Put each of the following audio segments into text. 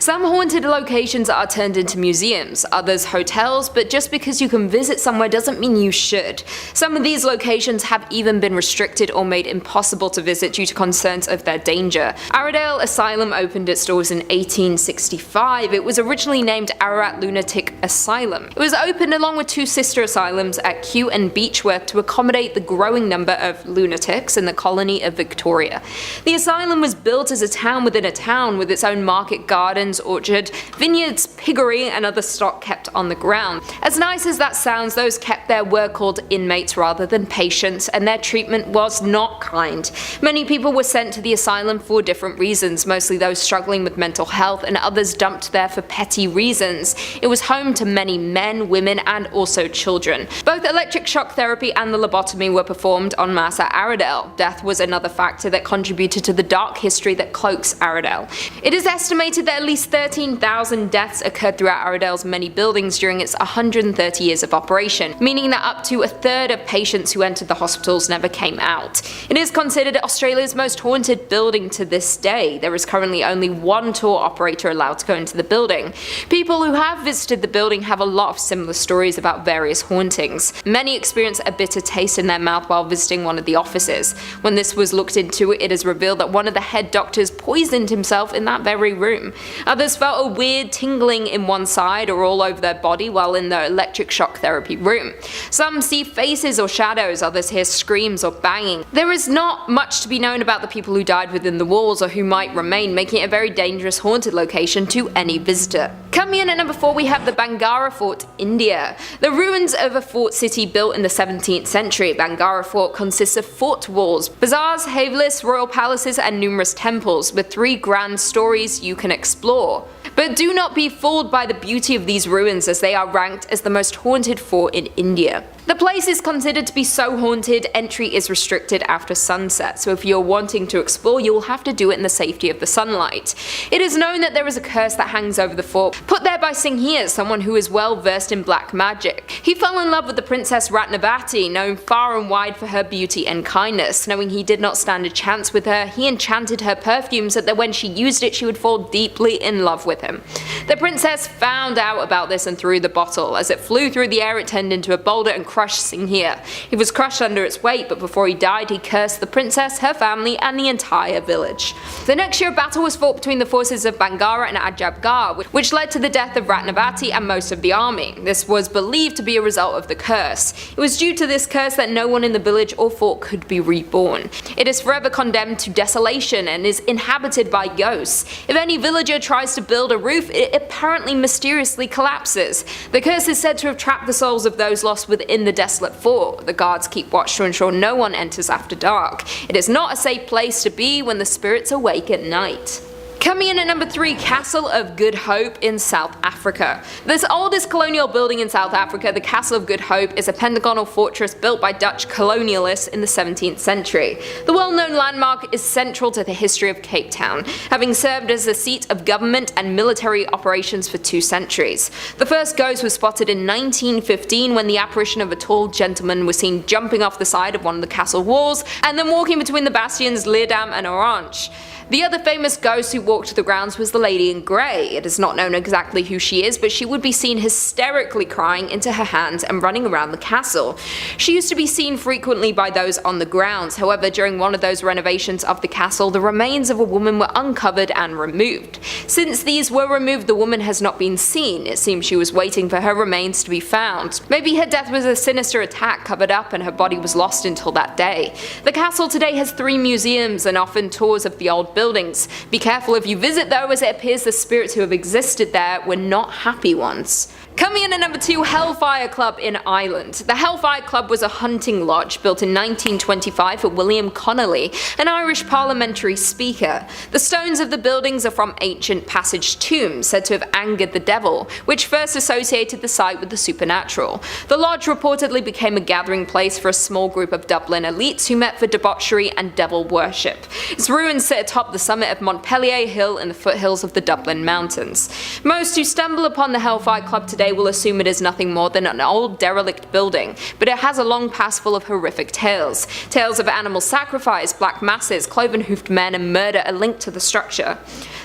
Some haunted locations are turned into museums, others hotels, but just because you can visit somewhere doesn't mean you should. Some of these locations have even been restricted or made impossible to visit due to concerns of their danger. Aradale Asylum opened its doors in 1865. It was originally named Ararat Lunatic Asylum. It was opened along with two sister asylums at Kew and Beechworth to accommodate the growing number of lunatics in the colony of Victoria. The asylum was built as a town within a town, with its own market, gardens, orchard, vineyards, piggery, and other stock kept on the ground. As nice as that sounds, those kept there were called inmates rather than patients, and their treatment was not kind. Many people were sent to the asylum for different reasons, mostly those struggling with mental health, and others dumped there for petty reasons. It was home to many men, women, and also children. Both electric shock therapy and the lobotomy were performed en masse at Aradale. Death was another factor that contributed to the dark history that cloaks Aradale. It is estimated that at least 13,000 deaths occurred throughout Aradale's many buildings during its 130 years of operation, meaning that up to a third of patients who entered the hospitals never came out. It is considered Australia's most haunted building to this day. There is currently only one tour operator allowed to go into the building. People who have visited the building have a lot of similar stories about various hauntings. Many experience a bitter taste in their mouth while visiting one of the offices. When this was looked into, it is revealed that one of the head doctors poisoned himself in that very room. Others felt a weird tingling in one side or all over their body while in the electric shock therapy room. Some see faces or shadows, others hear screams or banging. There is not much to be known about the people who died within the walls or who might remain, making it a very dangerous haunted location to any visitor. Coming in at number 4, we have the Bhangarh Fort, India. The ruins of a fort city built in the 17th century, Bhangarh Fort consists of fort walls, bazaars, havelis, royal palaces, and numerous temples, with 3 grand stories you can explore. But do not be fooled by the beauty of these ruins, as they are ranked as the most haunted fort in India. The place is considered to be so haunted, entry is restricted after sunset, so if you're wanting to explore, you will have to do it in the safety of the sunlight. It is known that there is a curse that hangs over the fort, put there by Singhir, someone who is well versed in black magic. He fell in love with the Princess Ratnavati, known far and wide for her beauty and kindness. Knowing he did not stand a chance with her, he enchanted her perfume so that when she used it, she would fall deeply in love with him. The princess found out about this and threw the bottle. As it flew through the air, it turned into a boulder and crushed Singhir. He was crushed under its weight, but before he died, he cursed the princess, her family, and the entire village. The next year, a battle was fought between the forces of Bhangarh and Ajabgarh, which led to the death of Ratnavati and most of the army. This was believed to be a result of the curse. It was due to this curse that no one in the village or fort could be reborn. It is forever condemned to desolation and is inhabited by ghosts. If any villager tries to build a roof, it apparently mysteriously collapses. The curse is said to have trapped the souls of those lost within the desolate fort. The guards keep watch to ensure no one enters after dark. It is not a safe place to be when the spirits awake at night. Coming in at number 3, Castle of Good Hope in South Africa. This oldest colonial building in South Africa, the Castle of Good Hope, is a pentagonal fortress built by Dutch colonialists in the 17th century. The well-known landmark is central to the history of Cape Town, having served as the seat of government and military operations for 2 centuries. The first ghost was spotted in 1915 when the apparition of a tall gentleman was seen jumping off the side of one of the castle walls and then walking between the bastions Leerdam and Orange. The other famous ghost who walked the grounds was the Lady in Grey. It is not known exactly who she is, but she would be seen hysterically crying into her hands and running around the castle. She used to be seen frequently by those on the grounds. However, during one of those renovations of the castle, the remains of a woman were uncovered and removed. Since these were removed, the woman has not been seen. It seems she was waiting for her remains to be found. Maybe her death was a sinister attack covered up and her body was lost until that day. The castle today has 3 museums and often tours of the old buildings. Be careful if you visit though, as it appears the spirits who have existed there were not happy ones. Coming in at number 2, Hellfire Club in Ireland. The Hellfire Club was a hunting lodge built in 1925 for William Connolly, an Irish parliamentary speaker. The stones of the buildings are from ancient passage tombs said to have angered the devil, which first associated the site with the supernatural. The lodge reportedly became a gathering place for a small group of Dublin elites who met for debauchery and devil worship. Its ruins sit atop the summit of Montpellier hill in the foothills of the Dublin Mountains. Most who stumble upon the Hellfire Club today will assume it is nothing more than an old derelict building, but it has a long past full of horrific tales. Tales of animal sacrifice, black masses, cloven-hoofed men, and murder are linked to the structure.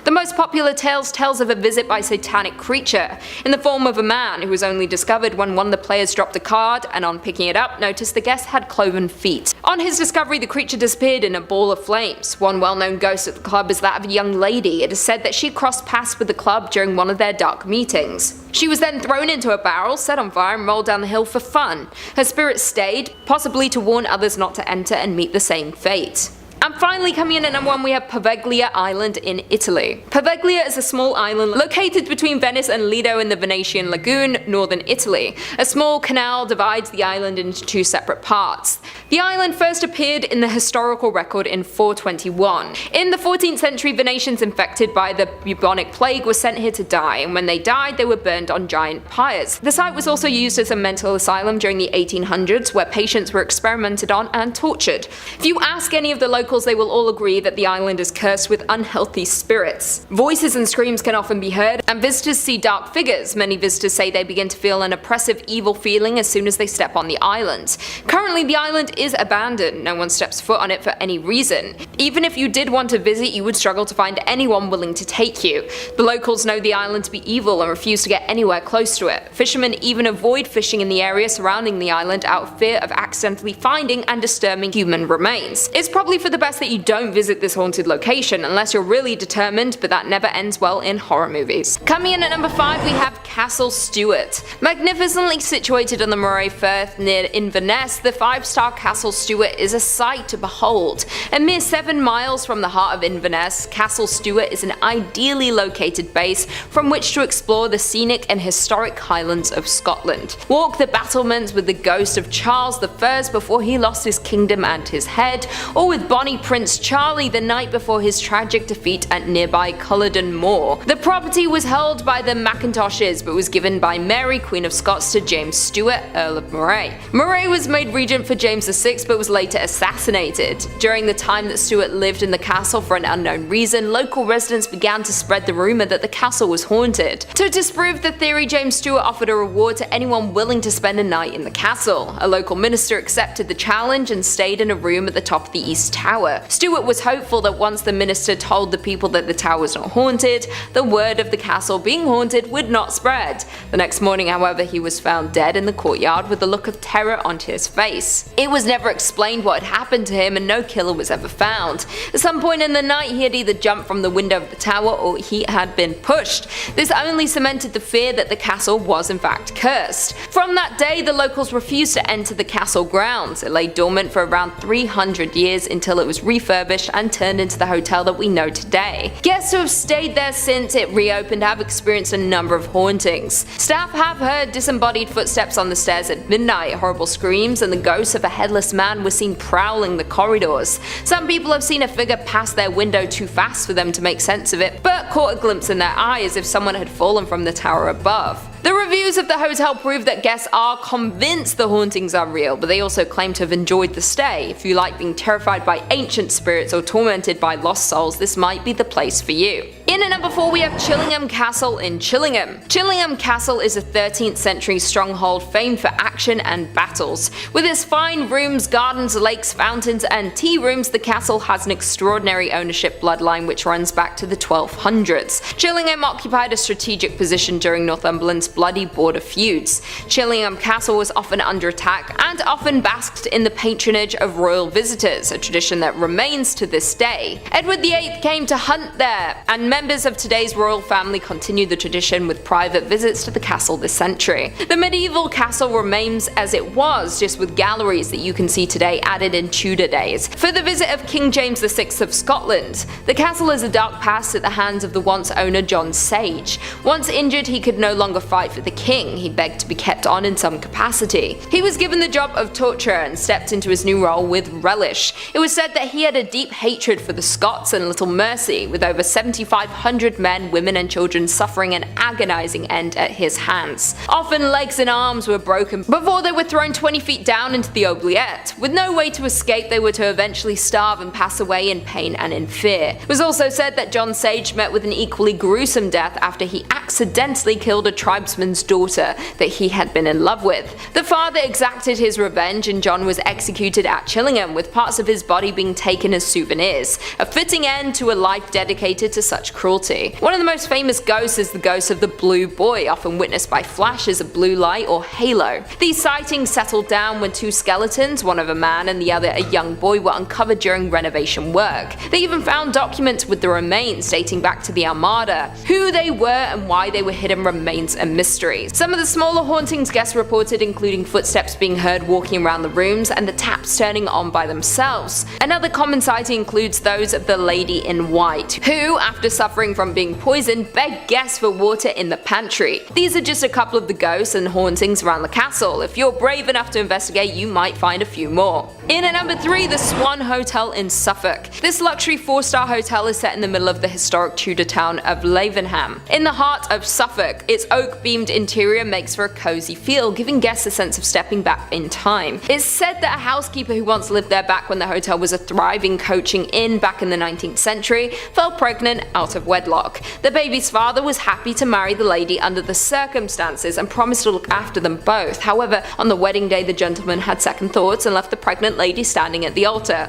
The most popular tales tells of a visit by a satanic creature, in the form of a man who was only discovered when one of the players dropped a card and on picking it up noticed the guest had cloven feet. On his discovery, the creature disappeared in a ball of flames. One well-known ghost at the club is that of a young lady. It is said that she crossed paths with the club during one of their dark meetings. She was then thrown into a barrel, set on fire, and rolled down the hill for fun. Her spirit stayed, possibly to warn others not to enter and meet the same fate. And finally, coming in at number 1, we have Poveglia Island in Italy. Poveglia is a small island located between Venice and Lido in the Venetian lagoon, northern Italy. A small canal divides the island into 2 separate parts. The island first appeared in the historical record in 421. In the 14th century, Venetians infected by the bubonic plague were sent here to die, and when they died, they were burned on giant pyres. The site was also used as a mental asylum during the 1800s, where patients were experimented on and tortured. If you ask any of the locals, they will all agree that the island is cursed with unhealthy spirits. Voices and screams can often be heard, and visitors see dark figures. Many visitors say they begin to feel an oppressive, evil feeling as soon as they step on the island. Currently, the island is abandoned. No one steps foot on it for any reason. Even if you did want to visit, you would struggle to find anyone willing to take you. The locals know the island to be evil and refuse to get anywhere close to it. Fishermen even avoid fishing in the area surrounding the island out of fear of accidentally finding and disturbing human remains. It's probably for the best that you don't visit this haunted location unless you're really determined, but that never ends well in horror movies. Coming in at number 5, we have Castle Stuart. Magnificently situated on the Moray Firth near Inverness, the 5-star Castle Stuart is a sight to behold. A mere 7 miles from the heart of Inverness, Castle Stuart is an ideally located base from which to explore the scenic and historic Highlands of Scotland. Walk the battlements with the ghost of Charles I before he lost his kingdom and his head, or with Bonnie Prince Charlie the night before his tragic defeat at nearby Culloden Moor. The property was held by the Macintoshes but was given by Mary, Queen of Scots, to James Stuart, Earl of Moray. Moray was made regent for James VI but was later assassinated. During the time that Stuart lived in the castle for an unknown reason, local residents began to spread the rumour that the castle was haunted. To disprove the theory, James Stuart offered a reward to anyone willing to spend a night in the castle. A local minister accepted the challenge and stayed in a room at the top of the East Tower. Stuart was hopeful that once the minister told the people that the tower was not haunted, the word of the castle being haunted would not spread. The next morning, however, he was found dead in the courtyard with a look of terror on his face. It was never explained what had happened to him, and no killer was ever found. At some point in the night, he had either jumped from the window of the tower or he had been pushed. This only cemented the fear that the castle was in fact cursed. From that day, the locals refused to enter the castle grounds. It lay dormant for around 300 years until it was refurbished and turned into the hotel that we know today. Guests who have stayed there since it reopened have experienced a number of hauntings. Staff have heard disembodied footsteps on the stairs at midnight, horrible screams, and the ghost of a headless man was seen prowling the corridors. Some people have seen a figure pass their window too fast for them to make sense of it, but caught a glimpse in their eye as if someone had fallen from the tower above. The reviews of the hotel prove that guests are convinced the hauntings are real, but they also claim to have enjoyed the stay. If you like being terrified by ancient spirits or tormented by lost souls, this might be the place for you. In at number 4, we have Chillingham Castle in Chillingham. Chillingham Castle is a 13th century stronghold famed for action and battles. With its fine rooms, gardens, lakes, fountains, and tea rooms, the castle has an extraordinary ownership bloodline which runs back to the 1200s. Chillingham occupied a strategic position during Northumberland's bloody border feuds. Chillingham Castle was often under attack and often basked in the patronage of royal visitors, a tradition that remains to this day. Edward VIII came to hunt there, and members of today's royal family continue the tradition with private visits to the castle this century. The medieval castle remains as it was, just with galleries that you can see today added in Tudor days. For the visit of King James VI of Scotland, the castle is a dark past at the hands of the once owner John Sage. Once injured, he could no longer fight for the king. He begged to be kept on in some capacity. He was given the job of torturer and stepped into his new role with relish. It was said that he had a deep hatred for the Scots and little mercy, with over 75 500 men, women and children suffering an agonizing end at his hands. Often legs and arms were broken before they were thrown 20 feet down into the oubliette. With no way to escape, they were to eventually starve and pass away in pain and in fear. It was also said that John Sage met with an equally gruesome death after he accidentally killed a tribesman's daughter that he had been in love with. The father exacted his revenge and John was executed at Chillingham, with parts of his body being taken as souvenirs, a fitting end to a life dedicated to such cruelty. One of the most famous ghosts is the ghost of the Blue Boy, often witnessed by flashes of blue light or halo. These sightings settled down when two skeletons, one of a man and the other a young boy, were uncovered during renovation work. They even found documents with the remains dating back to the Armada. Who they were and why they were hidden remains a mystery. Some of the smaller hauntings guests reported including footsteps being heard walking around the rooms and the taps turning on by themselves. Another common sighting includes those of the Lady in White, who, after suffering from being poisoned, begged guests for water in the pantry. These are just a couple of the ghosts and hauntings around the castle. If you're brave enough to investigate, you might find a few more. In at number 3, the Swan Hotel in Suffolk. This luxury 4-star hotel is set in the middle of the historic Tudor town of Lavenham. In the heart of Suffolk, its oak-beamed interior makes for a cozy feel, giving guests a sense of stepping back in time. It's said that a housekeeper who once lived there back when the hotel was a thriving coaching inn back in the 19th century fell pregnant out of wedlock. The baby's father was happy to marry the lady under the circumstances and promised to look after them both. However, on the wedding day the gentleman had second thoughts and left the pregnant lady standing at the altar.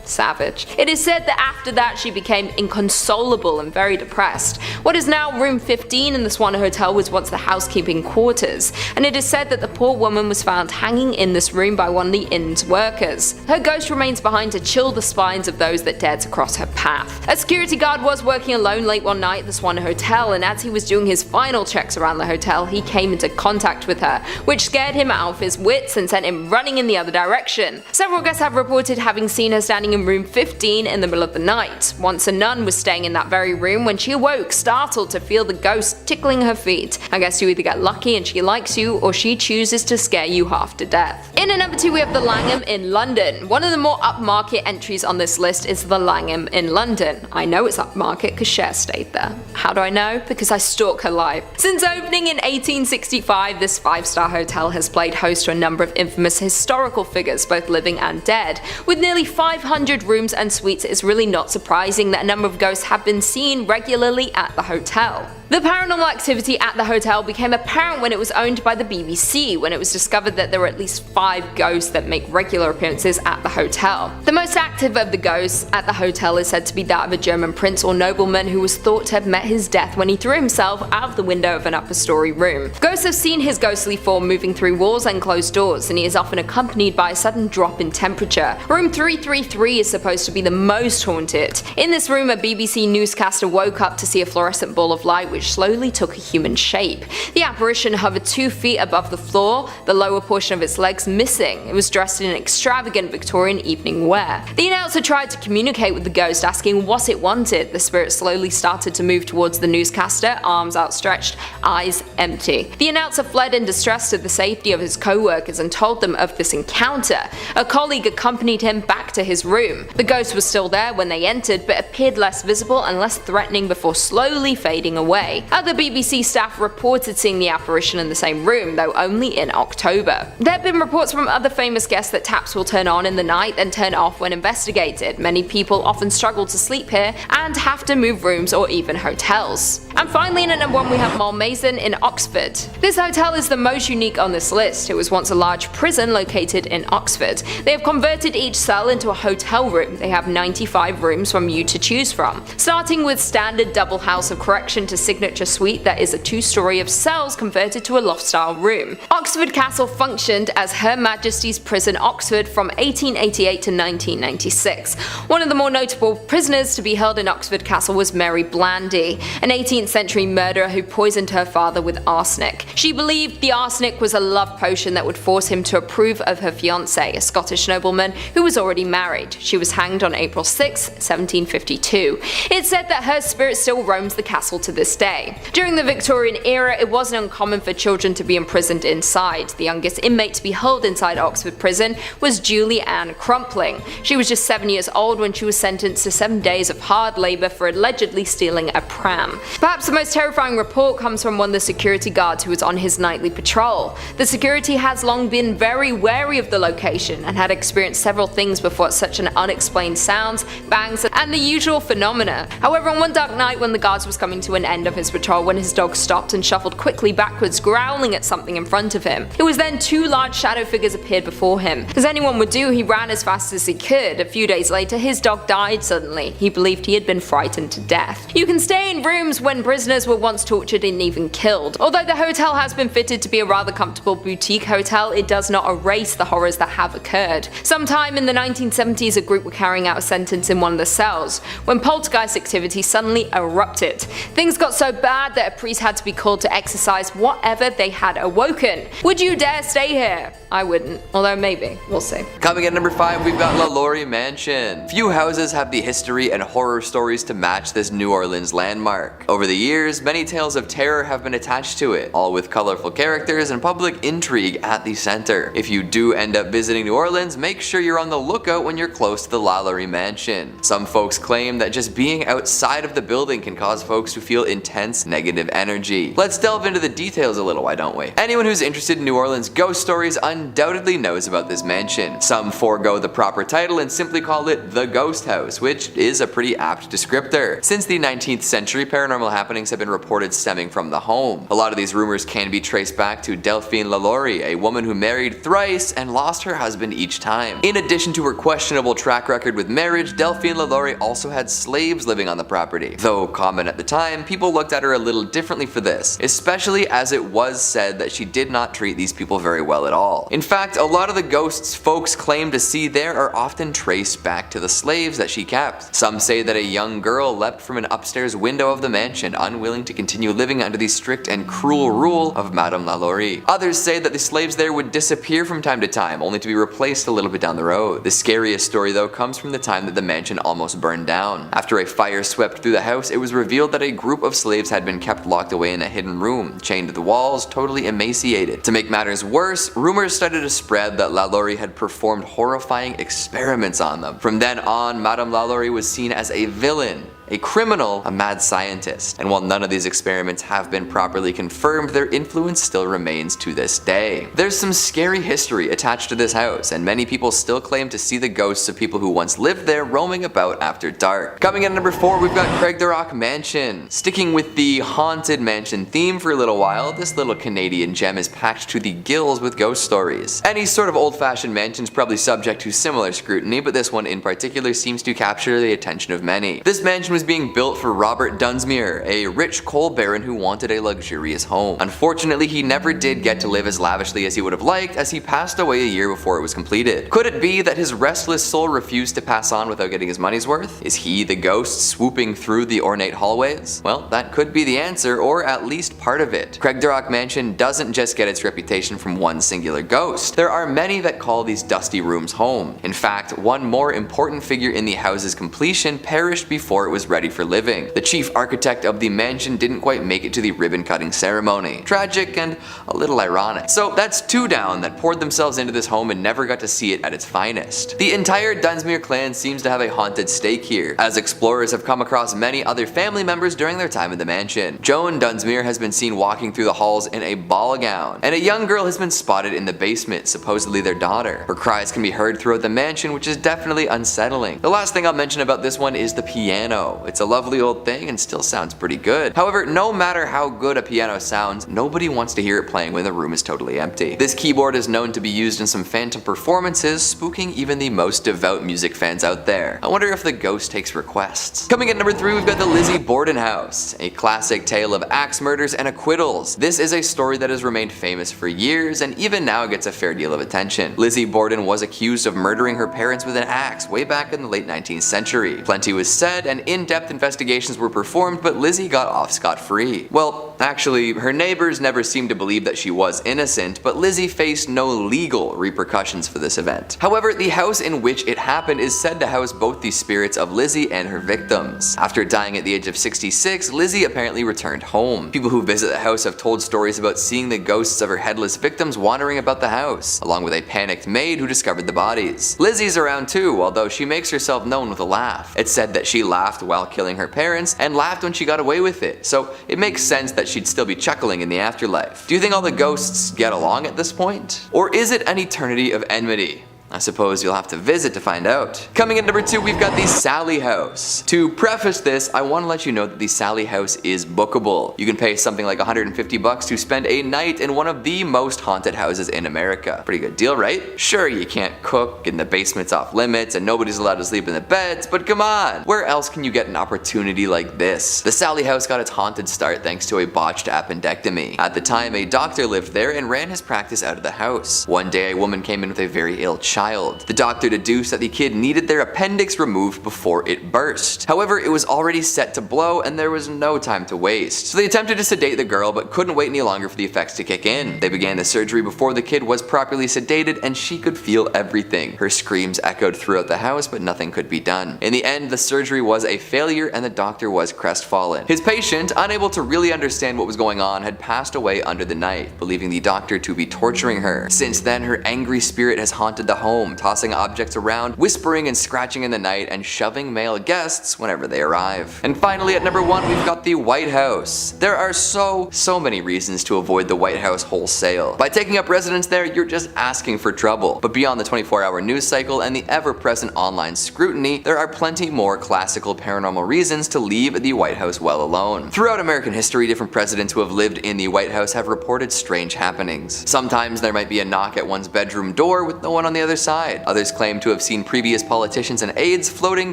Savage. It is said that after that she became inconsolable and very depressed. What is now room 15 in the Swan Hotel was once the housekeeping quarters, and it is said that the poor woman was found hanging in this room by one of the inn's workers. Her ghost remains behind to chill the spines of those that dared to cross her path. A security guard was working alone late one night at the Swan Hotel, and as he was doing his final checks around the hotel, he came into contact with her, which scared him out of his wits and sent him running in the other direction. Several guests have reported having seen her standing in room 15 in the middle of the night. Once a nun was staying in that very room when she awoke, startled to feel the ghost tickling her feet. I guess you either get lucky and she likes you, or she chooses to scare you half to death. In at number 2 we have the Langham in London. One of the more upmarket entries on this list is the Langham in London. I know it's upmarket because Cher stayed there. How do I know? Because I stalk her life. Since opening in 1865, this 5-star hotel has played host to a number of infamous historical figures, both living and dead. With nearly 500 rooms and suites, it's really not surprising that a number of ghosts have been seen regularly at the hotel. The paranormal activity at the hotel became apparent when it was owned by the BBC, when it was discovered that there were at least 5 ghosts that make regular appearances at the hotel. The most active of the ghosts at the hotel is said to be that of a German prince or nobleman who was thought to have met his death when he threw himself out of the window of an upper story room. Ghosts have seen his ghostly form moving through walls and closed doors, and he is often accompanied by a sudden drop in temperature. Room 333 is supposed to be the most haunted. In this room, a BBC newscaster woke up to see a fluorescent ball of light which slowly took a human shape. The apparition hovered 2 feet above the floor, the lower portion of its legs missing. It was dressed in an extravagant Victorian evening wear. The announcer tried to communicate with the ghost, asking what it wanted. The spirit slowly started to move towards the newscaster, arms outstretched, eyes empty. The announcer fled in distress to the safety of his co-workers and told them of this encounter. A colleague accompanied him back to his room. The ghost was still there when they entered, but appeared less visible and less threatening before slowly fading away. Other BBC staff reported seeing the apparition in the same room, though only in October. There have been reports from other famous guests that taps will turn on in the night then turn off when investigated. Many people often struggle to sleep here and have to move rooms or even hotels. And finally, in at number 1 we have Malmaison in Oxford. This hotel is the most unique on this list. It was once a large prison located in Oxford. They have converted each cell into a hotel room. They have 95 rooms from you to choose from, starting with standard double house of correction to signature suite that is a 2-story of cells converted to a loft-style room. Oxford Castle functioned as Her Majesty's Prison Oxford from 1888 to 1996. One of the more notable prisoners to be held in Oxford Castle was Mary Blandy, an 18th century murderer who poisoned her father with arsenic. She believed the arsenic was a love potion that would force him to approve of her fiancé, a Scottish nobleman who was already married. She was hanged on April 6, 1752. It's said that her spirit still roams the castle to this day. During the Victorian era, it wasn't uncommon for children to be imprisoned inside. The youngest inmate to be held inside Oxford Prison was Julie Ann Crumpling. She was just 7 years old when she was sentenced to 7 days of hard labour for allegedly stealing a pram. Perhaps the most terrifying report comes from one of the security guards who was on his nightly patrol. The security has long been very wary of the location and had experienced several things before such an unexplained sounds, bangs, and the usual phenomena. However, on one dark night when the guards was coming to an end of his patrol, when his dog stopped and shuffled quickly backwards, growling at something in front of him, it was then two large shadow figures appeared before him. As anyone would do, he ran as fast as he could. A few days later, his dog died suddenly. He believed he had been frightened to death. You can stay in rooms when prisoners were once tortured and even killed. Although the hotel has been fitted to be a rather comfortable boutique hotel, it does not erase the horrors that have occurred. Sometime in the 1970s, a group were carrying out a sentence in one of the cells when poltergeist activity suddenly erupted. Things got so bad that a priest had to be called to exorcise whatever they had awoken. Would you dare stay here? I wouldn't, although maybe, we'll see. Coming at number 5, we've got LaLaurie Mansion. Few houses have the history and horror stories to match this New Orleans landmark. Over the years, many tales of terror have been attached to it, all with colorful characters and public intrigue at the center. If you do end up visiting New Orleans, make sure you're on the lookout when you're close to the LaLaurie Mansion. Some folks claim that just being outside of the building can cause folks to feel intense negative energy. Let's delve into the details a little, why don't we? Anyone who's interested in New Orleans ghost stories undoubtedly knows about this mansion. Some forego the proper title and simply call it the Ghost House, which is a pretty apt descriptor. Since the 19th century, paranormal happenings have been reported stemming from the home. A lot of these rumors can be traced back to Delphine LaLaurie, a woman who married thrice and lost her husband each time. In addition to her questionable track record with marriage, Delphine LaLaurie also had slaves living on the property. Though common at the time, people looked at her a little differently for this, especially as it was said that she did not treat these people very well at all. In fact, a lot of the ghosts folks claim to see there are often traced back to the slaves that she kept. Some say that a young girl leapt from an upstairs window of the mansion, unwilling to continue living under the strict and cruel rule of Madame LaLaurie. Others say that the slaves there would disappear from time to time, only to be replaced a little bit down the road. The scariest story though comes from the time that the mansion almost burned down. After a fire swept through the house, it was revealed that a group of slaves had been kept locked away in a hidden room, chained to the walls, totally emaciated. To make matters worse, rumors started to spread that LaLaurie had performed horrifying experiments on them. From then on, Madame LaLaurie was seen as a villain, a criminal, a mad scientist. And while none of these experiments have been properly confirmed, their influence still remains to this day. There's some scary history attached to this house, and many people still claim to see the ghosts of people who once lived there roaming about after dark. Coming in at number 4, we've got Craigdarroch Mansion. Sticking with the haunted mansion theme for a little while, this little Canadian gem is packed to the gills with ghost stories. Any sort of old-fashioned mansion is probably subject to similar scrutiny, but this one in particular seems to capture the attention of many. This mansion was being built for Robert Dunsmuir, a rich coal baron who wanted a luxurious home. Unfortunately, he never did get to live as lavishly as he would have liked, as he passed away a year before it was completed. Could it be that his restless soul refused to pass on without getting his money's worth? Is he the ghost swooping through the ornate hallways? Well, that could be the answer, or at least part of it. Craigdarroch Mansion doesn't just get its reputation from one singular ghost. There are many that call these dusty rooms home. In fact, one more important figure in the house's completion perished before it was ready for living. The chief architect of the mansion didn't quite make it to the ribbon cutting ceremony. Tragic and a little ironic. So that's 2 down that poured themselves into this home and never got to see it at its finest. The entire Dunsmuir clan seems to have a haunted stake here, as explorers have come across many other family members during their time in the mansion. Joan Dunsmuir has been seen walking through the halls in a ball gown, and a young girl has been spotted in the basement, supposedly their daughter. Her cries can be heard throughout the mansion, which is definitely unsettling. The last thing I'll mention about this one is the piano. It's a lovely old thing and still sounds pretty good. However, no matter how good a piano sounds, nobody wants to hear it playing when the room is totally empty. This keyboard is known to be used in some phantom performances, spooking even the most devout music fans out there. I wonder if the ghost takes requests. Coming at number 3, we've got the Lizzie Borden House, a classic tale of axe murders and acquittals. This is a story that has remained famous for years and even now gets a fair deal of attention. Lizzie Borden was accused of murdering her parents with an axe way back in the late 19th century. Plenty was said and in-depth investigations were performed, but Lizzie got off scot-free. Well, Actually, her neighbors never seemed to believe that she was innocent, but Lizzie faced no legal repercussions for this event. However, the house in which it happened is said to house both the spirits of Lizzie and her victims. After dying at the age of 66, Lizzie apparently returned home. People who visit the house have told stories about seeing the ghosts of her headless victims wandering about the house, along with a panicked maid who discovered the bodies. Lizzie's around too, although she makes herself known with a laugh. It's said that she laughed while killing her parents and laughed when she got away with it, so it makes sense that she'd still be chuckling in the afterlife. Do you think all the ghosts get along at this point? Or is it an eternity of enmity? I suppose you'll have to visit to find out. Coming in number 2, we've got the Sallie House. To preface this, I want to let you know that the Sallie House is bookable. You can pay something like $150 to spend a night in one of the most haunted houses in America. Pretty good deal, right? Sure, you can't cook, and the basement's off limits, and nobody's allowed to sleep in the beds, but come on! Where else can you get an opportunity like this? The Sallie House got its haunted start thanks to a botched appendectomy. At the time, a doctor lived there and ran his practice out of the house. One day, a woman came in with a very ill child. The doctor deduced that the kid needed their appendix removed before it burst. However, it was already set to blow and there was no time to waste. So they attempted to sedate the girl but couldn't wait any longer for the effects to kick in. They began the surgery before the kid was properly sedated and she could feel everything. Her screams echoed throughout the house but nothing could be done. In the end, the surgery was a failure and the doctor was crestfallen. His patient, unable to really understand what was going on, had passed away under the knife, believing the doctor to be torturing her. Since then, her angry spirit has haunted the home, tossing objects around, whispering and scratching in the night, and shoving male guests whenever they arrive. And finally, at number 1, we've got the White House. There are so many reasons to avoid the White House wholesale. By taking up residence there, you're just asking for trouble. But beyond the 24-hour news cycle and the ever-present online scrutiny, there are plenty more classical paranormal reasons to leave the White House well alone. Throughout American history, different presidents who have lived in the White House have reported strange happenings. Sometimes there might be a knock at one's bedroom door with no one on the other side. Others claim to have seen previous politicians and aides floating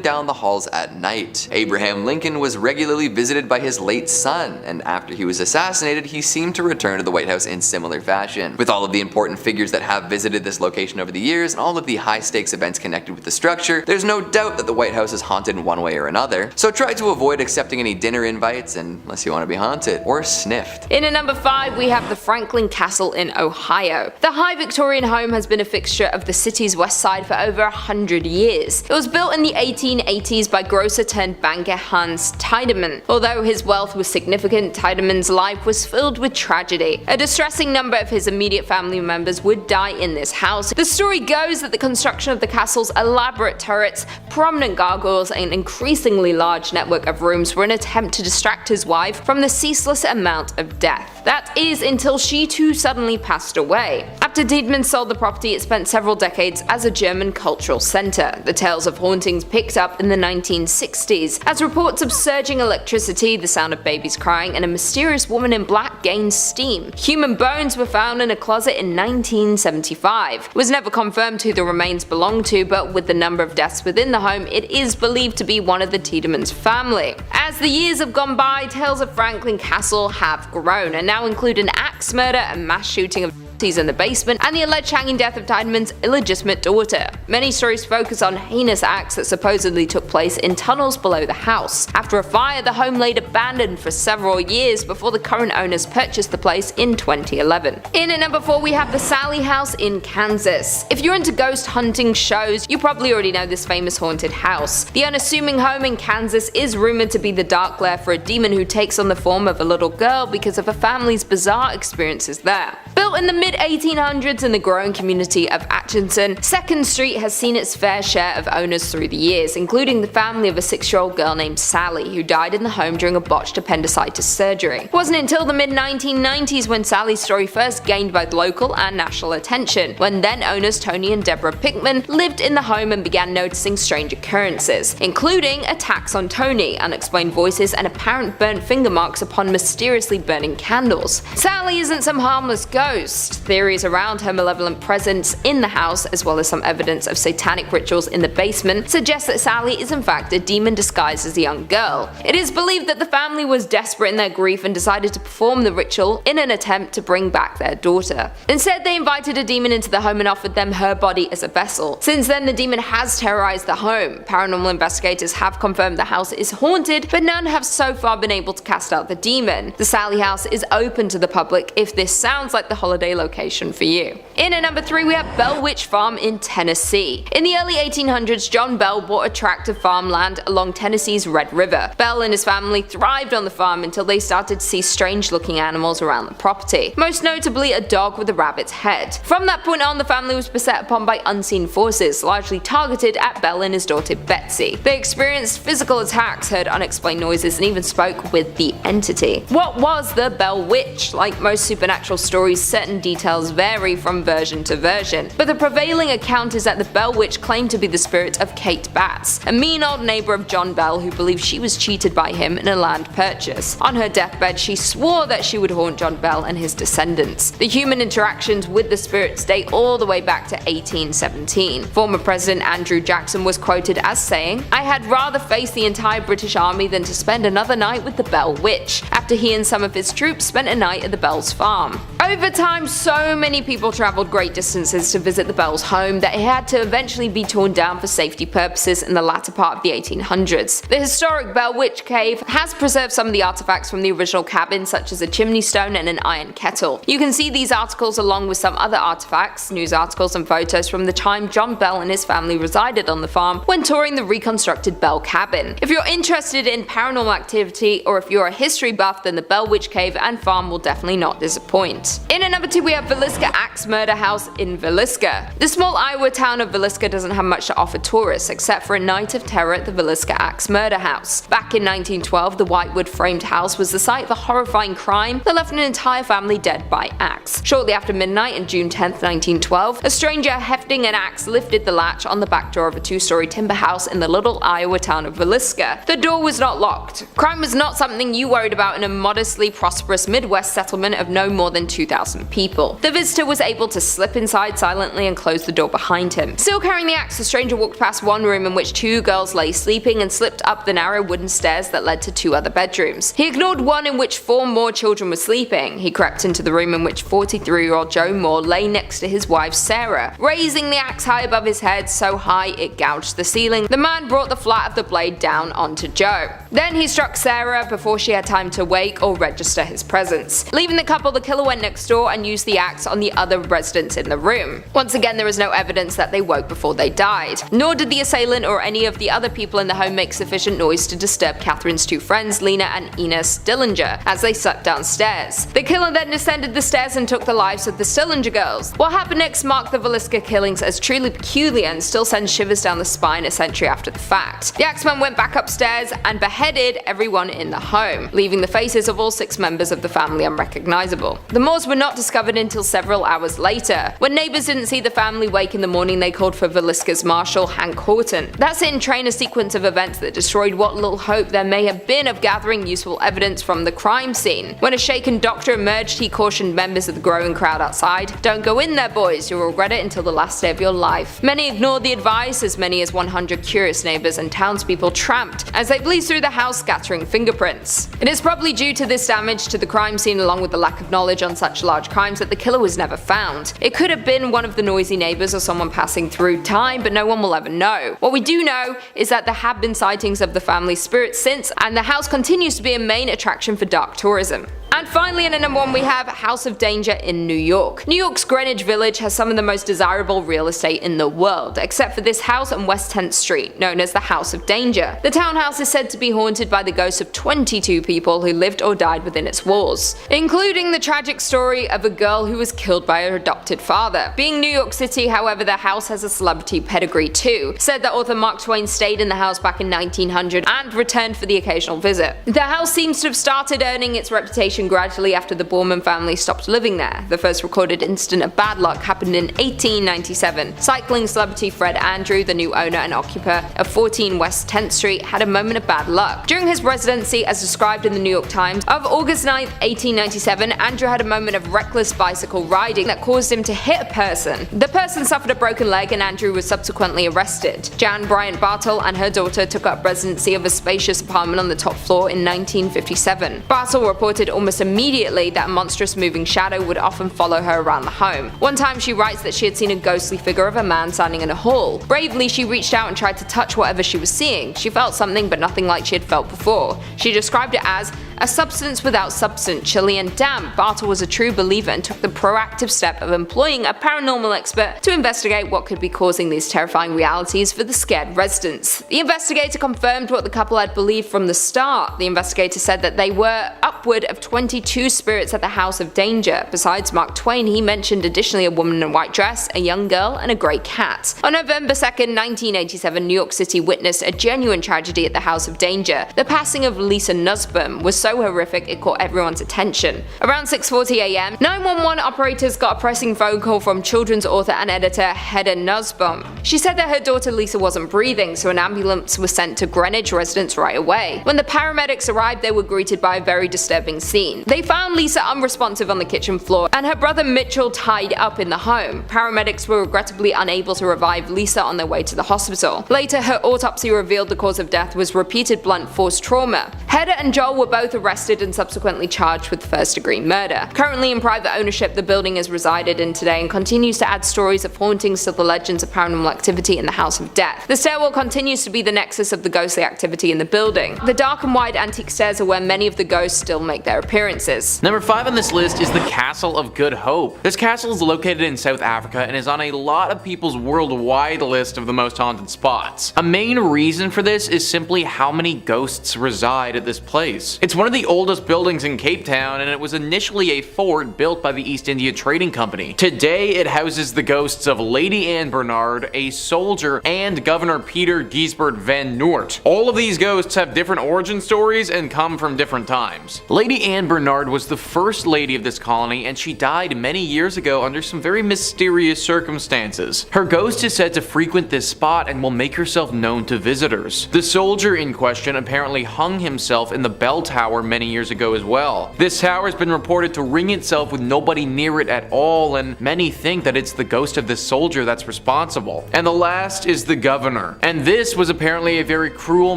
down the halls at night. Abraham Lincoln was regularly visited by his late son, and after he was assassinated, he seemed to return to the White House in similar fashion. With all of the important figures that have visited this location over the years and all of the high-stakes events connected with the structure, there's no doubt that the White House is haunted in one way or another. So try to avoid accepting any dinner invites unless you want to be haunted or sniffed. In at number 5, we have the Franklin Castle in Ohio. The high Victorian home has been a fixture of the city's west side for over 100 years. It was built in the 1880s by grocer turned banker Hans Tiedemann. Although his wealth was significant, Tiedemann's life was filled with tragedy. A distressing number of his immediate family members would die in this house. The story goes that the construction of the castle's elaborate turrets, prominent gargoyles, and increasingly large network of rooms were an attempt to distract his wife from the ceaseless amount of death. That is, until she too suddenly passed away. After Tiedemann sold the property, it spent several decades as a German cultural center. The tales of hauntings picked up in the 1960s, as reports of surging electricity, the sound of babies crying, and a mysterious woman in black gained steam. Human bones were found in a closet in 1975. It was never confirmed who the remains belonged to, but with the number of deaths within the home, it is believed to be one of the Tiedemann's family. As the years have gone by, tales of Franklin Castle have grown and now include an axe murder, a mass shooting of in the basement, and the alleged hanging death of Tiedemann's illegitimate daughter. Many stories focus on heinous acts that supposedly took place in tunnels below the house. After a fire, the home laid abandoned for several years before the current owners purchased the place in 2011. In at number 4, we have the Sallie House in Kansas. If you're into ghost hunting shows, you probably already know this famous haunted house. The unassuming home in Kansas is rumored to be the dark lair for a demon who takes on the form of a little girl because of a family's bizarre experiences there. Built in the mid-1800s in the growing community of Atchison, 2nd Street has seen its fair share of owners through the years, including the family of a 6-year-old girl named Sallie, who died in the home during a botched appendicitis surgery. It wasn't until the mid-1990s when Sallie's story first gained both local and national attention, when then owners Tony and Deborah Pickman lived in the home and began noticing strange occurrences, including attacks on Tony, unexplained voices, and apparent burnt finger marks upon mysteriously burning candles. Sallie isn't some harmless ghost. theories around her malevolent presence in the house, as well as some evidence of satanic rituals in the basement, suggest that Sallie is in fact a demon disguised as a young girl. It is believed that the family was desperate in their grief and decided to perform the ritual in an attempt to bring back their daughter. Instead, they invited a demon into the home and offered them her body as a vessel. Since then, the demon has terrorized the home. Paranormal investigators have confirmed the house is haunted, but none have so far been able to cast out the demon. The Sallie House is open to the public if this sounds like the holiday location for you. In at number 3, we have Bell Witch Farm in Tennessee. In the early 1800s, John Bell bought a tract of farmland along Tennessee's Red River. Bell and his family thrived on the farm until they started to see strange-looking animals around the property, most notably a dog with a rabbit's head. From that point on, the family was beset upon by unseen forces, largely targeted at Bell and his daughter Betsy. They experienced physical attacks, heard unexplained noises, and even spoke with the entity. What was the Bell Witch? Like most supernatural stories, certain details vary from version to version, but the prevailing account is that the Bell Witch claimed to be the spirit of Kate Batts, a mean old neighbor of John Bell who believed she was cheated by him in a land purchase. On her deathbed, she swore that she would haunt John Bell and his descendants. The human interactions with the spirits date all the way back to 1817. Former President Andrew Jackson was quoted as saying, "I had rather face the entire British army than to spend another night with the Bell Witch," after he and some of his troops spent a night at the Bell's farm. Over time, so many people travelled great distances to visit the Bell's home that it had to eventually be torn down for safety purposes in the latter part of the 1800s. The historic Bell Witch Cave has preserved some of the artifacts from the original cabin, such as a chimney stone and an iron kettle. You can see these articles along with some other artifacts, news articles and photos from the time John Bell and his family resided on the farm when touring the reconstructed Bell cabin. If you're interested in paranormal activity, or if you're a history buff, then the Bell Witch Cave and farm will definitely not disappoint. In at number 2, we have Villisca Axe Murder House in Villisca. The small Iowa town of Villisca doesn't have much to offer tourists except for a night of terror at the Villisca Axe Murder House. Back in 1912, the whitewood framed house was the site of a horrifying crime that left an entire family dead by axe. Shortly after midnight on June 10, 1912, a stranger hefting an axe lifted the latch on the back door of a 2-story timber house in the little Iowa town of Villisca. The door was not locked. Crime was not something you worried about in a modestly prosperous Midwest settlement of no more than 2,000 people. The visitor was able to slip inside silently and close the door behind him. Still carrying the axe, the stranger walked past one room in which 2 girls lay sleeping and slipped up the narrow wooden stairs that led to 2 other bedrooms. He ignored one in which 4 more children were sleeping. He crept into the room in which 43-year-old Joe Moore lay next to his wife Sarah, raising the axe high above his head so high it gouged the ceiling. The man brought the flat of the blade down onto Joe. Then he struck Sarah before she had time to wake or register his presence. Leaving the couple, the killer went next door and used the axe on the other residents in the room. Once again, there is no evidence that they woke before they died, nor did the assailant or any of the other people in the home make sufficient noise to disturb Catherine's 2 friends, Lena and Ina Stillinger, as they slept downstairs. The killer then descended the stairs and took the lives of the Stillinger girls. What happened next marked the Villisca killings as truly peculiar and still sends shivers down the spine a century after the fact. The axeman went back upstairs and beheaded everyone in the home, leaving the faces of all 6 members of the family unrecognizable. The Moors were not discovered until several hours later. When neighbors didn't see the family wake in the morning, they called for Villisca's marshal, Hank Horton. That set in train a sequence of events that destroyed what little hope there may have been of gathering useful evidence from the crime scene. When a shaken doctor emerged, he cautioned members of the growing crowd outside, "Don't go in there, boys, you'll regret it until the last day of your life." Many ignored the advice. As many as 100 curious neighbors and townspeople tramped as they flew through the house scattering fingerprints. It is probably due to this damage to the crime scene, along with the lack of knowledge on such large crimes, that the killer was never found. It could have been one of the noisy neighbors or someone passing through time, but no one will ever know. What we do know is that there have been sightings of the family's spirits since, and the house continues to be a main attraction for dark tourism. And finally, in at number 1, we have House of Danger in New York. New York's Greenwich Village has some of the most desirable real estate in the world, except for this house on West 10th Street, known as the House of Danger. The townhouse is said to be haunted by the ghosts of 22 people who lived or died within its walls, including the tragic story of a girl who was killed by her adopted father. Being New York City, however, the house has a celebrity pedigree too. Said that author Mark Twain stayed in the house back in 1900 and returned for the occasional visit. The house seems to have started earning its reputation reputation gradually after the Borman family stopped living there. The first recorded incident of bad luck happened in 1897. Cycling celebrity Fred Andrew, the new owner and occupier of 14 West 10th Street, had a moment of bad luck. During his residency, as described in the New York Times, of August 9, 1897, Andrew had a moment of reckless bicycle riding that caused him to hit a person. The person suffered a broken leg and Andrew was subsequently arrested. Jan Bryant Bartle and her daughter took up residency of a spacious apartment on the top floor in 1957. Bartle reported almost immediately that a monstrous moving shadow would often follow her around the home. One time she writes that she had seen a ghostly figure of a man standing in a hall. Bravely, she reached out and tried to touch whatever she was seeing. She felt something, but nothing like she had felt before. She described it as a substance without substance, chilly and damp. Bartle was a true believer and took the proactive step of employing a paranormal expert to investigate what could be causing these terrifying realities for the scared residents. The investigator confirmed what the couple had believed from the start. The investigator said that they were upward of 22 spirits at the House of Danger. Besides Mark Twain, he mentioned additionally a woman in a white dress, a young girl, and a grey cat. On November 2nd, 1987, New York City witnessed a genuine tragedy at the House of Danger. The passing of Lisa Nussbaum was so horrific it caught everyone's attention. Around 6:40 a.m., 911 operators got a pressing phone call from children's author and editor Hedda Nussbaum. She said that her daughter Lisa wasn't breathing, so an ambulance was sent to Greenwich residence right away. When the paramedics arrived, they were greeted by a very disturbing scene. They found Lisa unresponsive on the kitchen floor and her brother Mitchell tied up in the home. Paramedics were regrettably unable to revive Lisa on their way to the hospital. Later, her autopsy revealed the cause of death was repeated blunt force trauma. Hedda and Joel were both arrested and subsequently charged with first-degree murder. Currently in private ownership, the building is resided in today and continues to add stories of hauntings to the legends of paranormal activity in the House of Death. The stairwell continues to be the nexus of the ghostly activity in the building. The dark and wide antique stairs are where many of the ghosts still make their appearances. Number 5 on this list is the Castle of Good Hope. This castle is located in South Africa and is on a lot of people's worldwide list of the most haunted spots. A main reason for this is simply how many ghosts reside at this place. It's one of the oldest buildings in Cape Town, and it was initially a fort built by the East India Trading Company. Today it houses the ghosts of Lady Anne Bernard, a soldier, and Governor Peter Gisbert van Noort. All of these ghosts have different origin stories and come from different times. Lady Anne Bernard was the first lady of this colony, and she died many years ago under some very mysterious circumstances. Her ghost is said to frequent this spot and will make herself known to visitors. The soldier in question apparently hung himself in the bell tower many years ago as well. This tower has been reported to ring itself with nobody near it at all, and many think that it's the ghost of this soldier that's responsible. And the last is the governor. And this was apparently a very cruel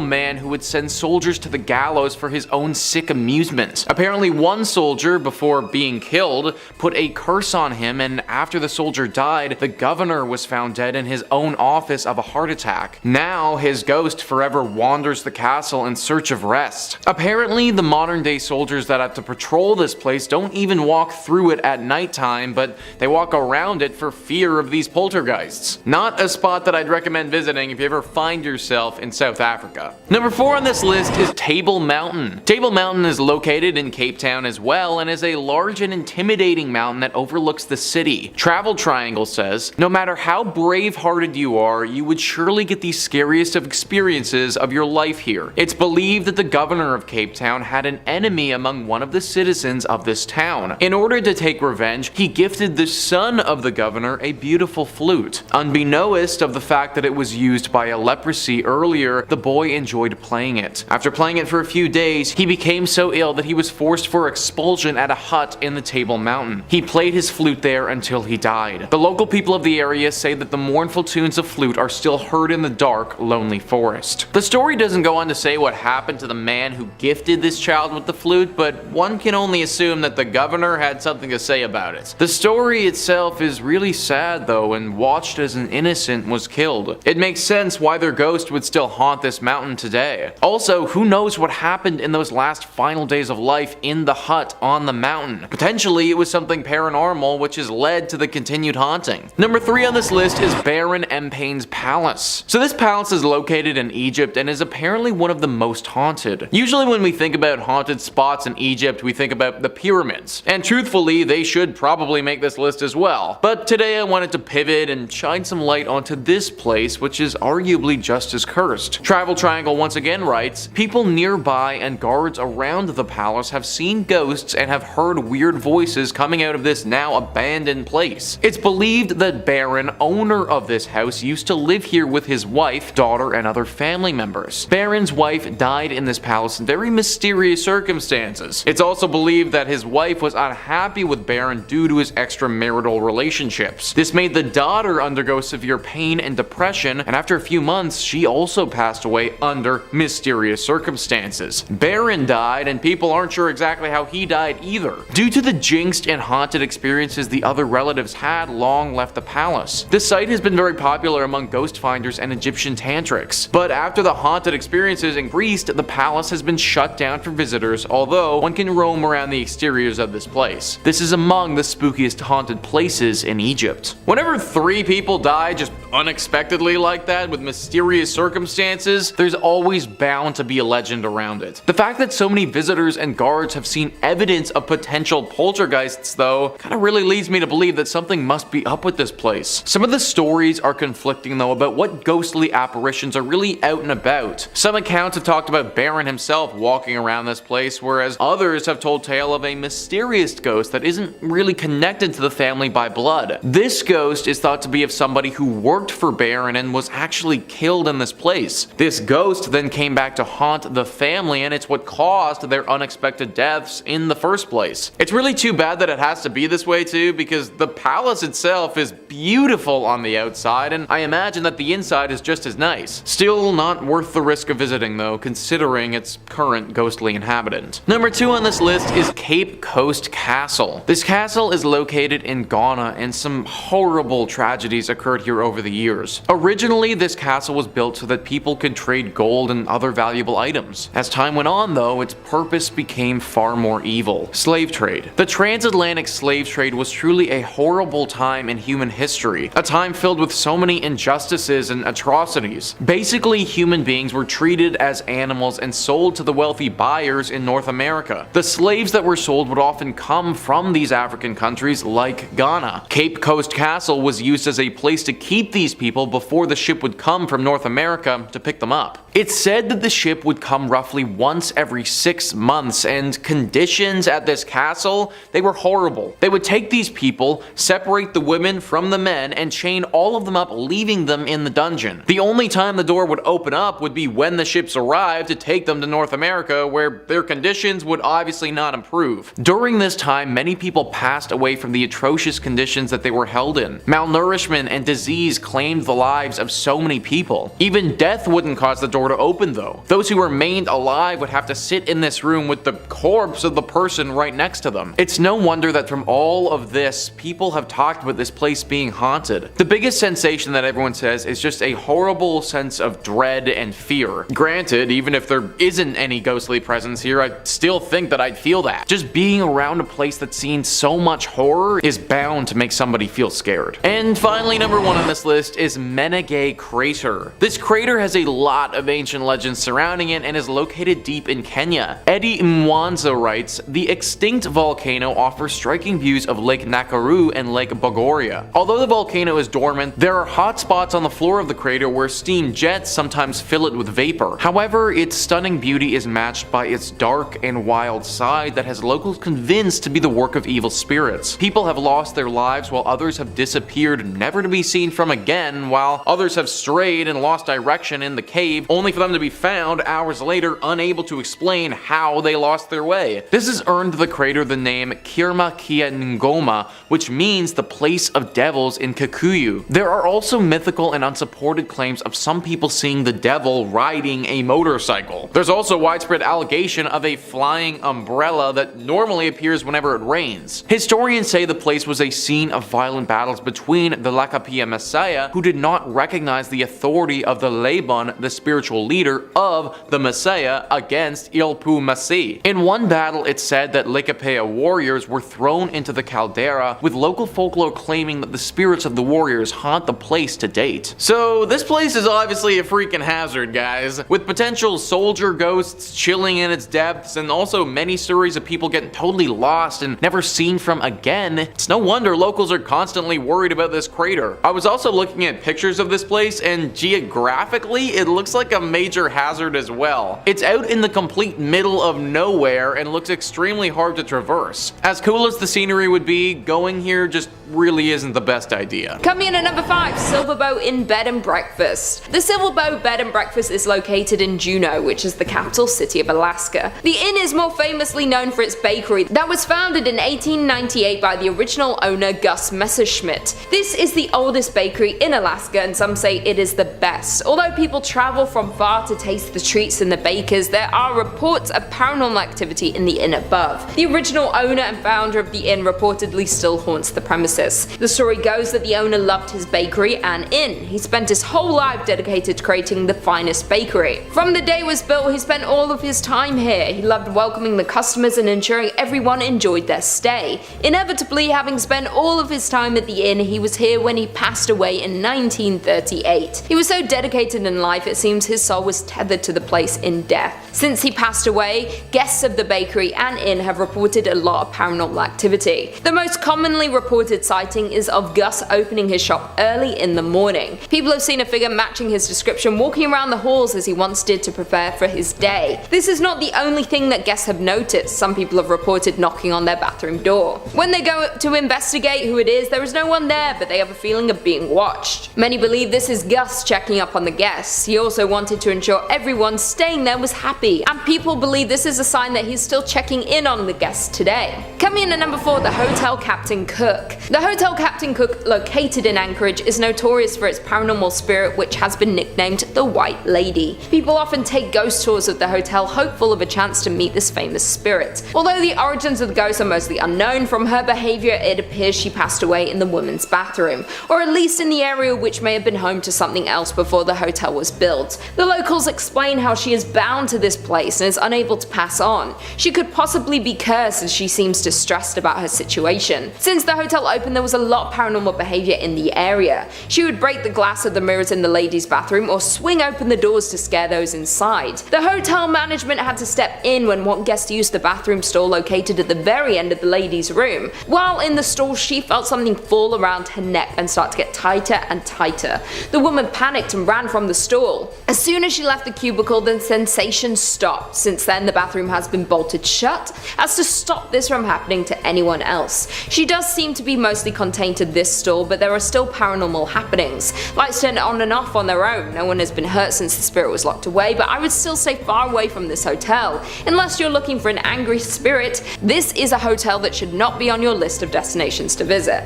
man who would send soldiers to the gallows for his own sick amusement. Apparently one soldier, before being killed, put a curse on him, and after the soldier died, the governor was found dead in his own office of a heart attack. Now his ghost forever wanders the castle in search of rest. Apparently the modern day soldiers that have to patrol this place don't even walk through it at nighttime, but they walk around it for fear of these poltergeists. Not a spot that I'd recommend visiting if you ever find yourself in South Africa. Number 4 on this list is Table Mountain. Table Mountain is located in Cape Town as well, and is a large and intimidating mountain that overlooks the city. Travel Triangle says, no matter how brave-hearted you are, you would surely get the scariest of experiences of your life here. It's believed that the governor of Cape Town had an enemy among one of the citizens of this town. In order to take revenge, he gifted the son of the governor a beautiful flute. Unbeknownst of the fact that it was used by a leprosy earlier, the boy enjoyed playing it. After playing it for a few days, he became so ill that he was forced for expulsion at a hut in the Table Mountain. He played his flute there until he died. The local people of the area say that the mournful tunes of flute are still heard in the dark, lonely forest. The story doesn't go on to say what happened to the man who gifted this child with the flute, but one can only assume that the governor had something to say about it. The story itself is really sad though, and watched as an innocent was killed. It makes sense why their ghost would still haunt this mountain today. Also, who knows what happened in those last final days of life in the hut on the mountain. Potentially it was something paranormal which has led to the continued haunting. Number 3 on this list is Baron Empain's Palace. So this palace is located in Egypt and is apparently one of the most haunted. Usually when we think about about haunted spots in Egypt, we think about the pyramids. And truthfully, they should probably make this list as well. But today I wanted to pivot and shine some light onto this place, which is arguably just as cursed. Travel Triangle once again writes, people nearby and guards around the palace have seen ghosts and have heard weird voices coming out of this now abandoned place. It's believed that Baron, owner of this house, used to live here with his wife, daughter, and other family members. Baron's wife died in this palace in very mysterious circumstances. It's also believed that his wife was unhappy with Baron due to his extramarital relationships. This made the daughter undergo severe pain and depression, and after a few months, she also passed away under mysterious circumstances. Baron died, and people aren't sure exactly how he died either. Due to the jinxed and haunted experiences the other relatives had long left the palace. This site has been very popular among ghost finders and Egyptian tantrics, but after the haunted experiences increased, the palace has been shut down for visitors, although one can roam around the exteriors of this place. This is among the spookiest haunted places in Egypt. Whenever 3 people die just unexpectedly like that with mysterious circumstances, there's always bound to be a legend around it. The fact that so many visitors and guards have seen evidence of potential poltergeists, though, kinda really leads me to believe that something must be up with this place. Some of the stories are conflicting though about what ghostly apparitions are really out and about. Some accounts have talked about Baron himself walking around this place, whereas others have told tale of a mysterious ghost that isn't really connected to the family by blood. This ghost is thought to be of somebody who worked for Baron and was actually killed in this place. This ghost then came back to haunt the family, and it's what caused their unexpected deaths in the first place. It's really too bad that it has to be this way too, because the palace itself is beautiful on the outside, and I imagine that the inside is just as nice. Still not worth the risk of visiting though, considering its current ghostly inhabitant. Number 2 on this list is Cape Coast Castle. This castle is located in Ghana, and some horrible tragedies occurred here over the years. Originally, this castle was built so that people could trade gold and other valuable items. As time went on though, its purpose became far more evil. Slave trade. The transatlantic slave trade was truly a horrible time in human history, a time filled with so many injustices and atrocities. Basically, human beings were treated as animals and sold to the wealthy buyers in North America. The slaves that were sold would often come from these African countries like Ghana. Cape Coast Castle was used as a place to keep these people before the ship would come from North America to pick them up. It's said that the ship would come roughly once every 6 months, and conditions at this castle, they were horrible. They would take these people, separate the women from the men, and chain all of them up, leaving them in the dungeon. The only time the door would open up would be when the ships arrived to take them to North America, where their conditions would obviously not improve. During this time, many people passed away from the atrocious conditions that they were held in. Malnourishment and disease claimed the lives of so many people. Even death wouldn't cause the door to open though. Those who remained alive would have to sit in this room with the corpse of the person right next to them. It's no wonder that from all of this, people have talked about this place being haunted. The biggest sensation that everyone says is just a horrible sense of dread and fear. Granted, even if there isn't any ghostly presence here, I still think that I'd feel that. Just being around a place that's seen so much horror is bound to make somebody feel scared. And finally, number 1 on this list is Menengai Crater. This crater has a lot of ancient legends surrounding it and is located deep in Kenya. Eddie Mwanza writes, the extinct volcano offers striking views of Lake Nakuru and Lake Bogoria. Although the volcano is dormant, there are hot spots on the floor of the crater where steam jets sometimes fill it with vapor. However, its stunning beauty is matched by its dark and wild side that has locals convinced to be the work of evil spirits. People have lost their lives while others have disappeared, never to be seen from again, while others have strayed and lost direction in the cave, only for them to be found hours later unable to explain how they lost their way. This has earned the crater the name Kirma Kia Ngoma, which means the place of devils in Kikuyu. There are also mythical and unsupported claims of some people seeing the devil riding a motorcycle. There's also widespread allegation of a flying umbrella that normally appears whenever it rains. Historians say the place was a scene of violent battles between the Lakapia Messiah, who did not recognize the authority of the Laban, the spiritual spiritual leader of the Messiah against Ilpu Masih. In one battle, it's said that Likapaya warriors were thrown into the caldera, with local folklore claiming that the spirits of the warriors haunt the place to date. So this place is obviously a freaking hazard, guys, with potential soldier ghosts chilling in its depths, and also many stories of people getting totally lost and never seen from again. It's no wonder locals are constantly worried about this crater. I was also looking at pictures of this place, and geographically it looks like a major hazard as well. It's out in the complete middle of nowhere and looks extremely hard to traverse. As cool as the scenery would be, going here just really isn't the best idea. Coming in at number 5, Silverbow Inn Bed and Breakfast. The Silverbow Bed and Breakfast is located in Juneau, which is the capital city of Alaska. The inn is more famously known for its bakery that was founded in 1898 by the original owner Gus Messerschmitt. This is the oldest bakery in Alaska, and some say it is the best. Although people travel from far to taste the treats and the bakers, there are reports of paranormal activity in the inn above. The original owner and founder of the inn reportedly still haunts the premises. The story goes that the owner loved his bakery and inn. He spent his whole life dedicated to creating the finest bakery. From the day it was built, he spent all of his time here. He loved welcoming the customers and ensuring everyone enjoyed their stay. Inevitably, having spent all of his time at the inn, he was here when he passed away in 1938. He was so dedicated in life, it seems his soul was tethered to the place in death. Since he passed away, guests of the bakery and inn have reported a lot of paranormal activity. The most commonly reported sighting is of Gus opening his shop early in the morning. People have seen a figure matching his description walking around the halls as he once did to prepare for his day. This is not the only thing that guests have noticed. Some people have reported knocking on their bathroom door. When they go to investigate who it is, there is no one there, but they have a feeling of being watched. Many believe this is Gus checking up on the guests. He also wanted to ensure everyone staying there was happy, and people believe this is a sign that he's still checking in on the guests today. Coming in at number 4, the Hotel Captain Cook. The Hotel Captain Cook, located in Anchorage, is notorious for its paranormal spirit, which has been nicknamed the White Lady. People often take ghost tours of the hotel, hopeful of a chance to meet this famous spirit. Although the origins of the ghost are mostly unknown, from her behavior it appears she passed away in the women's bathroom, or at least in the area which may have been home to something else before the hotel was built. The locals explain how she is bound to this place and is unable to pass on. She could possibly be cursed, as she seems distressed about her situation. Since the hotel opened, there was a lot of paranormal behavior in the area. She would break the glass of the mirrors in the ladies' bathroom or swing open the doors to scare those inside. The hotel management had to step in when one guest used the bathroom stall located at the very end of the ladies' room. While in the stall, she felt something fall around her neck and start to get tighter and tighter. The woman panicked and ran from the stall. As soon as she left the cubicle, the sensation stopped. Since then, the bathroom has been bolted shut as to stop this from happening to anyone else. She does seem to be mostly contained to this stall, but there are still paranormal happenings. Lights turn on and off on their own. No one has been hurt since the spirit was locked away, but I would still stay far away from this hotel. Unless you're looking for an angry spirit, this is a hotel that should not be on your list of destinations to visit.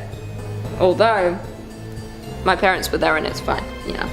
Although, my parents were there and it's fine, you know.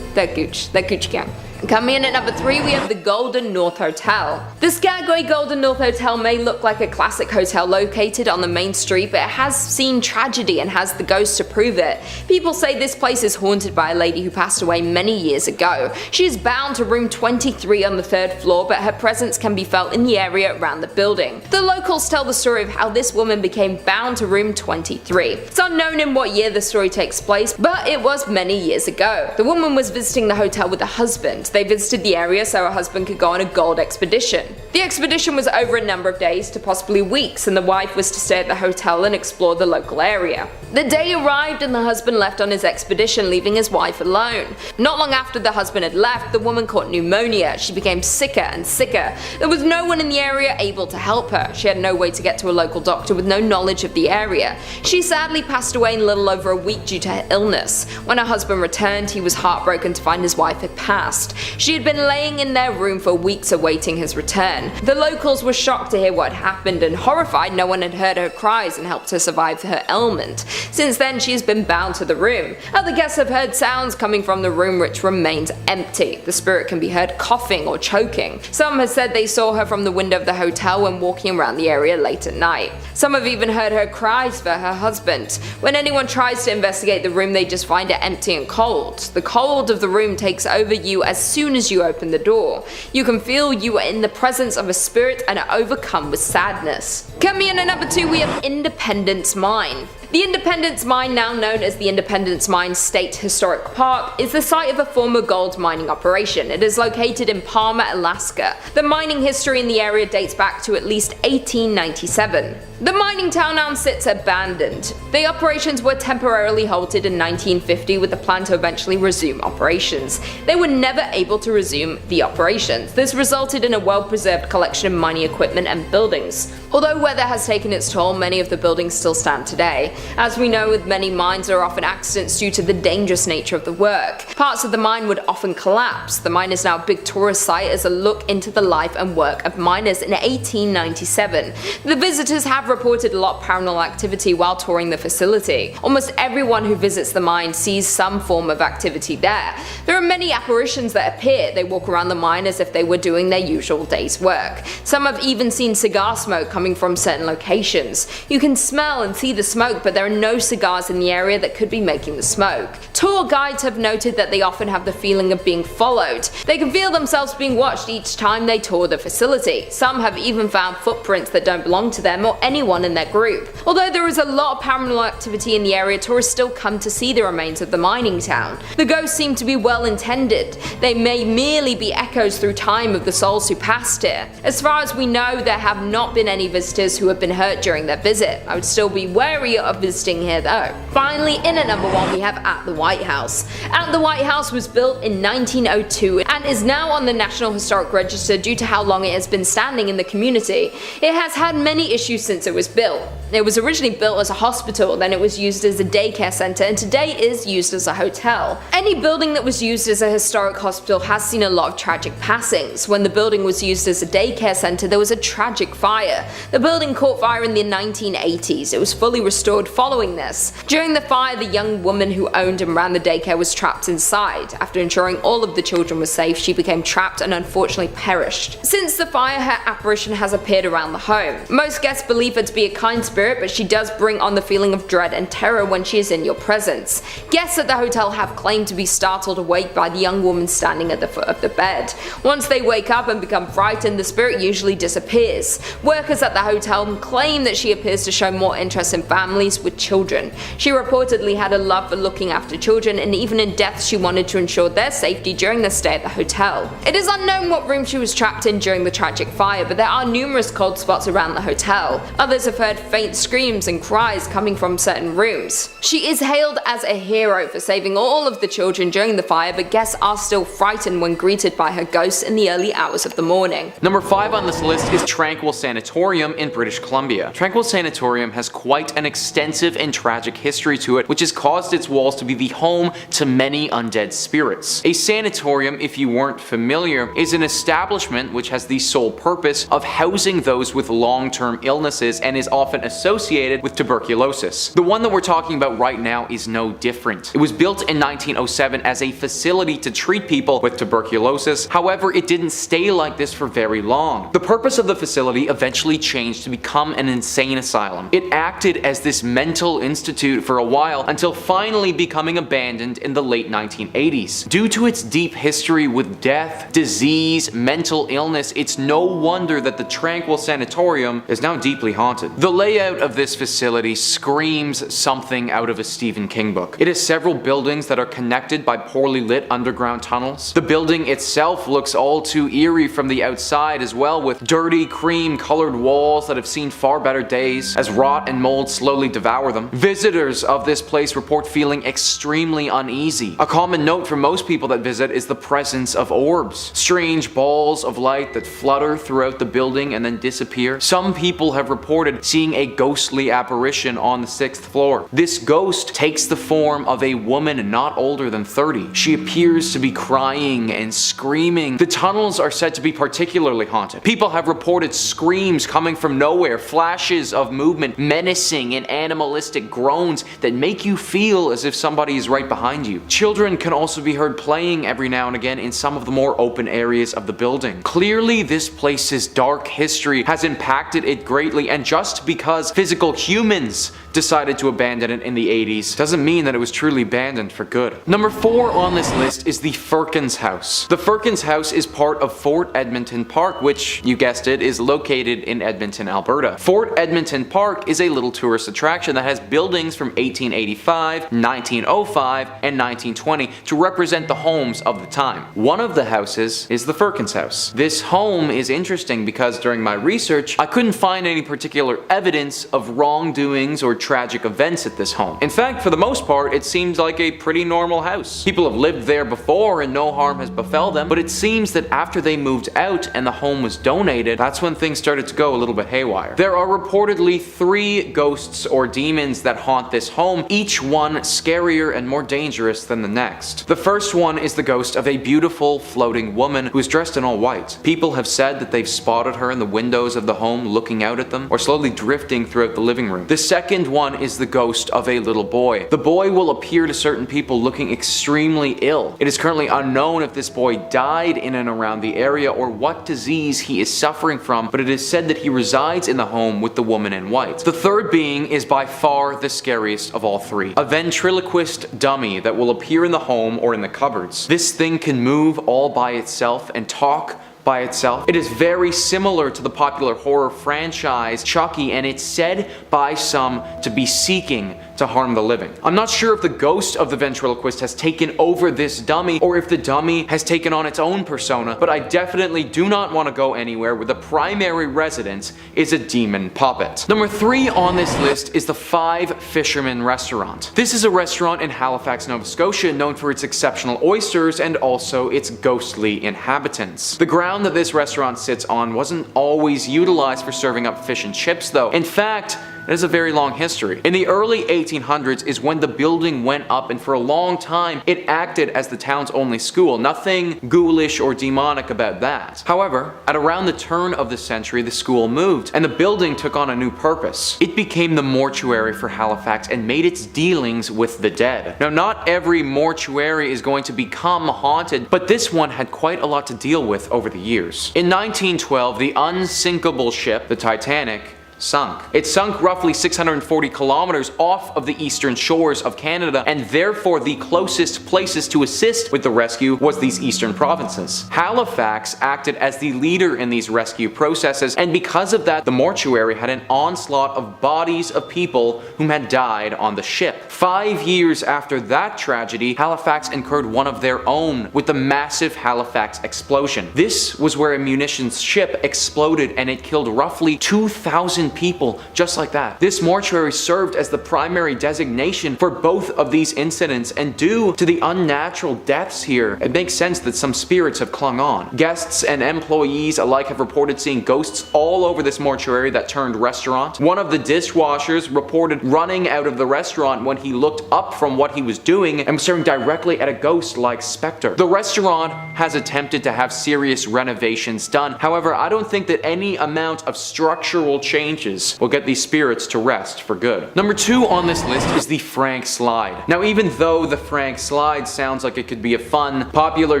They're Gucci gang. Coming in at number 3, we have the Golden North Hotel. The Skagway Golden North Hotel may look like a classic hotel located on the main street, but it has seen tragedy and has the ghosts to prove it. People say this place is haunted by a lady who passed away many years ago. She is bound to room 23 on the 3rd floor, but her presence can be felt in the area around the building. The locals tell the story of how this woman became bound to room 23. It's unknown in what year the story takes place, but it was many years ago. The woman was visiting the hotel with a husband. They visited the area so her husband could go on a gold expedition. The expedition was over a number of days to possibly weeks, and the wife was to stay at the hotel and explore the local area. The day arrived and the husband left on his expedition, leaving his wife alone. Not long after the husband had left, the woman caught pneumonia. She became sicker and sicker. There was no one in the area able to help her. She had no way to get to a local doctor with no knowledge of the area. She sadly passed away in a little over a week due to her illness. When her husband returned, he was heartbroken to find his wife had passed. She had been laying in their room for weeks awaiting his return. again. The locals were shocked to hear what had happened, and horrified no one had heard her cries and helped her survive her ailment. Since then, she has been bound to the room. Other guests have heard sounds coming from the room which remains empty. The spirit can be heard coughing or choking. Some have said they saw her from the window of the hotel when walking around the area late at night. Some have even heard her cries for her husband. When anyone tries to investigate the room, they just find it empty and cold. The cold of the room takes over you as soon as you open the door. You can feel you are in the presence of a spirit and are overcome with sadness. Coming in at number 2, we have Independence Mine. The Independence Mine, now known as the Independence Mine State Historic Park, is the site of a former gold mining operation. It is located in Palmer, Alaska. The mining history in the area dates back to at least 1897. The mining town now sits abandoned. The operations were temporarily halted in 1950 with the plan to eventually resume operations. They were never able to resume the operations. This resulted in a well-preserved collection of mining equipment and buildings. Although weather has taken its toll, many of the buildings still stand today. As we know, with many mines, there are often accidents due to the dangerous nature of the work. Parts of the mine would often collapse. The mine is now a big tourist site as a look into the life and work of miners in 1897. The visitors have reported a lot of paranormal activity while touring the facility. Almost everyone who visits the mine sees some form of activity there. There are many apparitions that appear. They walk around the mine as if they were doing their usual day's work. Some have even seen cigar smoke coming from certain locations. You can smell and see the smoke, but there are no cigars in the area that could be making the smoke. Tour guides have noted that they often have the feeling of being followed. They can feel themselves being watched each time they tour the facility. Some have even found footprints that don't belong to them or anyone in their group. Although there is a lot of paranormal activity in the area, tourists still come to see the remains of the mining town. The ghosts seem to be well intended. They may merely be echoes through time of the souls who passed here. As far as we know, there have not been any visitors who have been hurt during their visit. I would still be wary of visiting here though. Finally, in at number 1 we have At the White House. At the White House was built in 1902 and is now on the National Historic Register due to how long it has been standing in the community. It has had many issues since it was built. It was originally built as a hospital, then it was used as a daycare centre, and today is used as a hotel. Any building that was used as a historic hospital has seen a lot of tragic passings. When the building was used as a daycare centre, there was a tragic fire. The building caught fire in the 1980s. It was fully restored following this. During the fire, the young woman who owned and ran the daycare was trapped inside. After ensuring all of the children were safe, she became trapped and unfortunately perished. Since the fire, her apparition has appeared around the home. Most guests believe her to be a kind spirit, but she does bring on the feeling of dread and terror when she is in your presence. Guests at the hotel have claimed to be startled awake by the young woman standing at the foot of the bed. Once they wake up and become frightened, the spirit usually disappears. Workers at the hotel claim that she appears to show more interest in families with children. She reportedly had a love for looking after children, and even in death she wanted to ensure their safety during their stay at the hotel. It is unknown what room she was trapped in during the tragic fire, but there are numerous cold spots around the hotel. Others have heard faint screams and cries coming from certain rooms. She is hailed as a hero for saving all of the children during the fire, but guests are still frightened when greeted by her ghost in the early hours of the morning. Number 5 on this list is Tranquille Sanatorium in British Columbia. Tranquille Sanatorium has quite an extensive and tragic history to it, which has caused its walls to be the home to many undead spirits. A sanatorium, if you weren't familiar, is an establishment which has the sole purpose of housing those with long-term illnesses and is often associated with tuberculosis. The one that we're talking about right now is no different. It was built in 1907 as a facility to treat people with tuberculosis. However, it didn't stay like this for very long. The purpose of the facility eventually changed to become an insane asylum. It acted as this mental institute for a while until finally becoming abandoned in the late 1980s. Due to its deep history with death, disease, mental illness, it's no wonder that the Tranquille Sanatorium is now deeply haunted. The layout of this facility screams something out of a Stephen King book. It has several buildings that are connected by poorly lit underground tunnels. The building itself looks all too eerie from the outside as well, with dirty cream colored walls that have seen far better days as rot and mold slowly devour them. Visitors of this place report feeling extreme extremely uneasy. A common note for most people that visit is the presence of orbs, strange balls of light that flutter throughout the building and then disappear. Some people have reported seeing a ghostly apparition on the 6th floor. This ghost takes the form of a woman not older than 30. She appears to be crying and screaming. The tunnels are said to be particularly haunted. People have reported screams coming from nowhere, flashes of movement, menacing and animalistic groans that make you feel as if somebody is right behind you. Children can also be heard playing every now and again in some of the more open areas of the building. Clearly, this place's dark history has impacted it greatly, and just because physical humans decided to abandon it in the 80s doesn't mean that it was truly abandoned for good. Number 4 on this list is the Firkins House. The Firkins House is part of Fort Edmonton Park, which, you guessed it, is located in Edmonton, Alberta. Fort Edmonton Park is a little tourist attraction that has buildings from 1885, 1905, and 1920 to represent the homes of the time. One of the houses is the Firkins House. This home is interesting because during my research, I couldn't find any particular evidence of wrongdoings or tragic events at this home. In fact, for the most part, it seems like a pretty normal house. People have lived there before and no harm has befell them, but it seems that after they moved out and the home was donated, that's when things started to go a little bit haywire. There are reportedly 3 ghosts or demons that haunt this home, each one scarier and more dangerous than the next. The first one is the ghost of a beautiful floating woman who is dressed in all white. People have said that they've spotted her in the windows of the home looking out at them or slowly drifting throughout the living room. The second one is the ghost of a little boy. The boy will appear to certain people looking extremely ill. It is currently unknown if this boy died in and around the area or what disease he is suffering from, but it is said that he resides in the home with the woman in white. The third being is by far the scariest of all 3. A ventriloquist dummy that will appear in the home or in the cupboards. This thing can move all by itself and talk by itself. It is very similar to the popular horror franchise Chucky, and it's said by some to be seeking to harm the living. I'm not sure if the ghost of the ventriloquist has taken over this dummy or if the dummy has taken on its own persona, but I definitely do not want to go anywhere where the primary residence is a demon puppet. Number 3 on this list is the 5 Fishermen Restaurant. This is a restaurant in Halifax, Nova Scotia, known for its exceptional oysters and also its ghostly inhabitants. The ground that this restaurant sits on wasn't always utilized for serving up fish and chips though. In fact, it has a very long history. In the early 1800s is when the building went up, and for a long time it acted as the town's only school. Nothing ghoulish or demonic about that. However, at around the turn of the century, the school moved and the building took on a new purpose. It became the mortuary for Halifax and made its dealings with the dead. Now, not every mortuary is going to become haunted, but this one had quite a lot to deal with over the years. In 1912, the unsinkable ship, the Titanic, sunk. It sunk roughly 640 kilometers off of the eastern shores of Canada, and therefore the closest places to assist with the rescue was these eastern provinces. Halifax acted as the leader in these rescue processes, and because of that, the mortuary had an onslaught of bodies of people whom had died on the ship. 5 years after that tragedy, Halifax incurred one of their own with the massive Halifax explosion. This was where a munitions ship exploded and it killed roughly 2,000 people just like that. This mortuary served as the primary designation for both of these incidents, and due to the unnatural deaths here, it makes sense that some spirits have clung on. Guests and employees alike have reported seeing ghosts all over this mortuary that turned restaurant. One of the dishwashers reported running out of the restaurant when he looked up from what he was doing and was staring directly at a ghost-like specter. The restaurant has attempted to have serious renovations done. However, I don't think that any amount of structural change will get these spirits to rest for good. Number 2 on this list is the Frank Slide. Now, even though the Frank Slide sounds like it could be a fun, popular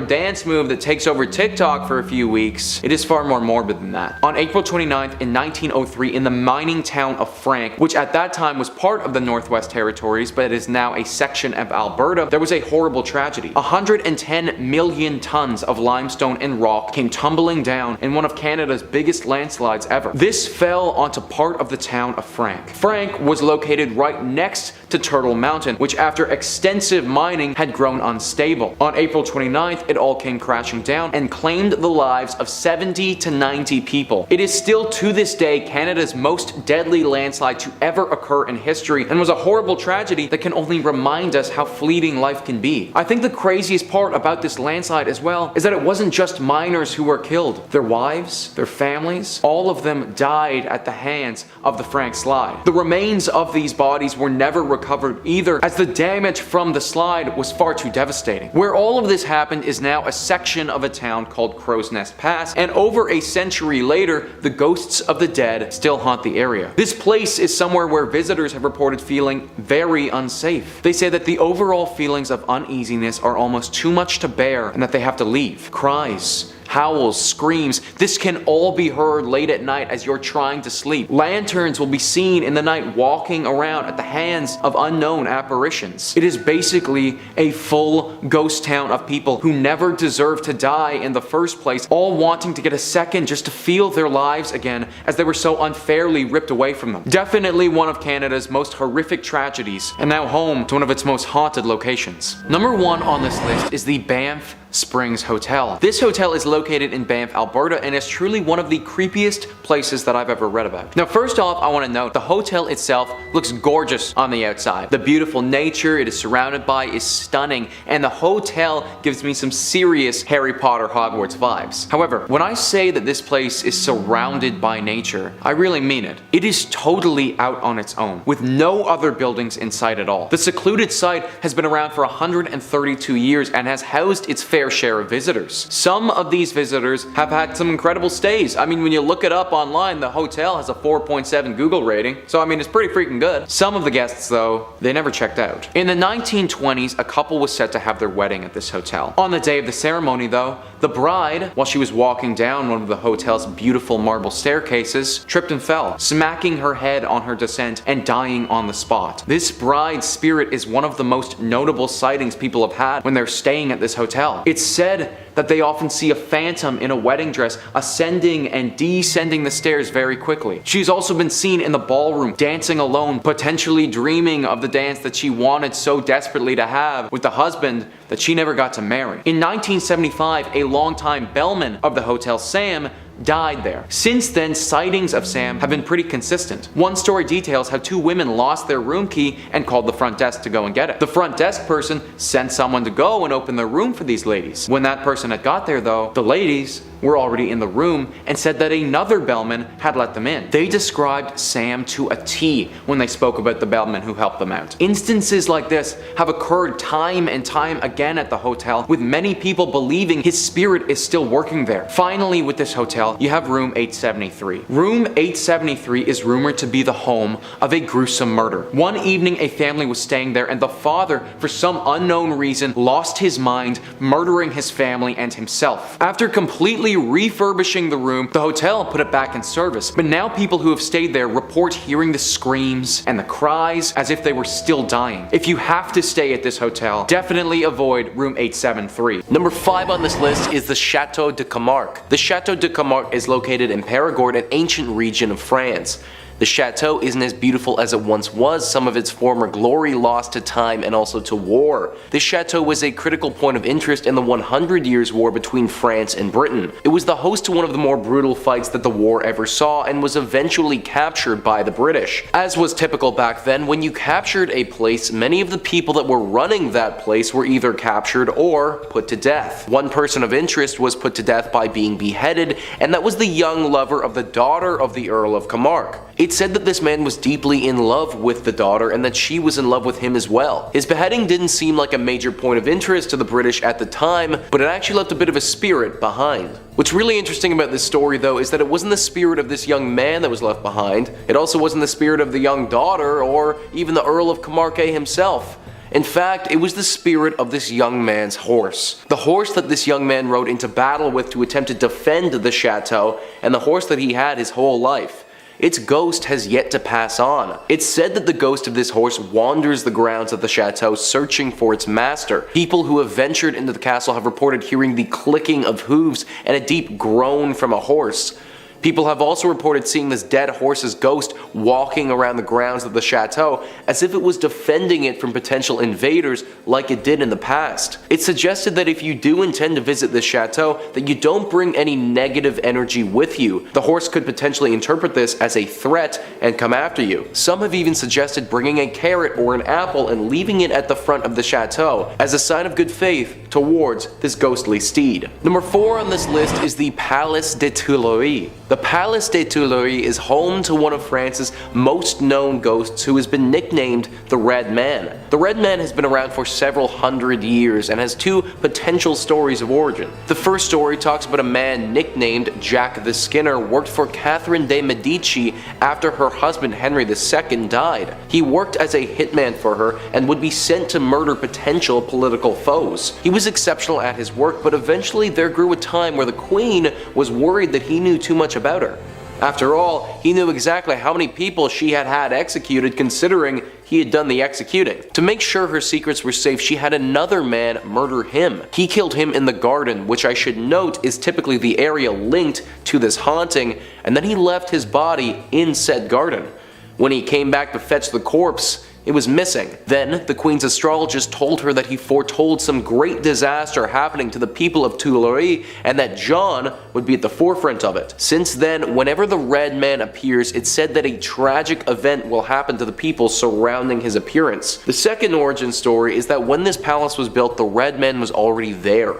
dance move that takes over TikTok for a few weeks, it is far more morbid than that. On April 29th in 1903, in the mining town of Frank, which at that time was part of the Northwest Territories, but it is now a section of Alberta, there was a horrible tragedy. 110 million tons of limestone and rock came tumbling down in one of Canada's biggest landslides ever. This fell onto part of the town of Frank. Frank was located right next to Turtle Mountain, which after extensive mining had grown unstable. On April 29th, it all came crashing down and claimed the lives of 70 to 90 people. It is still to this day Canada's most deadly landslide to ever occur in history, and was a horrible tragedy that can only remind us how fleeting life can be. I think the craziest part about this landslide as well is that it wasn't just miners who were killed. Their wives, their families, all of them died at the hands of the Frank slide. The remains of these bodies were never recovered either, as the damage from the slide was far too devastating. Where all of this happened is now a section of a town called Crow's Nest Pass, and over a century later, the ghosts of the dead still haunt the area. This place is somewhere where visitors have reported feeling very unsafe. They say that the overall feelings of uneasiness are almost too much to bear and that they have to leave. Cries, howls, screams, this can all be heard late at night as you're trying to sleep. Lanterns will be seen in the night walking around at the hands of unknown apparitions. It is basically a full ghost town of people who never deserved to die in the first place, all wanting to get a second just to feel their lives again as they were so unfairly ripped away from them. Definitely one of Canada's most horrific tragedies, and now home to one of its most haunted locations. Number 1 on this list is the Banff Springs Hotel. This hotel is located in Banff, Alberta, and is truly one of the creepiest places that I've ever read about. Now, first off, I want to note the hotel itself looks gorgeous on the outside. The beautiful nature it is surrounded by is stunning, and the hotel gives me some serious Harry Potter Hogwarts vibes. However, when I say that this place is surrounded by nature, I really mean it. It is totally out on its own, with no other buildings in sight at all. The secluded site has been around for 132 years and has housed its fair share of visitors. Some of these visitors have had some incredible stays. I mean, when you look it up online, the hotel has a 4.7 Google rating, so I mean, it's pretty freaking good. Some of the guests, though, they never checked out. In the 1920s, a couple was set to have their wedding at this hotel. On the day of the ceremony, though, the bride, while she was walking down one of the hotel's beautiful marble staircases, tripped and fell, smacking her head on her descent and dying on the spot. This bride's spirit is one of the most notable sightings people have had when they're staying at this hotel. It's said that they often see a phantom in a wedding dress ascending and descending the stairs very quickly. She's also been seen in the ballroom dancing alone, potentially dreaming of the dance that she wanted so desperately to have with the husband that she never got to marry. In 1975, a longtime bellman of the hotel, Sam, died there. Since then, sightings of Sam have been pretty consistent. One story details how 2 women lost their room key and called the front desk to go and get it. The front desk person sent someone to go and open their room for these ladies. When that person had got there, though, the ladies were already in the room and said that another bellman had let them in. They described Sam to a T when they spoke about the bellman who helped them out. Instances like this have occurred time and time again at the hotel, with many people believing his spirit is still working there. Finally, with this hotel, you have room 873. Room 873 is rumored to be the home of a gruesome murder. One evening, a family was staying there, and the father, for some unknown reason, lost his mind, murdering his family and himself. After completely refurbishing the room, the hotel put it back in service, but now people who have stayed there report hearing the screams and the cries as if they were still dying. If you have to stay at this hotel, definitely avoid room 873. Number 5 on this list is the Chateau de Commarque. The Chateau de Commarque is located in Périgord, an ancient region of France. The chateau isn't as beautiful as it once was, some of its former glory lost to time and also to war. This chateau was a critical point of interest in the 100 Years' War between France and Britain. It was the host to one of the more brutal fights that the war ever saw and was eventually captured by the British. As was typical back then, when you captured a place, many of the people that were running that place were either captured or put to death. One person of interest was put to death by being beheaded, and that was the young lover of the daughter of the Earl of Camargue. It's said that this man was deeply in love with the daughter and that she was in love with him as well. His beheading didn't seem like a major point of interest to the British at the time, but it actually left a bit of a spirit behind. What's really interesting about this story, though, is that it wasn't the spirit of this young man that was left behind. It also wasn't the spirit of the young daughter or even the Earl of Camargue himself. In fact, it was the spirit of this young man's horse. The horse that this young man rode into battle with to attempt to defend the chateau, and the horse that he had his whole life. Its ghost has yet to pass on. It's said that the ghost of this horse wanders the grounds of the chateau searching for its master. People who have ventured into the castle have reported hearing the clicking of hooves and a deep groan from a horse. People have also reported seeing this dead horse's ghost walking around the grounds of the chateau as if it was defending it from potential invaders like it did in the past. It's suggested that if you do intend to visit this chateau, that you don't bring any negative energy with you. The horse could potentially interpret this as a threat and come after you. Some have even suggested bringing a carrot or an apple and leaving it at the front of the chateau as a sign of good faith towards this ghostly steed. Number 4 on this list is the Palace des Tuileries. The Palace des Tuileries is home to one of France's most known ghosts who has been nicknamed the Red Man. The Red Man has been around for several hundred years and has 2 potential stories of origin. The first story talks about a man nicknamed Jack the Skinner worked for Catherine de Medici after her husband Henry II died. He worked as a hitman for her and would be sent to murder potential political foes. He was exceptional at his work, but eventually there grew a time where the Queen was worried that he knew too much about her. After all, he knew exactly how many people she had had executed considering he had done the executing. To make sure her secrets were safe, she had another man murder him. He killed him in the garden, which I should note is typically the area linked to this haunting, and then he left his body in said garden. When he came back to fetch the corpse, it was missing. Then, the Queen's astrologist told her that he foretold some great disaster happening to the people of Tuileries and that John would be at the forefront of it. Since then, whenever the Red Man appears, it's said that a tragic event will happen to the people surrounding his appearance. The second origin story is that when this palace was built, the Red Man was already there.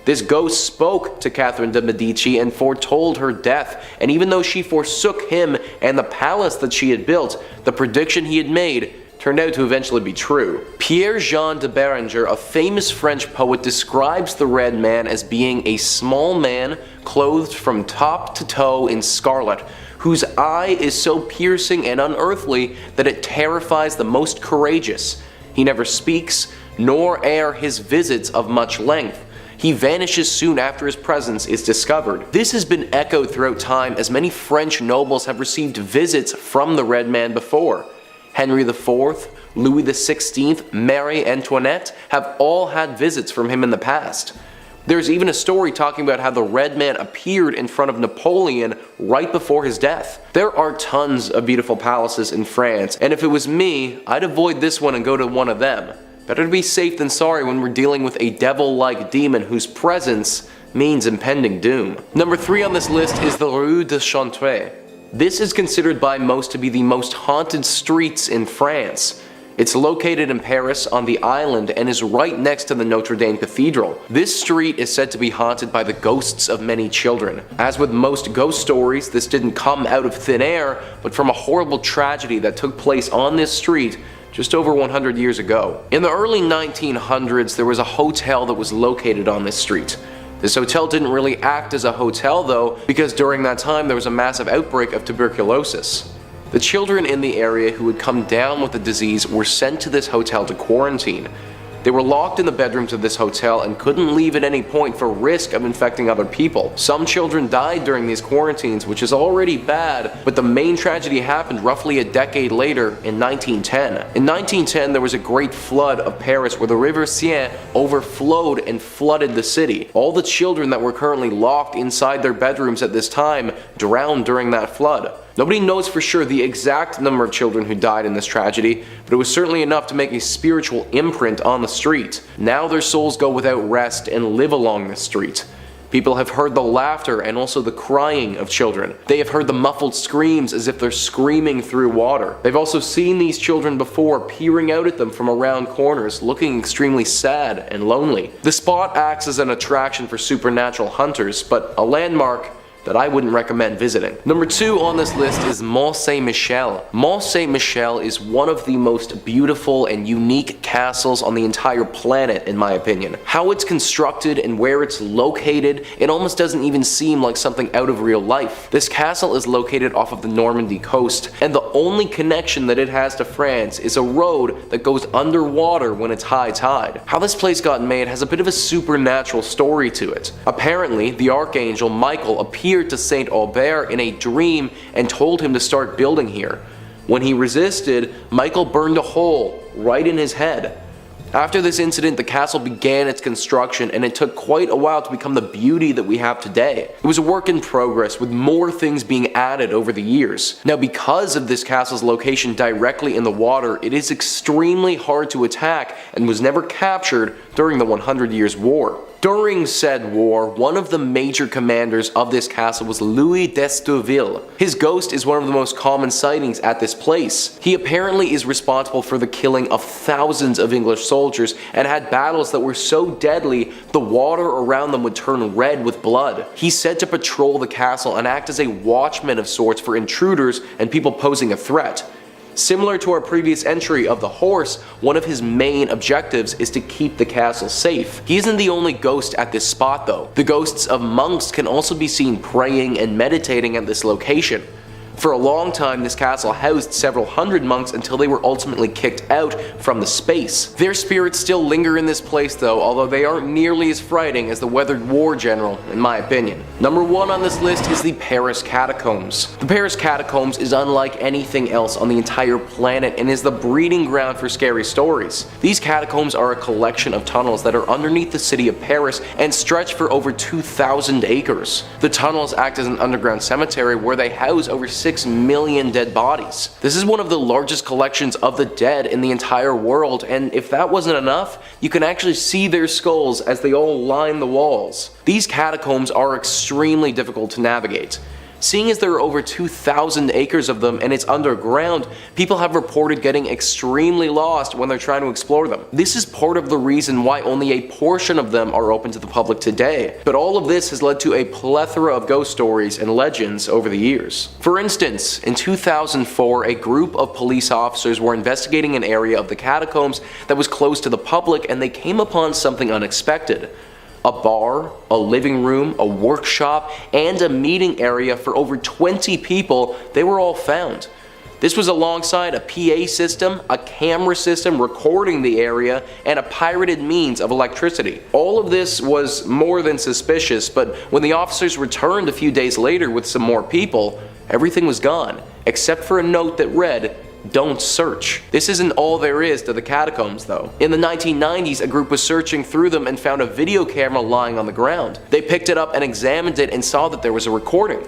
This ghost spoke to Catherine de Medici and foretold her death, and even though she forsook him and the palace that she had built, the prediction he had made turned out to eventually be true. Pierre-Jean de Béranger, a famous French poet, describes the Red Man as being a small man clothed from top to toe in scarlet, whose eye is so piercing and unearthly that it terrifies the most courageous. He never speaks, nor are his visits of much length. He vanishes soon after his presence is discovered. This has been echoed throughout time as many French nobles have received visits from the Red Man before. Henry IV, Louis XVI, Marie Antoinette have all had visits from him in the past. There's even a story talking about how the Red Man appeared in front of Napoleon right before his death. There are tons of beautiful palaces in France, and if it was me, I'd avoid this one and go to one of them. Better to be safe than sorry when we're dealing with a devil-like demon whose presence means impending doom. Number 3 on this list is the Rue de Chantrey. This is considered by most to be the most haunted streets in France. It's located in Paris on the island and is right next to the Notre Dame Cathedral. This street is said to be haunted by the ghosts of many children. As with most ghost stories, this didn't come out of thin air, but from a horrible tragedy that took place on this street just over 100 years ago. In the early 1900s, there was a hotel that was located on this street. This hotel didn't really act as a hotel though, because during that time there was a massive outbreak of tuberculosis. The children in the area who had come down with the disease were sent to this hotel to quarantine. They were locked in the bedrooms of this hotel and couldn't leave at any point for risk of infecting other people. Some children died during these quarantines, which is already bad, but the main tragedy happened roughly a decade later in 1910. In 1910, there was a great flood of Paris where the River Seine overflowed and flooded the city. All the children that were currently locked inside their bedrooms at this time drowned during that flood. Nobody knows for sure the exact number of children who died in this tragedy, but it was certainly enough to make a spiritual imprint on the street. Now their souls go without rest and live along this street. People have heard the laughter and also the crying of children. They have heard the muffled screams as if they're screaming through water. They've also seen these children before peering out at them from around corners, looking extremely sad and lonely. The spot acts as an attraction for supernatural hunters, but a landmark that I wouldn't recommend visiting. Number 2 on this list is Mont Saint-Michel. Mont Saint-Michel is one of the most beautiful and unique castles on the entire planet in my opinion. How it's constructed and where it's located, it almost doesn't even seem like something out of real life. This castle is located off of the Normandy coast, and the only connection that it has to France is a road that goes underwater when it's high tide. How this place got made has a bit of a supernatural story to it. Apparently, the archangel Michael appeared to Saint Aubert in a dream and told him to start building here. When he resisted, Michael burned a hole right in his head. After this incident, the castle began its construction, and it took quite a while to become the beauty that we have today. It was a work in progress, with more things being added over the years. Now, because of this castle's location directly in the water, it is extremely hard to attack and was never captured during the 100 Years' War. During said war, one of the major commanders of this castle was Louis d'Estourville. His ghost is one of the most common sightings at this place. He apparently is responsible for the killing of thousands of English soldiers and had battles that were so deadly the water around them would turn red with blood. He's said to patrol the castle and act as a watchman of sorts for intruders and people posing a threat. Similar to our previous entry of the horse, one of his main objectives is to keep the castle safe. He isn't the only ghost at this spot though. The ghosts of monks can also be seen praying and meditating at this location. For a long time, this castle housed several hundred monks until they were ultimately kicked out from the space. Their spirits still linger in this place though, although they aren't nearly as frightening as the weathered war general, in my opinion. Number 1 on this list is the Paris Catacombs. The Paris Catacombs is unlike anything else on the entire planet and is the breeding ground for scary stories. These catacombs are a collection of tunnels that are underneath the city of Paris and stretch for over 2,000 acres. The tunnels act as an underground cemetery where they house over 6 million dead bodies. This is one of the largest collections of the dead in the entire world, and if that wasn't enough, you can actually see their skulls as they all line the walls. These catacombs are extremely difficult to navigate. Seeing as there are over 2,000 acres of them and it's underground, people have reported getting extremely lost when they're trying to explore them. This is part of the reason why only a portion of them are open to the public today. But all of this has led to a plethora of ghost stories and legends over the years. For instance, in 2004, a group of police officers were investigating an area of the catacombs that was closed to the public, and they came upon something unexpected. A bar, a living room, a workshop, and a meeting area for over 20 people, they were all found. This was alongside a PA system, a camera system recording the area, and a pirated means of electricity. All of this was more than suspicious, but when the officers returned a few days later with some more people, everything was gone, except for a note that read, "Don't search." This isn't all there is to the catacombs though. In the 1990s, a group was searching through them and found a video camera lying on the ground. They picked it up and examined it and saw that there was a recording.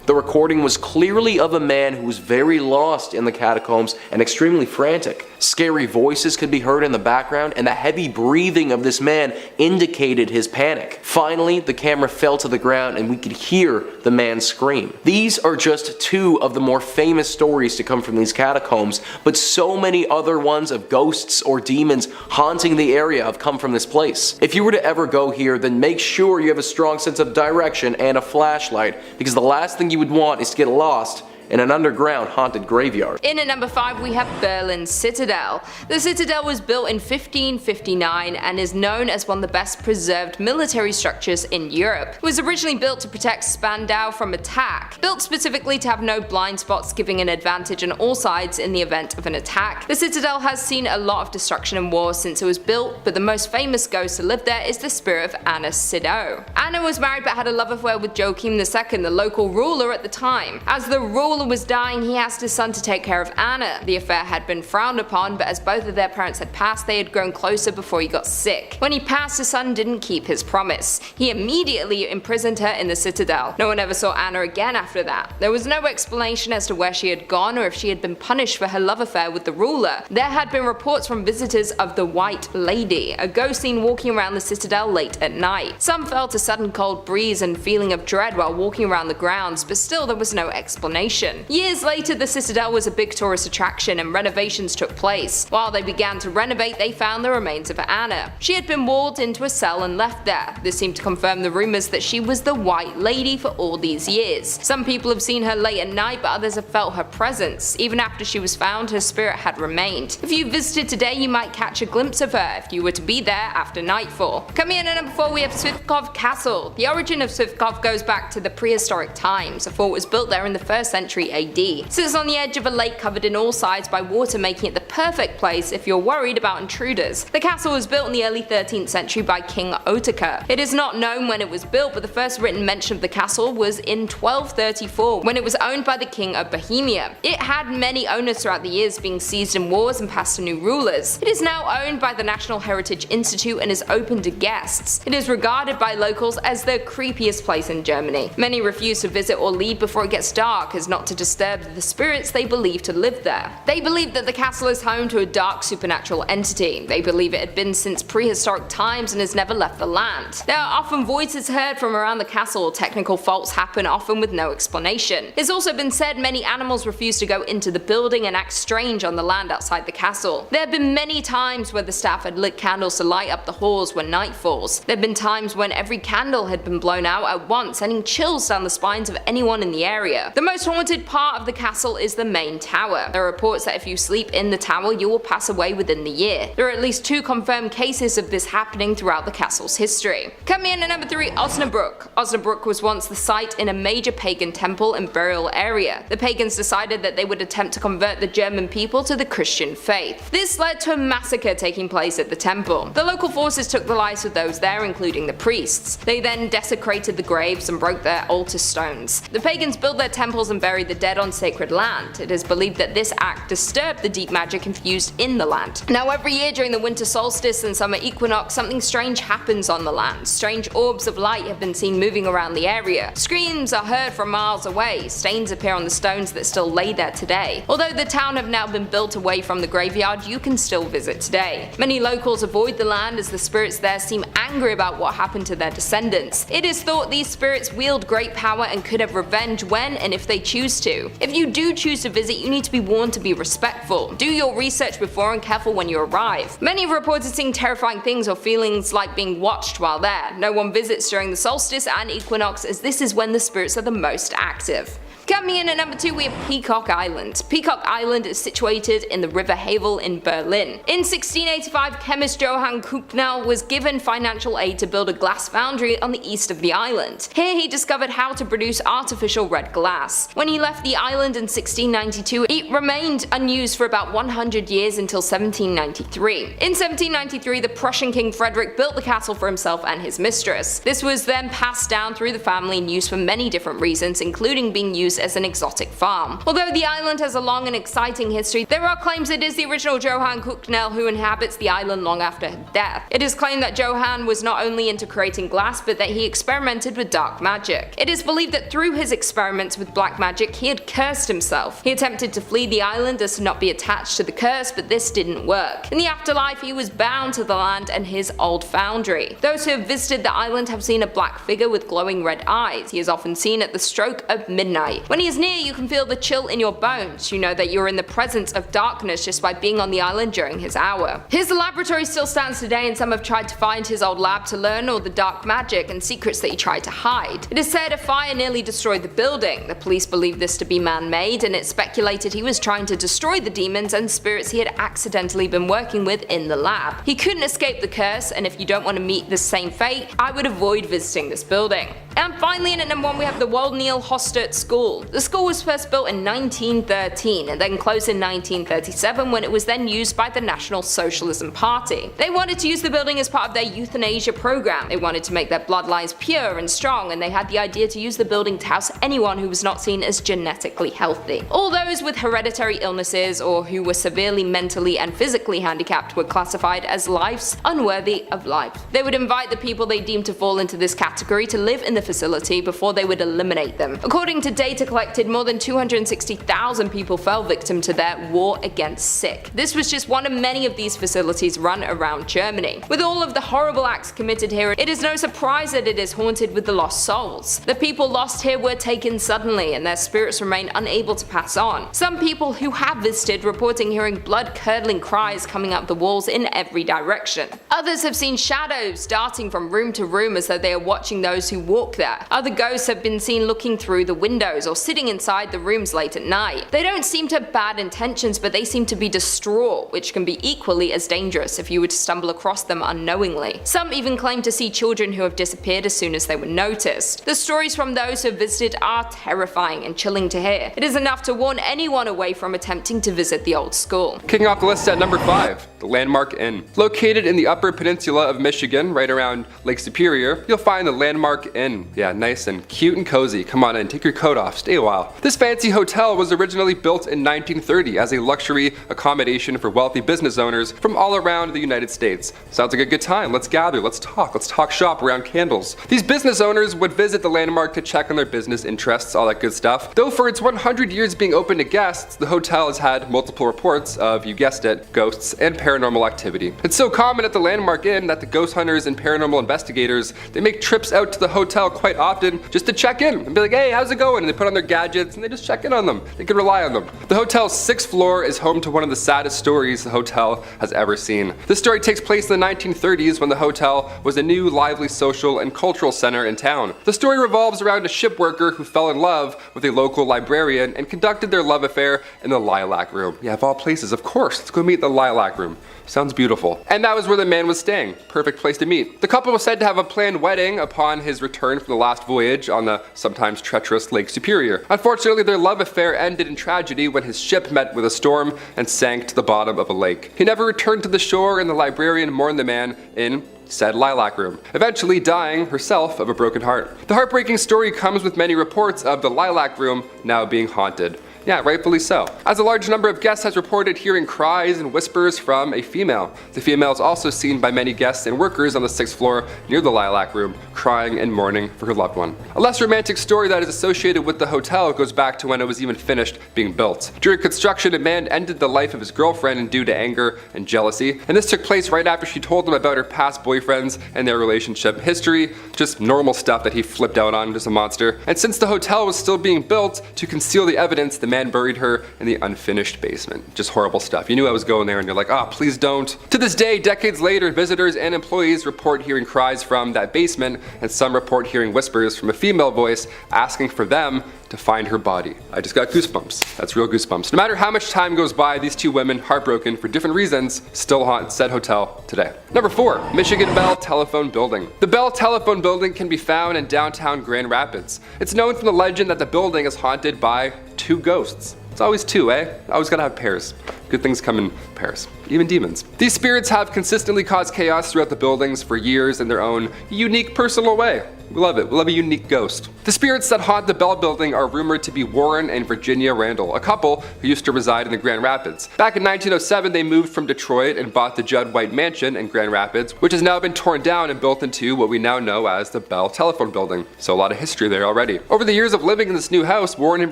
The recording was clearly of a man who was very lost in the catacombs and extremely frantic. Scary voices could be heard in the background, and the heavy breathing of this man indicated his panic. Finally, the camera fell to the ground and we could hear the man scream. These are just 2 of the more famous stories to come from these catacombs, but so many other ones of ghosts or demons haunting the area have come from this place. If you were to ever go here, then make sure you have a strong sense of direction and a flashlight, because the last thing you would want is to get lost in an underground haunted graveyard. In at number 5 we have Berlin's Citadel. The Citadel was built in 1559 and is known as one of the best preserved military structures in Europe. It was originally built to protect Spandau from attack, built specifically to have no blind spots, giving an advantage on all sides in the event of an attack. The Citadel has seen a lot of destruction and war since it was built, but the most famous ghost to live there is the spirit of Anna Sidow. Anna was married but had a love affair with Joachim II, the local ruler at the time. As the ruler was dying, he asked his son to take care of Anna. The affair had been frowned upon, but as both of their parents had passed, they had grown closer before he got sick. When he passed, his son didn't keep his promise. He immediately imprisoned her in the Citadel. No one ever saw Anna again after that. There was no explanation as to where she had gone or if she had been punished for her love affair with the ruler. There had been reports from visitors of the White Lady, a ghost seen walking around the Citadel late at night. Some felt a sudden cold breeze and feeling of dread while walking around the grounds, but still there was no explanation. Years later, the Citadel was a big tourist attraction and renovations took place. While they began to renovate, they found the remains of Anna. She had been walled into a cell and left there. This seemed to confirm the rumors that she was the White Lady for all these years. Some people have seen her late at night, but others have felt her presence. Even after she was found, her spirit had remained. If you visited today, you might catch a glimpse of her if you were to be there after nightfall. Coming in at number 4 we have Svitkov Castle. The origin of Svitkov goes back to the prehistoric times. A fort was built there in the 1st century century AD. It sits on the edge of a lake covered in all sides by water, making it the perfect place if you're worried about intruders. The castle was built in the early 13th century by King Otakar. It is not known when it was built, but the first written mention of the castle was in 1234 when it was owned by the King of Bohemia. It had many owners throughout the years, being seized in wars and passed to new rulers. It is now owned by the National Heritage Institute and is open to guests. It is regarded by locals as the creepiest place in Germany. Many refuse to visit or leave before it gets dark, as not to disturb the spirits they believe to live there. They believe that the castle is home to a dark supernatural entity. They believe it had been since prehistoric times and has never left the land. There are often voices heard from around the castle. Technical faults happen, often with no explanation. It's also been said many animals refuse to go into the building and act strange on the land outside the castle. There have been many times where the staff had lit candles to light up the halls when night falls. There have been times when every candle had been blown out at once, sending chills down the spines of anyone in the area. The most haunted part of the castle is the main tower. There are reports that if you sleep in the tower, you will pass away within the year. There are at least 2 confirmed cases of this happening throughout the castle's history. Coming in at number 3, Osnabrück. Osnabrück was once the site in a major pagan temple and burial area. The pagans decided that they would attempt to convert the German people to the Christian faith. This led to a massacre taking place at the temple. The local forces took the lives of those there, including the priests. They then desecrated the graves and broke their altar stones. The pagans built their temples and buried the dead on sacred land. It is believed that this act disturbed the deep magic infused in the land. Now every year during the winter solstice and summer equinox, something strange happens on the land. Strange orbs of light have been seen moving around the area. Screams are heard from miles away. Stains appear on the stones that still lay there today. Although the town have now been built away from the graveyard, you can still visit today. Many locals avoid the land as the spirits there seem angry about what happened to their descendants. It is thought these spirits wield great power and could have revenge when and if they choose to. If you do choose to visit, you need to be warned to be respectful. Do your research before and careful when you arrive. Many have reported seeing terrifying things or feelings like being watched while there. No one visits during the solstice and equinox, as this is when the spirits are the most active. Coming in at number 2, we have Peacock Island. Peacock Island is situated in the River Havel in Berlin. In 1685, chemist Johann Kuhnel was given financial aid to build a glass foundry on the east of the island. Here he discovered how to produce artificial red glass. When he left the island in 1692, it remained unused for about 100 years until 1793. In 1793, the Prussian King Frederick built the castle for himself and his mistress. This was then passed down through the family and used for many different reasons, including being used as an exotic farm. Although the island has a long and exciting history, there are claims it is the original Johann Kuhnel who inhabits the island long after his death. It is claimed that Johann was not only into creating glass, but that he experimented with dark magic. It is believed that through his experiments with black magic, he had cursed himself. He attempted to flee the island as to not be attached to the curse, but this didn't work. In the afterlife, he was bound to the land and his old foundry. Those who have visited the island have seen a black figure with glowing red eyes. He is often seen at the stroke of midnight. When he is near, you can feel the chill in your bones. You know that you're in the presence of darkness just by being on the island during his hour. His laboratory still stands today, and some have tried to find his old lab to learn all the dark magic and secrets that he tried to hide. It is said a fire nearly destroyed the building. The police believed this to be man-made, and it's speculated he was trying to destroy the demons and spirits he had accidentally been working with in the lab. He couldn't escape the curse, and if you don't want to meet the same fate, I would avoid visiting this building. And finally, in at number 1, we have the Wollierhof School. The school was first built in 1913 and then closed in 1937 when it was then used by the National Socialism Party. They wanted to use the building as part of their euthanasia program. They wanted to make their bloodlines pure and strong, and they had the idea to use the building to house anyone who was not seen as genetically healthy. All those with hereditary illnesses or who were severely mentally and physically handicapped were classified as lives unworthy of life. They would invite the people they deemed to fall into this category to live in the facility before they would eliminate them. According to data collected, more than 260,000 people fell victim to their war against sick. This was just one of many of these facilities run around Germany. With all of the horrible acts committed here, it is no surprise that it is haunted with the lost souls. The people lost here were taken suddenly, and their spirits remain unable to pass on. Some people who have visited reporting hearing blood-curdling cries coming up the walls in every direction. Others have seen shadows darting from room to room as though they are watching those who walk there. Other ghosts have been seen looking through the windows windows or sitting inside the rooms late at night. They don't seem to have bad intentions, but they seem to be distraught, which can be equally as dangerous if you were to stumble across them unknowingly. Some even claim to see children who have disappeared as soon as they were noticed. The stories from those who have visited are terrifying and chilling to hear. It is enough to warn anyone away from attempting to visit the old school. Kicking off the list at number 5, the Landmark Inn. Located in the upper peninsula of Michigan, right around Lake Superior, you'll find the Landmark Inn. Yeah, nice and cute and cozy. Come on in, take your coat off, stay a while. This fancy hotel was originally built in 1930 as a luxury accommodation for wealthy business owners from all around the United States. Sounds like a good time. Let's gather, let's talk shop around candles. These business owners would visit the Landmark to check on their business interests, all that good stuff. Though for its 100 years being open to guests, the hotel has had multiple reports of, you guessed it, ghosts and paranormal activity. It's so common at the Landmark Inn that the ghost hunters and paranormal investigators, they make trips out to the hotel quite often just to check in and be like, hey, how's it going? And they put on their gadgets and they just check in on them. They can rely on them. The hotel's 6th floor is home to one of the saddest stories the hotel has ever seen. This story takes place in the 1930s when the hotel was a new, lively social and cultural center in town. The story revolves around a ship worker who fell in love with a local librarian and conducted their love affair in the Lilac Room. Yeah, of all places, of course. Let's go meet the Lilac Room. Sounds beautiful. And that was where the man was staying. Perfect place to meet. The couple was said to have a planned wedding upon his return from the last voyage on the sometimes treacherous Lake Superior. Unfortunately, their love affair ended in tragedy when his ship met with a storm and sank to the bottom of a lake. He never returned to the shore, and the librarian mourned the man in said Lilac Room, eventually dying herself of a broken heart. The heartbreaking story comes with many reports of the Lilac Room now being haunted. Yeah, rightfully so. As a large number of guests has reported hearing cries and whispers from a female. The female is also seen by many guests and workers on the 6th floor near the Lilac Room, crying and mourning for her loved one. A less romantic story that is associated with the hotel goes back to when it was even finished being built. During construction, a man ended the life of his girlfriend due to anger and jealousy, and this took place right after she told him about her past boyfriends and their relationship history. Just normal stuff that he flipped out on, just a monster. And since the hotel was still being built, to conceal the evidence, the man buried her in the unfinished basement. Just horrible stuff. You knew I was going there and you're like, please don't. To this day, decades later, visitors and employees report hearing cries from that basement, and some report hearing whispers from a female voice asking for them to find her body. I just got goosebumps. That's real goosebumps. No matter how much time goes by, these two women, heartbroken for different reasons, still haunt said hotel today. Number 4, Michigan Bell Telephone Building. The Bell Telephone Building can be found in downtown Grand Rapids. It's known from the legend that the building is haunted by 2 ghosts. It's always 2, eh? Always gotta have pairs. Good things come in pairs. Even demons. These spirits have consistently caused chaos throughout the buildings for years in their own unique personal way. We love it. We love a unique ghost. The spirits that haunt the Bell Building are rumored to be Warren and Virginia Randall, a couple who used to reside in the Grand Rapids. Back in 1907, they moved from Detroit and bought the Judd White Mansion in Grand Rapids, which has now been torn down and built into what we now know as the Bell Telephone Building. So a lot of history there already. Over the years of living in this new house, Warren and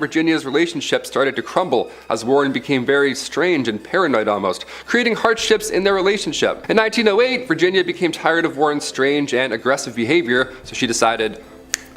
Virginia's relationship started to crumble as Warren became very strange and paranoid almost, creating hardships in their relationship. In 1908, Virginia became tired of Warren's strange and aggressive behavior, so she decided,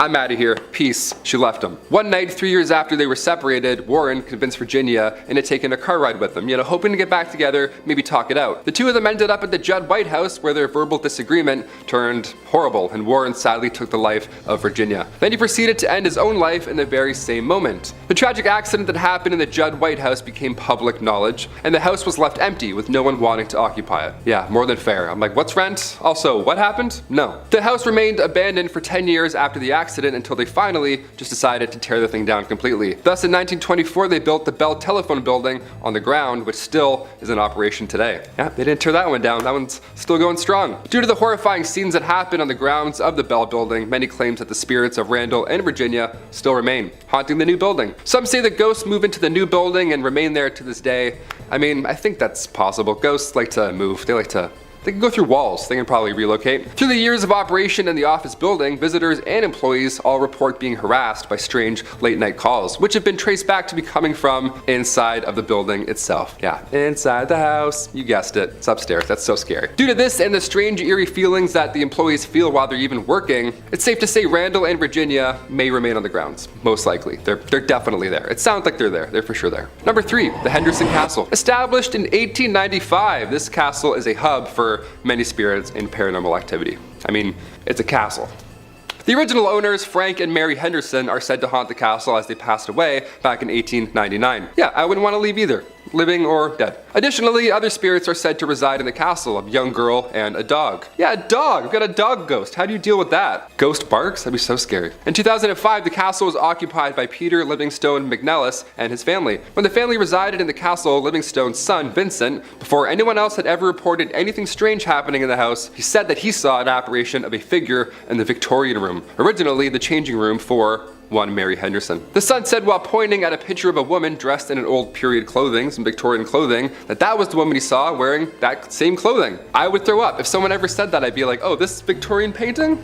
I'm out of here, peace. She left him. One night, 3 years after they were separated, Warren convinced Virginia into taking a car ride with them, hoping to get back together, maybe talk it out. The two of them ended up at the Judd White house where their verbal disagreement turned horrible, and Warren sadly took the life of Virginia. Then he proceeded to end his own life in the very same moment. The tragic accident that happened in the Judd White house became public knowledge, and the house was left empty with no one wanting to occupy it. Yeah, more than fair. I'm like, what's rent? Also, what happened? No. The house remained abandoned for 10 years after the accident until they finally just decided to tear the thing down completely. Thus, in 1924, they built the Bell Telephone Building on the ground, which still is in operation today. Yeah, they didn't tear that one down. That one's still going strong. Due to the horrifying scenes that happened on the grounds of the Bell Building, many claim that the spirits of Randall and Virginia still remain, haunting the new building. Some say that ghosts move into the new building and remain there to this day. I mean, I think that's possible. Ghosts like to move. They can go through walls. They can probably relocate. Through the years of operation in the office building, visitors and employees all report being harassed by strange late-night calls, which have been traced back to be coming from inside of the building itself. Yeah, inside the house. You guessed it. It's upstairs. That's so scary. Due to this and the strange, eerie feelings that the employees feel while they're even working, it's safe to say Randall and Virginia may remain on the grounds. Most likely. They're definitely there. It sounds like they're there. They're for sure there. Number 3, the Henderson Castle. Established in 1895, this castle is a hub for many spirits and paranormal activity. I mean, it's a castle. The original owners, Frank and Mary Henderson, are said to haunt the castle as they passed away back in 1899. Yeah, I wouldn't want to leave either, living or dead. Additionally, other spirits are said to reside in the castle, a young girl and a dog. Yeah, a dog! We've got a dog ghost. How do you deal with that? Ghost barks? That'd be so scary. In 2005, the castle was occupied by Peter Livingstone McNellis and his family. When the family resided in the castle, Livingstone's son, Vincent, before anyone else had ever reported anything strange happening in the house, he said that he saw an apparition of a figure in the Victorian room, originally the changing room for one Mary Henderson. The son said while pointing at a picture of a woman dressed in an old period clothing, some Victorian clothing, that was the woman he saw wearing that same clothing. I would throw up. If someone ever said that, I'd be like, oh, this Victorian painting?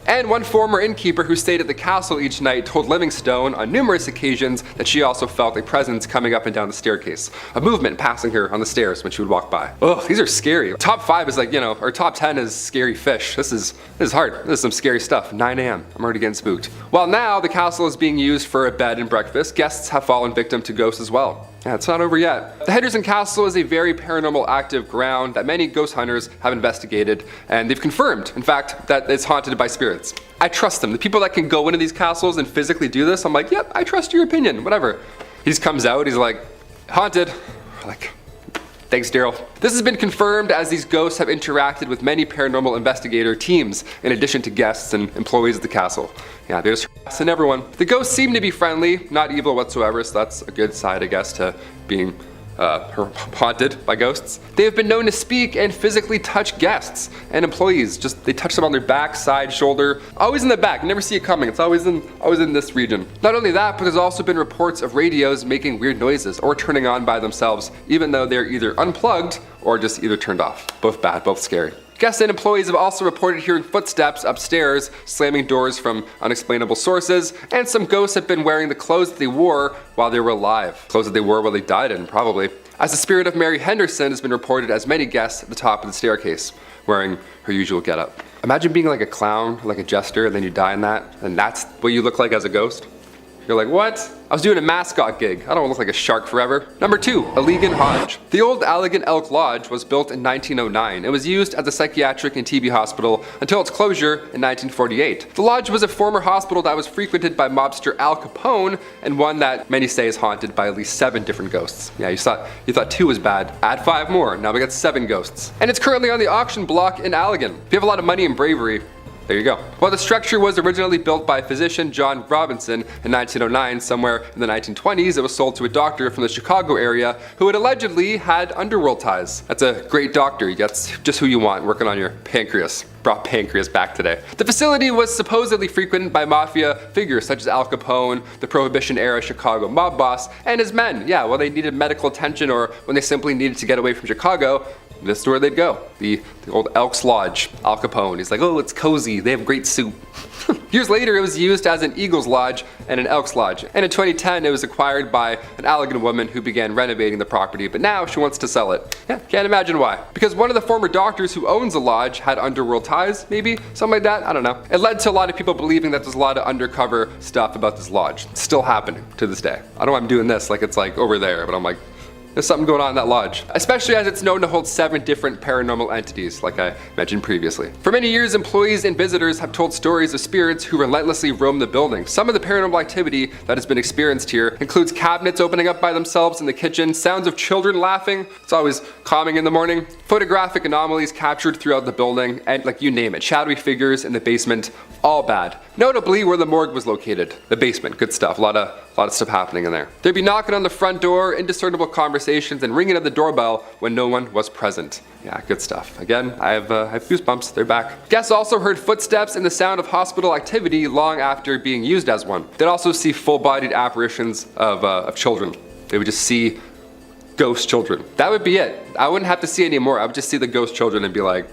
And one former innkeeper who stayed at the castle each night told Livingstone on numerous occasions that she also felt a presence coming up and down the staircase, a movement passing her on the stairs when she would walk by. Ugh, these are scary. Top 5 is like, or top 10 is scary fish. This is hard. This is some scary stuff. 9 a.m. I'm already getting spooked. While now the castle is being used for a bed and breakfast, guests have fallen victim to ghosts as well. Yeah, it's not over yet. The Henderson Castle is a very paranormal active ground that many ghost hunters have investigated, and they've confirmed, in fact, that it's haunted by spirits. I trust them. The people that can go into these castles and physically do this, I'm like, yep, I trust your opinion, whatever. He just comes out, he's like, haunted. We're like, thanks, Daryl. This has been confirmed as these ghosts have interacted with many paranormal investigator teams, in addition to guests and employees of the castle. Yeah, they're just harassing everyone. The ghosts seem to be friendly, not evil whatsoever, so that's a good side, I guess, to being haunted by ghosts. They have been known to speak and physically touch guests and employees. Just they touch them on their back, side, shoulder, always in the back. You never see it coming. It's always in this region. Not only that, but there's also been reports of radios making weird noises or turning on by themselves, even though they're either unplugged or just either turned off. Both bad, both scary. Guests and employees have also reported hearing footsteps upstairs, slamming doors from unexplainable sources, and some ghosts have been wearing the clothes that they wore while they were alive. Clothes that they wore while they died in, probably. As the spirit of Mary Henderson has been reported as many guests at the top of the staircase, wearing her usual getup. Imagine being like a clown, like a jester, and then you die in that, and that's what you look like as a ghost. You're like, what? I was doing a mascot gig. I don't look like a shark forever. Number 2, Allegan Lodge. The old Allegan Elk Lodge was built in 1909. It was used as a psychiatric and TB hospital until its closure in 1948. The lodge was a former hospital that was frequented by mobster Al Capone, and one that many say is haunted by at least 7 different ghosts. Yeah, you thought 2 was bad. Add 5 more. Now we got 7 ghosts. And it's currently on the auction block in Allegan. If you have a lot of money and bravery, there you go. While the structure was originally built by physician John Robinson in 1909, somewhere in the 1920s, it was sold to a doctor from the Chicago area who had allegedly had underworld ties. That's a great doctor. You got just who you want working on your pancreas. Brought pancreas back today. The facility was supposedly frequented by mafia figures such as Al Capone, the Prohibition-era Chicago mob boss, and his men. Yeah, well, they needed medical attention or when they simply needed to get away from Chicago, this is where they'd go. The old Elks Lodge, Al Capone. He's like, oh, it's cozy. They have great soup. Years later, it was used as an Eagles Lodge and an Elks Lodge. And in 2010, it was acquired by an Allegan woman who began renovating the property, but now she wants to sell it. Yeah, can't imagine why. Because one of the former doctors who owns the lodge had underworld ties, maybe? Something like that? I don't know. It led to a lot of people believing that there's a lot of undercover stuff about this lodge. It's still happening to this day. I don't know why I'm doing this like it's like over there, but I'm like, there's something going on in that lodge, especially as it's known to hold 7 different paranormal entities, like I mentioned previously. For many years, employees and visitors have told stories of spirits who relentlessly roam the building. Some of the paranormal activity that has been experienced here includes cabinets opening up by themselves in the kitchen, sounds of children laughing, it's always calming in the morning, photographic anomalies captured throughout the building, and like you name it, shadowy figures in the basement, all bad. Notably where the morgue was located, the basement, good stuff, a lot of stuff happening in there. They'd be knocking on the front door, indiscernible conversations, and ringing at the doorbell when no one was present. Yeah, good stuff. Again, I have goosebumps, they're back. Guests also heard footsteps and the sound of hospital activity long after being used as one. They'd also see full-bodied apparitions of children. They would just see ghost children. That would be it. I wouldn't have to see any more. I would just see the ghost children and be like,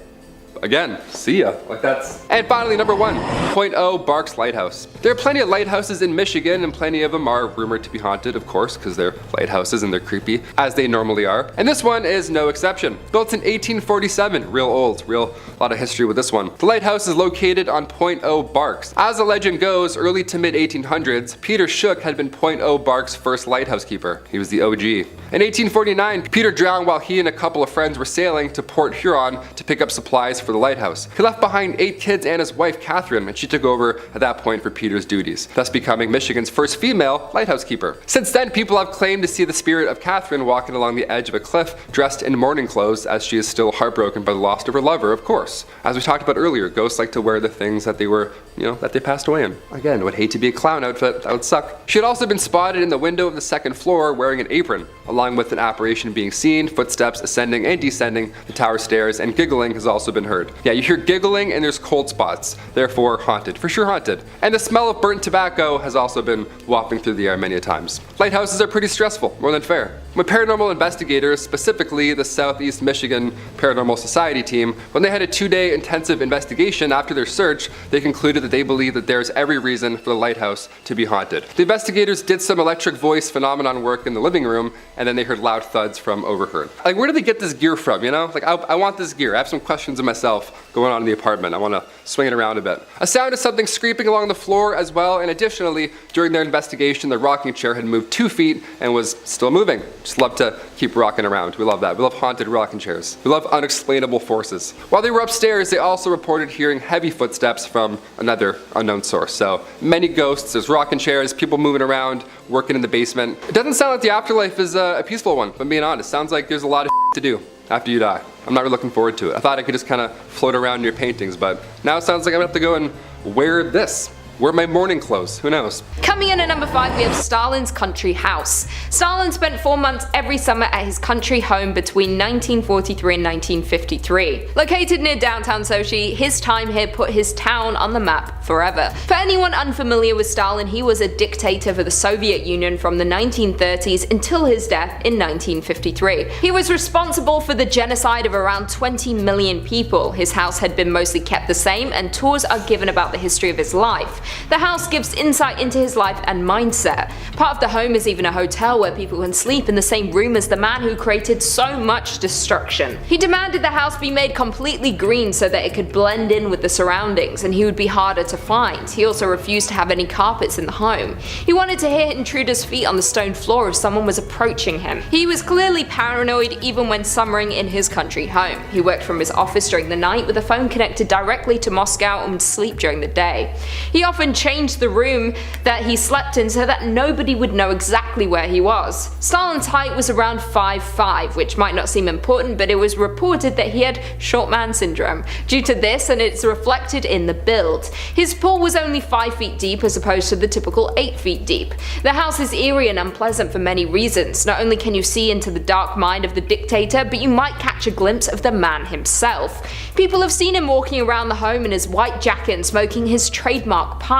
again, see ya. Like that's. And finally, number 1, Point O Barks Lighthouse. There are plenty of lighthouses in Michigan, and plenty of them are rumored to be haunted, of course, because they're lighthouses and they're creepy, as they normally are. And this one is no exception. Built in 1847, real old, a lot of history with this one. The lighthouse is located on Point O Barks. As the legend goes, early to mid 1800s, Peter Shook had been Point O Barks' first lighthouse keeper. He was the OG. In 1849, Peter drowned while he and a couple of friends were sailing to Port Huron to pick up supplies for the lighthouse. He left behind 8 kids and his wife Catherine, and she took over at that point for Peter's duties, thus becoming Michigan's first female lighthouse keeper. Since then, people have claimed to see the spirit of Catherine walking along the edge of a cliff dressed in mourning clothes, as she is still heartbroken by the loss of her lover, of course. As we talked about earlier, ghosts like to wear the things that they were, that they passed away in. Again, would hate to be a clown outfit, that would suck. She had also been spotted in the window of the second floor wearing an apron, along with an apparition being seen, footsteps ascending and descending the tower stairs, and giggling has also been heard. Yeah, you hear giggling and there's cold spots, therefore haunted, for sure haunted. And the smell of burnt tobacco has also been wafting through the air many a times. Lighthouses are pretty stressful, more than fair. When paranormal investigators, specifically the Southeast Michigan Paranormal Society team, when they had a 2-day intensive investigation after their search, they concluded that they believe that there is every reason for the lighthouse to be haunted. The investigators did some electric voice phenomenon work in the living room, and then they heard loud thuds from overheard. Like, where do they get this gear from, Like, I want this gear. I have some questions of myself going on in the apartment. I want to swing it around a bit. A sound of something scraping along the floor as well, and additionally, during their investigation, the rocking chair had moved 2 feet and was still moving. Just love to keep rocking around. We love that. We love haunted rocking chairs. We love unexplainable forces. While they were upstairs, they also reported hearing heavy footsteps from another unknown source. So many ghosts, there's rocking chairs, people moving around, working in the basement. It doesn't sound like the afterlife is a peaceful one, if I'm being honest. Sounds like there's a lot of to do after you die. I'm not really looking forward to it. I thought I could just kind of float around in your paintings, but now it sounds like I'm gonna have to go and wear this. Wear my morning clothes, who knows? Coming in at number 5, we have Stalin's country house. Stalin spent 4 months every summer at his country home between 1943 and 1953. Located near downtown Sochi, his time here put his town on the map forever. For anyone unfamiliar with Stalin, he was a dictator for the Soviet Union from the 1930s until his death in 1953. He was responsible for the genocide of around 20 million people. His house had been mostly kept the same, and tours are given about the history of his life. The house gives insight into his life and mindset. Part of the home is even a hotel where people can sleep in the same room as the man who created so much destruction. He demanded the house be made completely green so that it could blend in with the surroundings and he would be harder to find. He also refused to have any carpets in the home. He wanted to hear intruders' feet on the stone floor if someone was approaching him. He was clearly paranoid even when summering in his country home. He worked from his office during the night with a phone connected directly to Moscow and would sleep during the day. He often changed the room that he slept in so that nobody would know exactly where he was. Stalin's height was around 5'5", which might not seem important, but it was reported that he had short man syndrome. Due to this, and it's reflected in the build. His pool was only 5 feet deep as opposed to the typical 8 feet deep. The house is eerie and unpleasant for many reasons. Not only can you see into the dark mind of the dictator, but you might catch a glimpse of the man himself. People have seen him walking around the home in his white jacket and smoking his trademark pipe.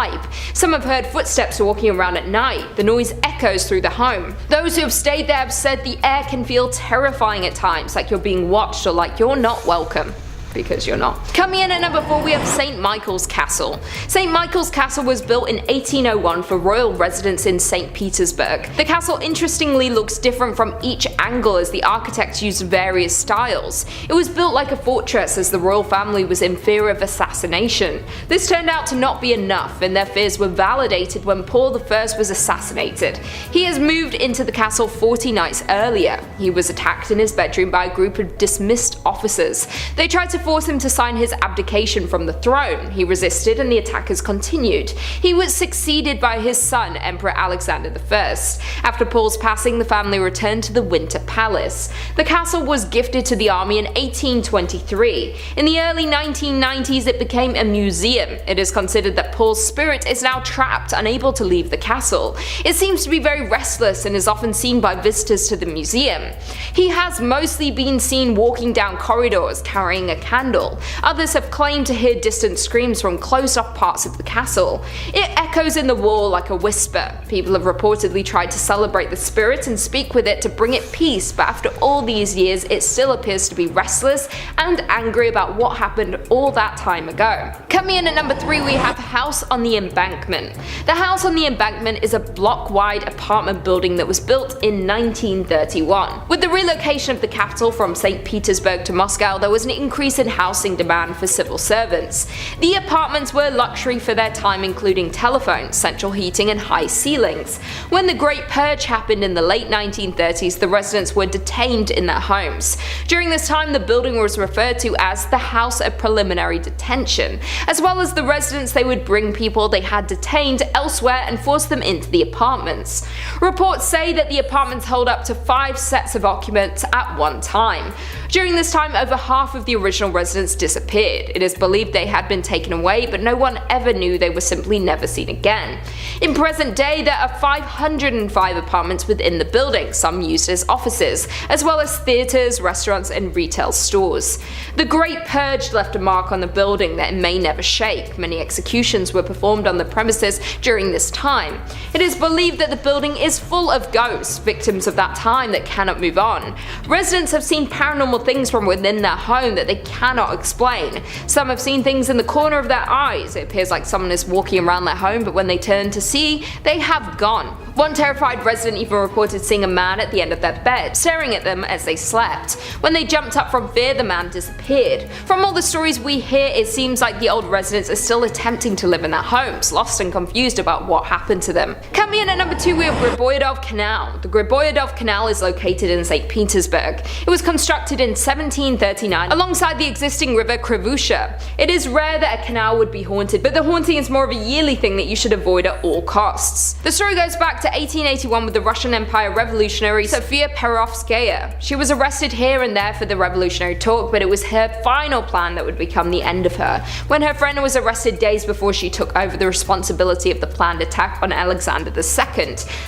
Some have heard footsteps walking around at night. The noise echoes through the home. Those who have stayed there have said the air can feel terrifying at times, like you're being watched or like you're not welcome. Because you're not. Coming in at number 4, we have St. Michael's Castle. St. Michael's Castle was built in 1801 for royal residents in St. Petersburg. The castle interestingly looks different from each angle as the architects used various styles. It was built like a fortress as the royal family was in fear of assassination. This turned out to not be enough, and their fears were validated when Paul I was assassinated. He has moved into the castle 40 nights earlier. He was attacked in his bedroom by a group of dismissed officers. They tried to force him to sign his abdication from the throne. He resisted and the attackers continued. He was succeeded by his son, Emperor Alexander I. After Paul's passing, the family returned to the Winter Palace. The castle was gifted to the army in 1823. In the early 1990s, it became a museum. It is considered that Paul's spirit is now trapped, unable to leave the castle. It seems to be very restless and is often seen by visitors to the museum. He has mostly been seen walking down corridors carrying a candle. Others have claimed to hear distant screams from closed-off parts of the castle. It echoes in the wall like a whisper. People have reportedly tried to celebrate the spirit and speak with it to bring it peace, but after all these years, it still appears to be restless and angry about what happened all that time ago. Coming in at number 3, we have House on the Embankment. The House on the Embankment is a block-wide apartment building that was built in 1931. With the relocation of the capital from St. Petersburg to Moscow, there was an increase in housing demand for civil servants. The apartments were luxury for their time, including telephones, central heating, and high ceilings. When the Great Purge happened in the late 1930s, the residents were detained in their homes. During this time, the building was referred to as the House of Preliminary Detention. As well as the residents, they would bring people they had detained elsewhere and force them into the apartments. Reports say that the apartments hold up to 5 sets of occupants at one time. During this time, over half of the original residents disappeared. It is believed they had been taken away, but no one ever knew they were simply never seen again. In present day, there are 505 apartments within the building, some used as offices, as well as theatres, restaurants, and retail stores. The Great Purge left a mark on the building that it may never shake. Many executions were performed on the premises during this time. It is believed that the building is full of ghosts, victims of that time that cannot move on. Residents have seen paranormal things from within their home that they cannot explain. Some have seen things in the corner of their eyes. It appears like someone is walking around their home, but when they turn to see, they have gone. One terrified resident even reported seeing a man at the end of their bed, staring at them as they slept. When they jumped up from fear, the man disappeared. From all the stories we hear, it seems like the old residents are still attempting to live in their homes, lost and confused about what happened to them. Coming in at number 2, we have Griboyedov Canal. The Griboyedov Canal is located in St. Petersburg. It was constructed in 1739 alongside the existing river Krivusha. It is rare that a canal would be haunted, but the haunting is more of a yearly thing that you should avoid at all costs. The story goes back to 1881 with the Russian Empire revolutionary Sofia Perovskaya. She was arrested here and there for the revolutionary talk, but it was her final plan that would become the end of her, when her friend was arrested days before she took over the responsibility of the planned attack on Alexander II.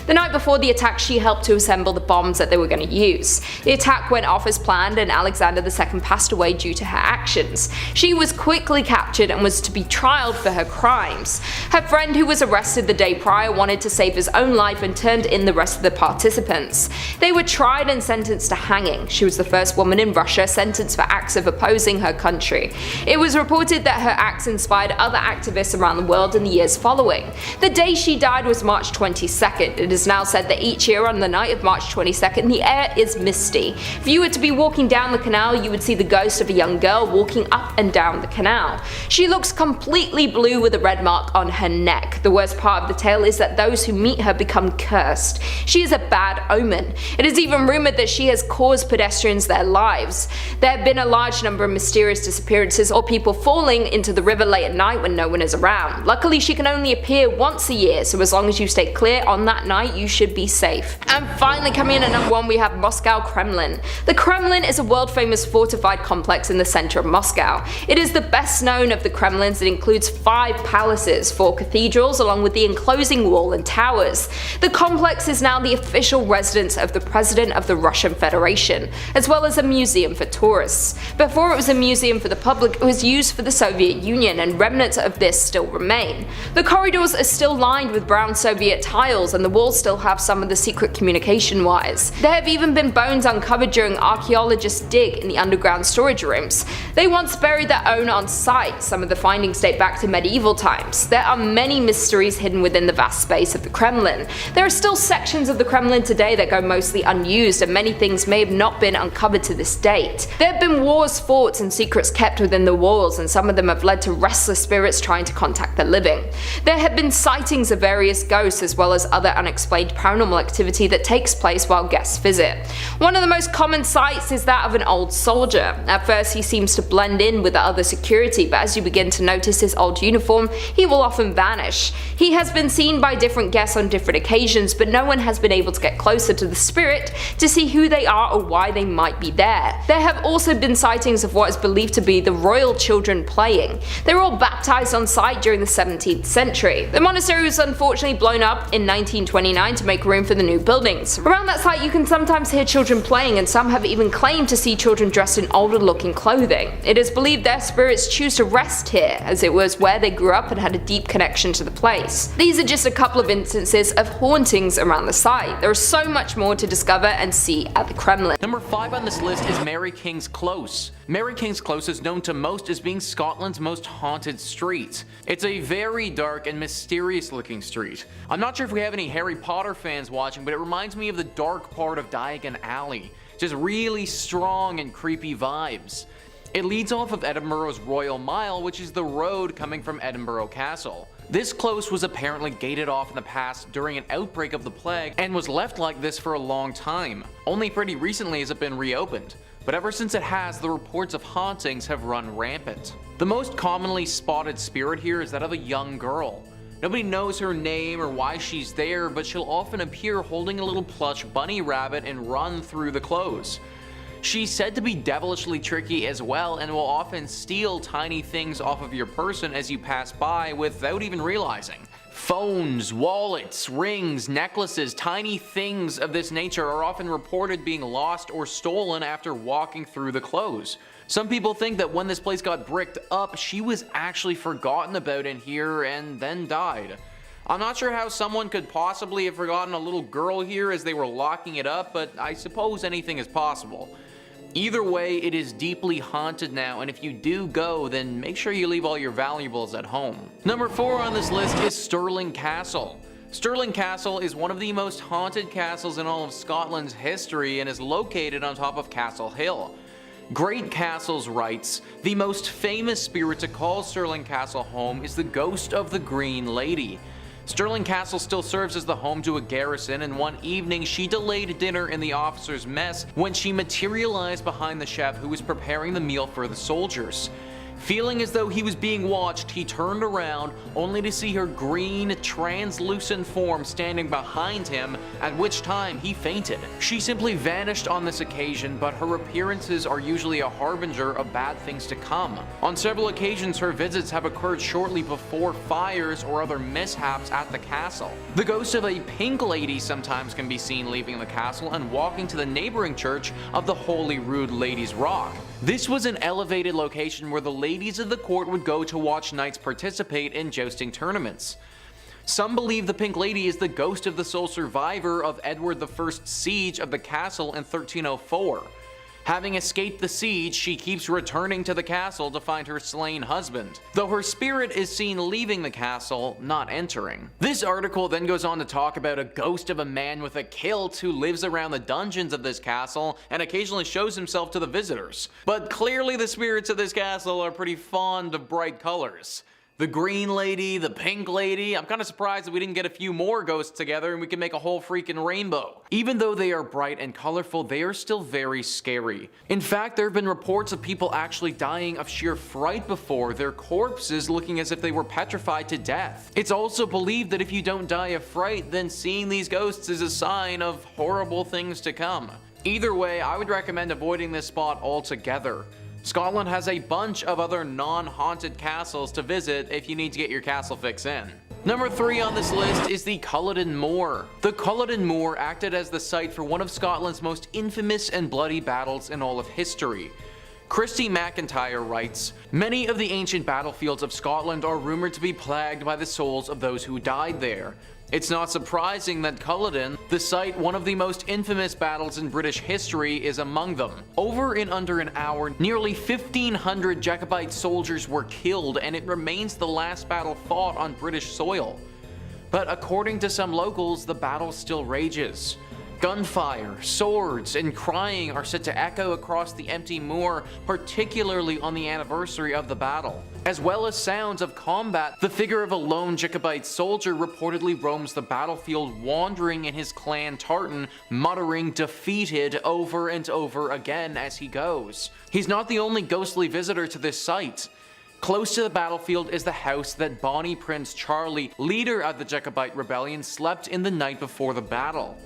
The night before the attack, she helped to assemble the bombs that they were going to use. The attack went off as planned and Alexander II passed away due to her actions. She was quickly captured and was to be trialed for her crimes. Her friend, who was arrested the day prior, wanted to save his own life and turned in the rest of the participants. They were tried and sentenced to hanging. She was the first woman in Russia sentenced for acts of opposing her country. It was reported that her acts inspired other activists around the world in the years following. The day she died was March 22nd. It is now said that each year on the night of March 22nd, the air is misty. If you were to be walking down the canal, you would see the ghost of a young girl walking up and down the canal. She looks completely blue with a red mark on her neck. The worst part of the tale is that those who meet her become cursed. She is a bad omen. It is even rumoured that she has caused pedestrians their lives. There have been a large number of mysterious disappearances or people falling into the river late at night when no one is around. Luckily, she can only appear once a year, so as long as you stay clear on that night, you should be safe. And finally, coming in at number 1, we have Moscow Kremlin. The Kremlin is a world-famous fortified complex in the centre of Moscow. It is the best known of the Kremlins. It includes 5 palaces, 4 cathedrals, along with the enclosing wall and towers. The complex is now the official residence of the President of the Russian Federation, as well as a museum for tourists. Before it was a museum for the public, it was used for the Soviet Union, and remnants of this still remain. The corridors are still lined with brown Soviet tiles, and the walls still have some of the secret communication wires. There have even been bones uncovered during archaeologists' dig in the underground storage rooms. They once buried their own on site. Some of the findings date back to medieval times. There are many mysteries hidden within the vast space of the Kremlin. There are still sections of the Kremlin today that go mostly unused, and many things may have not been uncovered to this date. There have been wars fought and secrets kept within the walls, and some of them have led to restless spirits trying to contact the living. There have been sightings of various ghosts, as well as other unexplained paranormal activity that takes place while guests visit. One of the most common sights is that of an old soldier. At first, he seems to blend in with the other security, but as you begin to notice his old uniform, he will often vanish. He has been seen by different guests on different occasions, but no one has been able to get closer to the spirit to see who they are or why they might be there. There have also been sightings of what is believed to be the royal children playing. They were all baptized on site during the 17th century. The monastery was unfortunately blown up in 1929 to make room for the new buildings. Around that site, you can sometimes hear children playing, and some have even claimed to see children dressed in older looking clothing. It is believed their spirits choose to rest here, as it was where they grew up and had a deep connection to the place. These are just a couple of instances of hauntings around the site. There is so much more to discover and see at the Kremlin. Number 5 on this list is Mary King's Close. Mary King's Close is known to most as being Scotland's most haunted street. It's a very dark and mysterious looking street. I'm not sure if we have any Harry Potter fans watching, but it reminds me of the dark part of Diagon Alley. just really strong and creepy vibes. It leads off of Edinburgh's Royal Mile, which is the road coming from Edinburgh Castle. This close was apparently gated off in the past during an outbreak of the plague and was left like this for a long time. Only pretty recently has it been reopened, but ever since it has, the reports of hauntings have run rampant. The most commonly spotted spirit here is that of a young girl. Nobody knows her name or why she's there, but she'll often appear holding a little plush bunny rabbit and run through the close. She's said to be devilishly tricky as well and will often steal tiny things off of your person as you pass by without even realizing. Phones, wallets, rings, necklaces, tiny things of this nature are often reported being lost or stolen after walking through the close. Some people think that when this place got bricked up, she was actually forgotten about in here and then died. I'm not sure how someone could possibly have forgotten a little girl here as they were locking it up, but I suppose anything is possible. Either way, it is deeply haunted now, and if you do go, then make sure you leave all your valuables at home. Number 4 on this list is Stirling Castle. Stirling Castle is one of the most haunted castles in all of Scotland's history and is located on top of Castle Hill. Great Castles writes, "The most famous spirit to call Stirling Castle home is the ghost of the Green Lady. Stirling Castle still serves as the home to a garrison, and one evening she delayed dinner in the officers' mess when she materialized behind the chef who was preparing the meal for the soldiers. Feeling as though he was being watched, he turned around, only to see her green, translucent form standing behind him, at which time he fainted. She simply vanished on this occasion, but her appearances are usually a harbinger of bad things to come. On several occasions, her visits have occurred shortly before fires or other mishaps at the castle. The ghost of a pink lady sometimes can be seen leaving the castle and walking to the neighboring church of the Holy Rood Ladies' Rock. This was an elevated location where the ladies of the court would go to watch knights participate in jousting tournaments. Some believe the Pink Lady is the ghost of the sole survivor of Edward I's siege of the castle in 1304. Having escaped the siege, she keeps returning to the castle to find her slain husband, though her spirit is seen leaving the castle, not entering. This article then goes on to talk about a ghost of a man with a kilt who lives around the dungeons of this castle and occasionally shows himself to the visitors. But clearly the spirits of this castle are pretty fond of bright colors. The Green Lady, the Pink Lady, I'm kinda surprised that we didn't get a few more ghosts together and we can make a whole freaking rainbow. Even though they are bright and colorful, they are still very scary. In fact, there have been reports of people actually dying of sheer fright before, their corpses looking as if they were petrified to death. It's also believed that if you don't die of fright, then seeing these ghosts is a sign of horrible things to come. Either way, I would recommend avoiding this spot altogether. Scotland has a bunch of other non-haunted castles to visit if you need to get your castle fix in. Number 3 on this list is the Culloden Moor. The Culloden Moor acted as the site for one of Scotland's most infamous and bloody battles in all of history. Christy McIntyre writes, "Many of the ancient battlefields of Scotland are rumored to be plagued by the souls of those who died there. It's not surprising that Culloden, the site one of the most infamous battles in British history, is among them. Over in under an hour, nearly 1,500 Jacobite soldiers were killed, and it remains the last battle fought on British soil. But according to some locals, the battle still rages. Gunfire, swords, and crying are said to echo across the empty moor, particularly on the anniversary of the battle. As well as sounds of combat, the figure of a lone Jacobite soldier reportedly roams the battlefield, wandering in his clan tartan, muttering 'defeated' over and over again as he goes. He's not the only ghostly visitor to this site. Close to the battlefield is the house that Bonnie Prince Charlie, leader of the Jacobite rebellion, slept in the night before the battle.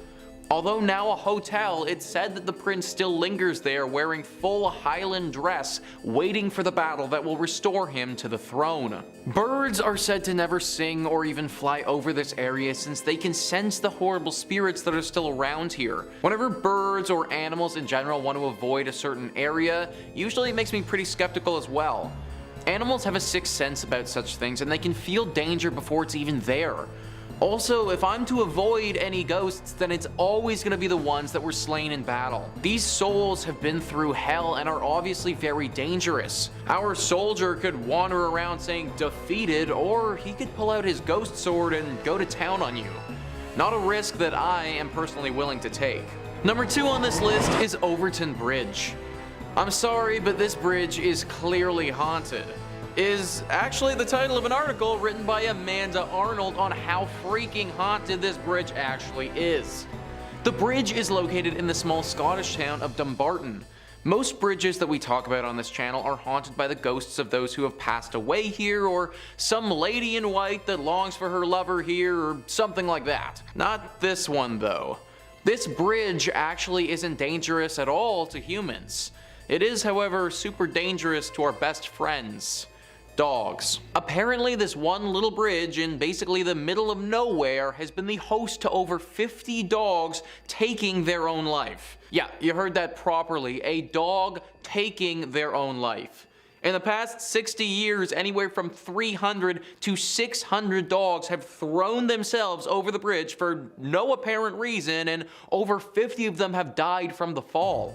Although now a hotel, it's said that the prince still lingers there wearing full Highland dress, waiting for the battle that will restore him to the throne. Birds are said to never sing or even fly over this area since they can sense the horrible spirits that are still around here. Whenever birds or animals in general want to avoid a certain area, usually it makes me pretty skeptical as well. Animals have a sixth sense about such things and they can feel danger before it's even there. Also, if I'm to avoid any ghosts, then it's always going to be the ones that were slain in battle. These souls have been through hell and are obviously very dangerous. Our soldier could wander around saying 'defeated', or he could pull out his ghost sword and go to town on you. Not a risk that I am personally willing to take. Number 2 on this list is Overtoun Bridge. I'm sorry, but this bridge is clearly haunted. Is actually the title of an article written by Amanda Arnold on how freaking haunted this bridge actually is. The bridge is located in the small Scottish town of Dumbarton. Most bridges that we talk about on this channel are haunted by the ghosts of those who have passed away here, or some lady in white that longs for her lover here, or something like that. Not this one though. This bridge actually isn't dangerous at all to humans. It is, however, super dangerous to our best friends, dogs. Apparently this one little bridge in basically the middle of nowhere has been the host to over 50 dogs taking their own life. Yeah, you heard that properly, a dog taking their own life. In the past 60 years, anywhere from 300 to 600 dogs have thrown themselves over the bridge for no apparent reason, and over 50 of them have died from the fall.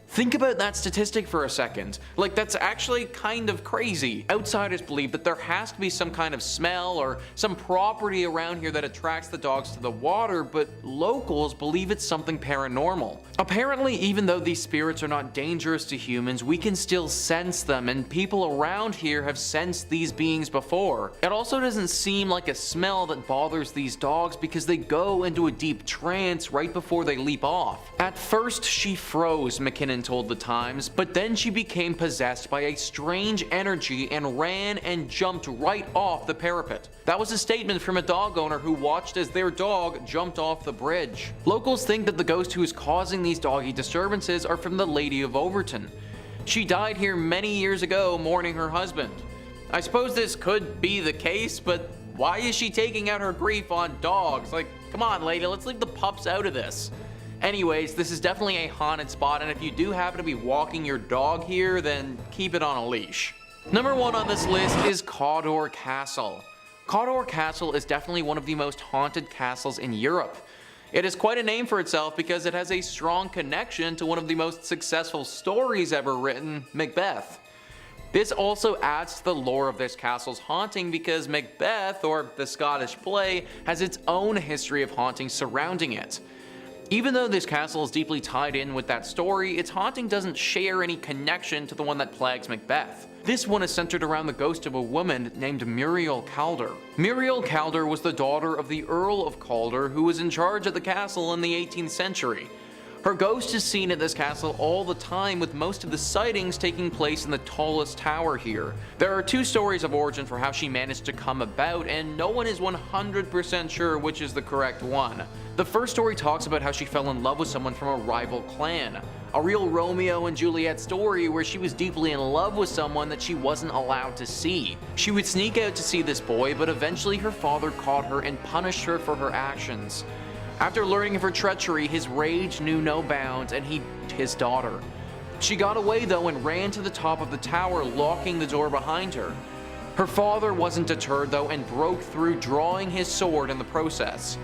Think about that statistic for a second. Like, that's actually kind of crazy. Outsiders believe that there has to be some kind of smell or some property around here that attracts the dogs to the water, but locals believe it's something paranormal. Apparently, even though these spirits are not dangerous to humans, we can still sense them, and people around here have sensed these beings before. It also doesn't seem like a smell that bothers these dogs because they go into a deep trance right before they leap off. At first, she froze, McKinnon told the Times, but then she became possessed by a strange energy and ran and jumped right off the parapet. That was a statement from a dog owner who watched as their dog jumped off the bridge. Locals think that the ghost who is causing these doggy disturbances are from the Lady of Overtoun. She died here many years ago mourning her husband. I suppose this could be the case, but why is she taking out her grief on dogs? Like, come on lady, let's leave the pups out of this. Anyways, this is definitely a haunted spot, and if you do happen to be walking your dog here, then keep it on a leash. Number 1 on this list is Cawdor Castle. Cawdor Castle is definitely one of the most haunted castles in Europe. It is quite a name for itself because it has a strong connection to one of the most successful stories ever written, Macbeth. This also adds to the lore of this castle's haunting because Macbeth, or the Scottish play, has its own history of haunting surrounding it. Even though this castle is deeply tied in with that story, its haunting doesn't share any connection to the one that plagues Macbeth. This one is centered around the ghost of a woman named Muriel Cawdor. Muriel Cawdor was the daughter of the Earl of Cawdor, who was in charge of the castle in the 18th century. Her ghost is seen at this castle all the time, with most of the sightings taking place in the tallest tower here. There are 2 stories of origin for how she managed to come about, and no one is 100% sure which is the correct one. The first story talks about how she fell in love with someone from a rival clan. A real Romeo and Juliet story where she was deeply in love with someone that she wasn't allowed to see. She would sneak out to see this boy, but eventually her father caught her and punished her for her actions. After learning of her treachery, his rage knew no bounds and he beat his daughter. She got away though and ran to the top of the tower, locking the door behind her. Her father wasn't deterred though and broke through, drawing his sword in the process.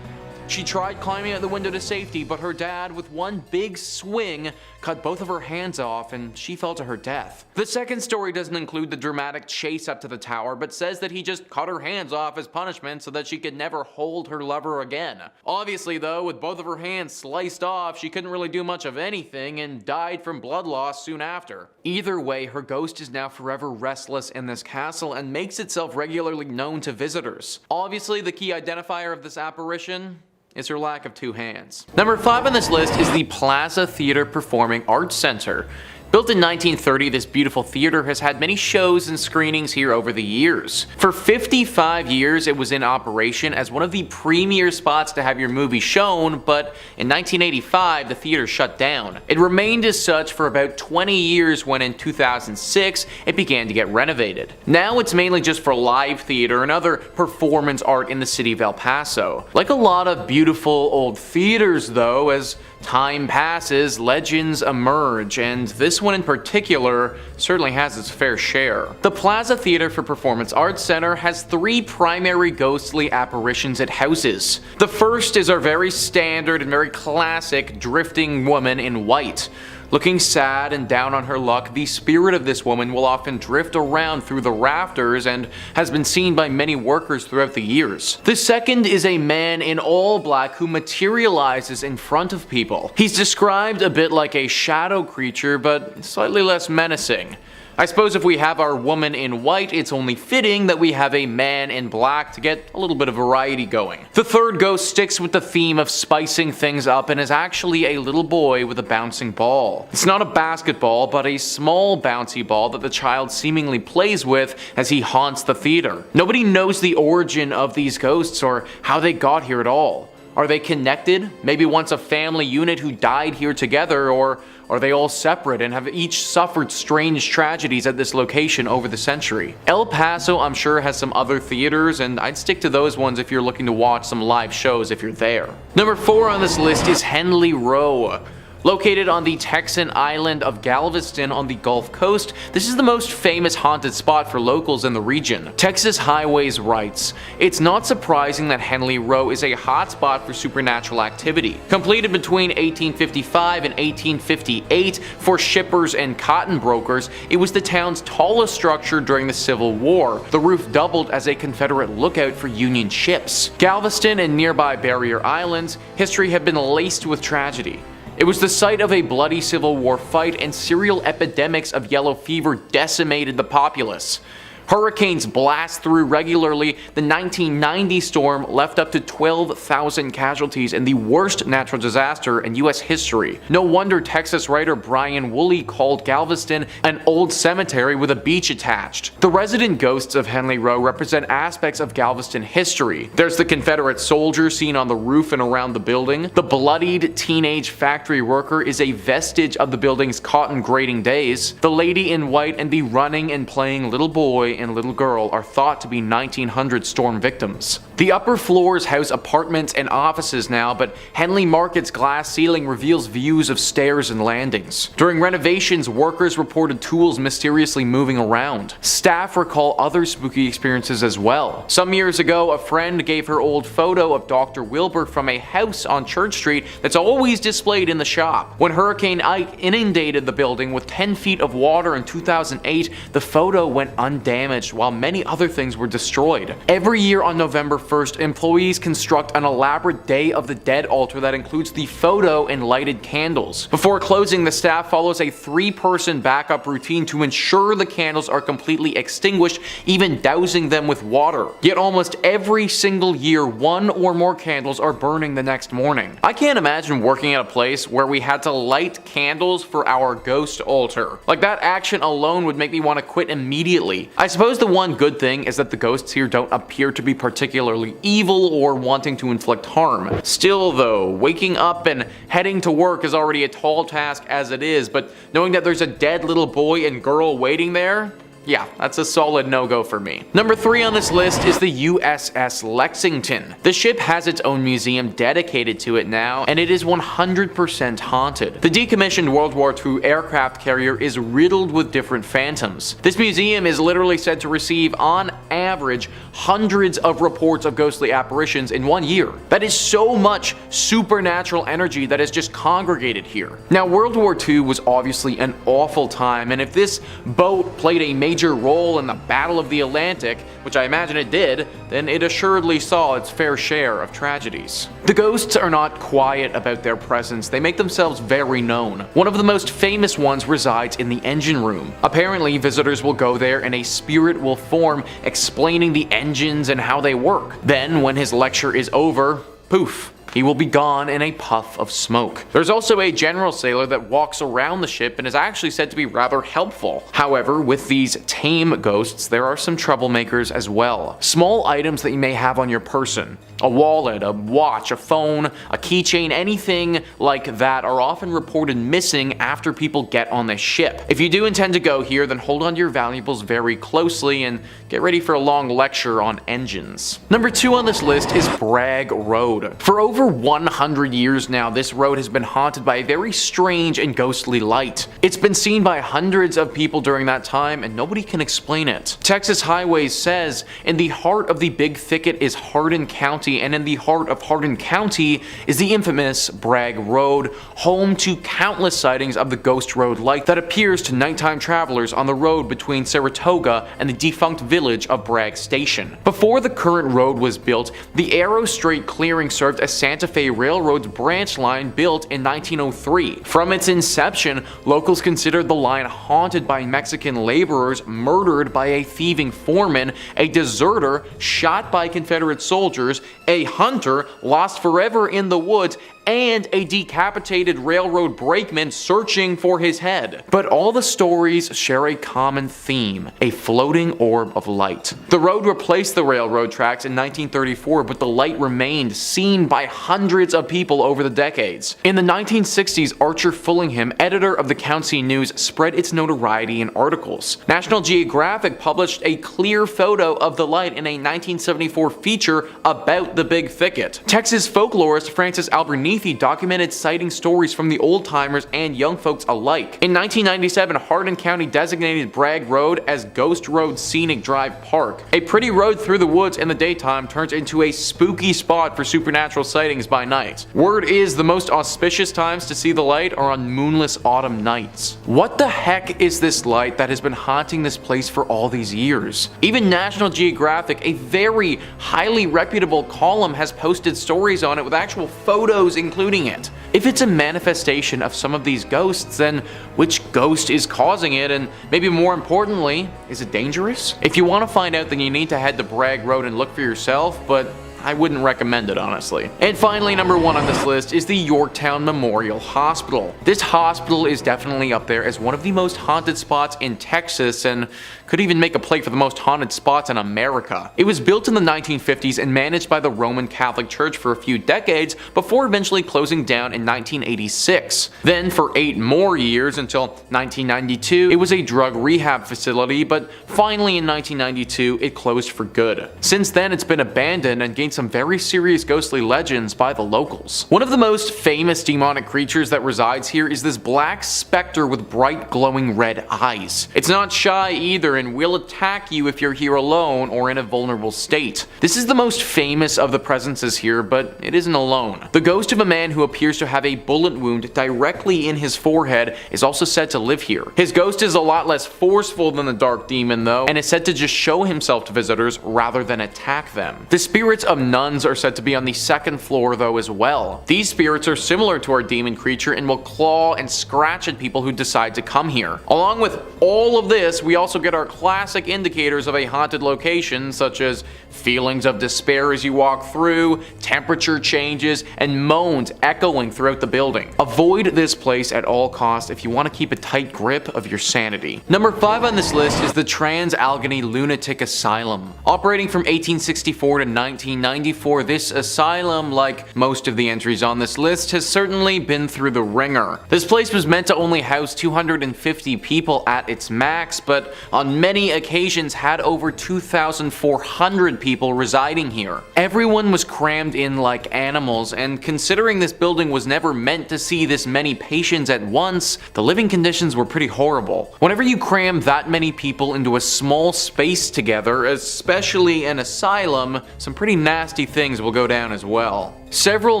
She tried climbing out the window to safety, but her dad, with one big swing, cut both of her hands off and she fell to her death. The second story doesn't include the dramatic chase up to the tower, but says that he just cut her hands off as punishment so that she could never hold her lover again. Obviously though, with both of her hands sliced off, she couldn't really do much of anything and died from blood loss soon after. Either way, her ghost is now forever restless in this castle and makes itself regularly known to visitors. Obviously, the key identifier of this apparition is her lack of 2 hands. Number 5 on this list is the Plaza Theater Performing Arts Center. Built in 1930, this beautiful theater has had many shows and screenings here over the years. For 55 years, it was in operation as one of the premier spots to have your movie shown, but in 1985, the theater shut down. It remained as such for about 20 years when in 2006, it began to get renovated. Now it's mainly just for live theater and other performance art in the city of El Paso. Like a lot of beautiful old theaters though, as time passes, legends emerge, and this one in particular certainly has its fair share. The Plaza Theater for Performance Arts Center has 3 primary ghostly apparitions it houses. The first is our very standard and very classic drifting woman in white. Looking sad and down on her luck, the spirit of this woman will often drift around through the rafters and has been seen by many workers throughout the years. The second is a man in all black who materializes in front of people. He's described a bit like a shadow creature, but slightly less menacing. I suppose if we have our woman in white, it's only fitting that we have a man in black to get a little bit of variety going. The third ghost sticks with the theme of spicing things up and is actually a little boy with a bouncing ball. It's not a basketball, but a small bouncy ball that the child seemingly plays with as he haunts the theater. Nobody knows the origin of these ghosts or how they got here at all. Are they connected? Maybe once a family unit who died here together, or are they all separate and have each suffered strange tragedies at this location over the century? El Paso, I'm sure, has some other theaters, and I'd stick to those ones if you're looking to watch some live shows if you're there. Number 4 on this list is Hendley Row. Located on the Texan island of Galveston on the Gulf Coast, this is the most famous haunted spot for locals in the region. Texas Highways writes, "It's not surprising that Hendley Row is a hotspot for supernatural activity. Completed between 1855 and 1858 for shippers and cotton brokers, it was the town's tallest structure during the Civil War. The roof doubled as a Confederate lookout for Union ships. Galveston and nearby Barrier Islands, history had been laced with tragedy. It was the site of a bloody Civil War fight, and serial epidemics of yellow fever decimated the populace. Hurricanes blast through regularly. The 1990 storm left up to 12,000 casualties in the worst natural disaster in US history. No wonder Texas writer Brian Woolley called Galveston an old cemetery with a beach attached. The resident ghosts of Hendley Row represent aspects of Galveston history. There's the Confederate soldier seen on the roof and around the building. The bloodied teenage factory worker is a vestige of the building's cotton grading days. The lady in white and the running and playing little boy and little girl are thought to be 1900 storm victims. The upper floors house apartments and offices now, but Henley Market's glass ceiling reveals views of stairs and landings. During renovations, workers reported tools mysteriously moving around. Staff recall other spooky experiences as well. Some years ago, a friend gave her old photo of Dr. Wilbur from a house on Church Street that's always displayed in the shop. When Hurricane Ike inundated the building with 10 feet of water in 2008, the photo went undamaged while many other things were destroyed. Every year on November 1st, employees construct an elaborate Day of the Dead altar that includes the photo and lighted candles. Before closing, the staff follows a 3-person backup routine to ensure the candles are completely extinguished, even dousing them with water. Yet almost every single year, 1 or more candles are burning the next morning. I can't imagine working at a place where we had to light candles for our ghost altar. Like, that action alone would make me want to quit immediately. I suppose the one good thing is that the ghosts here don't appear to be particularly evil or wanting to inflict harm. Still though, waking up and heading to work is already a tall task as it is, but knowing that there's a dead little boy and girl waiting there, yeah, that's a solid no-go for me. Number 3 on this list is the USS Lexington. The ship has its own museum dedicated to it now, and it is 100% haunted. The decommissioned World War II aircraft carrier is riddled with different phantoms. This museum is literally said to receive, on average, hundreds of reports of ghostly apparitions in 1 year. That is so much supernatural energy that is just congregated here. Now, World War II was obviously an awful time, and if this boat played a major role in the Battle of the Atlantic, which I imagine it did, then it assuredly saw its fair share of tragedies. The ghosts are not quiet about their presence, they make themselves very known. One of the most famous ones resides in the engine room. Apparently, visitors will go there and a spirit will form explaining the engines and how they work. Then, when his lecture is over, poof, he will be gone in a puff of smoke. There's also a general sailor that walks around the ship and is actually said to be rather helpful. However, with these tame ghosts, there are some troublemakers as well. Small items that you may have on your person, a wallet, a watch, a phone, a keychain, anything like that are often reported missing after people get on the ship. If you do intend to go here, then hold on to your valuables very closely and get ready for a long lecture on engines. Number 2 on this list is Bragg Road. For over over 100 years now, this road has been haunted by a very strange and ghostly light. It's been seen by hundreds of people during that time, and nobody can explain it. Texas Highways says, in the heart of the Big Thicket is Hardin County, and in the heart of Hardin County is the infamous Bragg Road, home to countless sightings of the ghost road light that appears to nighttime travelers on the road between Saratoga and the defunct village of Bragg Station. Before the current road was built, the Arrow Strait clearing served as Santa Fe Railroad's branch line built in 1903. From its inception, locals considered the line haunted by Mexican laborers murdered by a thieving foreman, a deserter shot by Confederate soldiers, a hunter lost forever in the woods, and a decapitated railroad brakeman searching for his head. But all the stories share a common theme, a floating orb of light. The road replaced the railroad tracks in 1934, but the light remained, seen by hundreds of people over the decades. In the 1960s, Archer Fullingham, editor of the County News, spread its notoriety in articles. National Geographic published a clear photo of the light in a 1974 feature about the Big Thicket. Texas folklorist Francis Albernithi documented sighting stories from the old-timers and young folks alike. In 1997, Hardin County designated Bragg Road as Ghost Road Scenic Drive Park. A pretty road through the woods in the daytime turns into a spooky spot for supernatural sightings by night. Word is the most auspicious times to see the light are on moonless autumn nights. What the heck is this light that has been haunting this place for all these years? Even National Geographic, a very highly reputable column, has posted stories on it with actual photos including it. If it's a manifestation of some of these ghosts, then which ghost is causing it, and maybe more importantly, is it dangerous? If you want to find out, then you need to head to Bragg Road and look for yourself, but I wouldn't recommend it, honestly. And finally, number 1 on this list is the Yorktown Memorial Hospital. This hospital is definitely up there as one of the most haunted spots in Texas, and could even make a play for the most haunted spots in America. It was built in the 1950s and managed by the Roman Catholic Church for a few decades before eventually closing down in 1986. Then for 8 more years until 1992, it was a drug rehab facility, but finally in 1992 it closed for good. Since then it's been abandoned and gained some very serious ghostly legends by the locals. One of the most famous demonic creatures that resides here is this black specter with bright glowing red eyes. It's not shy either and will attack you if you're here alone or in a vulnerable state. This is the most famous of the presences here, but it isn't alone. The ghost of a man who appears to have a bullet wound directly in his forehead is also said to live here. His ghost is a lot less forceful than the dark demon though, and is said to just show himself to visitors rather than attack them. The spirits of nuns are said to be on the 2nd floor though as well. These spirits are similar to our demon creature and will claw and scratch at people who decide to come here. Along with all of this, we also get our classic indicators of a haunted location, such as feelings of despair as you walk through, temperature changes, and moans echoing throughout the building. Avoid this place at all costs if you want to keep a tight grip of your sanity. Number 5 on this list is the Trans-Allegheny Lunatic Asylum. Operating from 1864 to 1994, this asylum, like most of the entries on this list, has certainly been through the ringer. This place was meant to only house 250 people at its max, but on many occasions had over 2,400 people residing here. Everyone was crammed in like animals, and considering this building was never meant to see this many patients at once, the living conditions were pretty horrible. Whenever you cram that many people into a small space together, especially an asylum, some pretty nasty things will go down as well. Several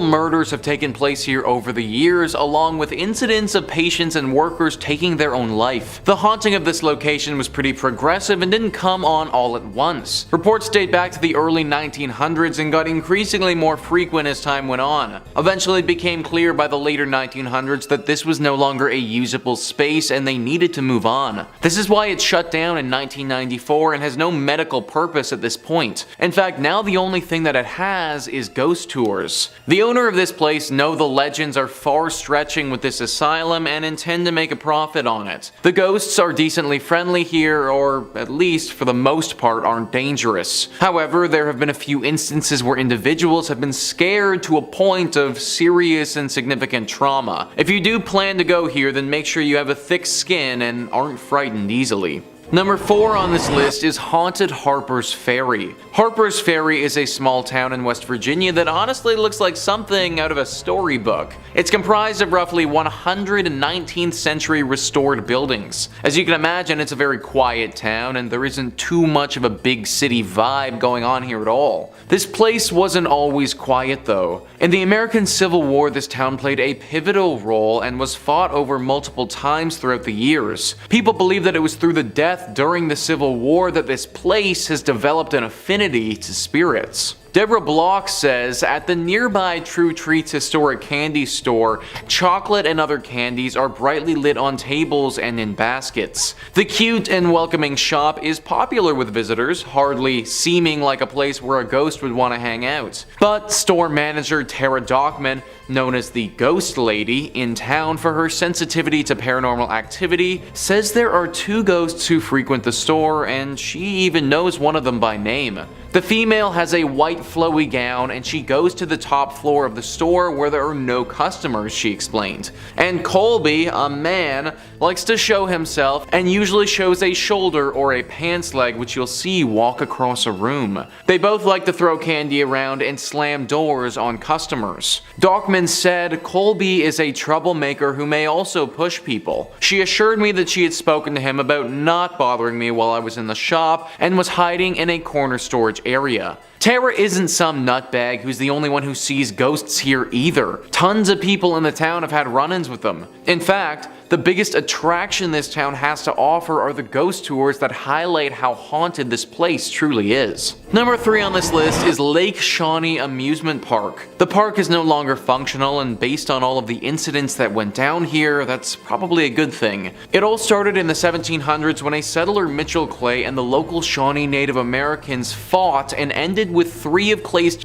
murders have taken place here over the years, along with incidents of patients and workers taking their own life. The haunting of this location was pretty progressive and didn't come on all at once. Reports date back to the early 1900s and got increasingly more frequent as time went on. Eventually it became clear by the later 1900s that this was no longer a usable space and they needed to move on. This is why it shut down in 1994 and has no medical purpose at this point. In fact, now the only thing that it has is ghost tours. The owner of this place know the legends are far stretching with this asylum and intend to make a profit on it. The ghosts are decently friendly here, or at least for the most part aren't dangerous. However, there have been a few instances where individuals have been scared to a point of serious and significant trauma. If you do plan to go here, then make sure you have a thick skin and aren't frightened easily. Number 4 on this list is Haunted Harper's Ferry. Harper's Ferry is a small town in West Virginia that honestly looks like something out of a storybook. It's comprised of roughly 100 19th century restored buildings. As you can imagine, it's a very quiet town and there isn't too much of a big city vibe going on here at all. This place wasn't always quiet though. In the American Civil War, this town played a pivotal role and was fought over multiple times throughout the years. People believe that it was through the death during the Civil War that this place has developed an affinity to spirits. Deborah Block says, at the nearby True Treats historic candy store, chocolate and other candies are brightly lit on tables and in baskets. The cute and welcoming shop is popular with visitors, hardly seeming like a place where a ghost would want to hang out. But store manager Tara Dockman, known as the Ghost Lady, in town for her sensitivity to paranormal activity, says there are 2 ghosts who frequent the store and she even knows one of them by name. The female has a white flowy gown and she goes to the top floor of the store where there are no customers, she explained. And Colby, a man, likes to show himself and usually shows a shoulder or a pants leg which you'll see walk across a room. They both like to throw candy around and slam doors on customers. Dockman said Colby is a troublemaker who may also push people. She assured me that she had spoken to him about not bothering me while I was in the shop and was hiding in a corner storage area. Tara isn't some nutbag who's the only one who sees ghosts here either. Tons of people in the town have had run-ins with them. In fact, the biggest attraction this town has to offer are the ghost tours that highlight how haunted this place truly is. Number 3 on this list is Lake Shawnee Amusement Park. The park is no longer functional, and based on all of the incidents that went down here, that's probably a good thing. It all started in the 1700s when a settler, Mitchell Clay, and the local Shawnee Native Americans fought and ended with 3 of Clay's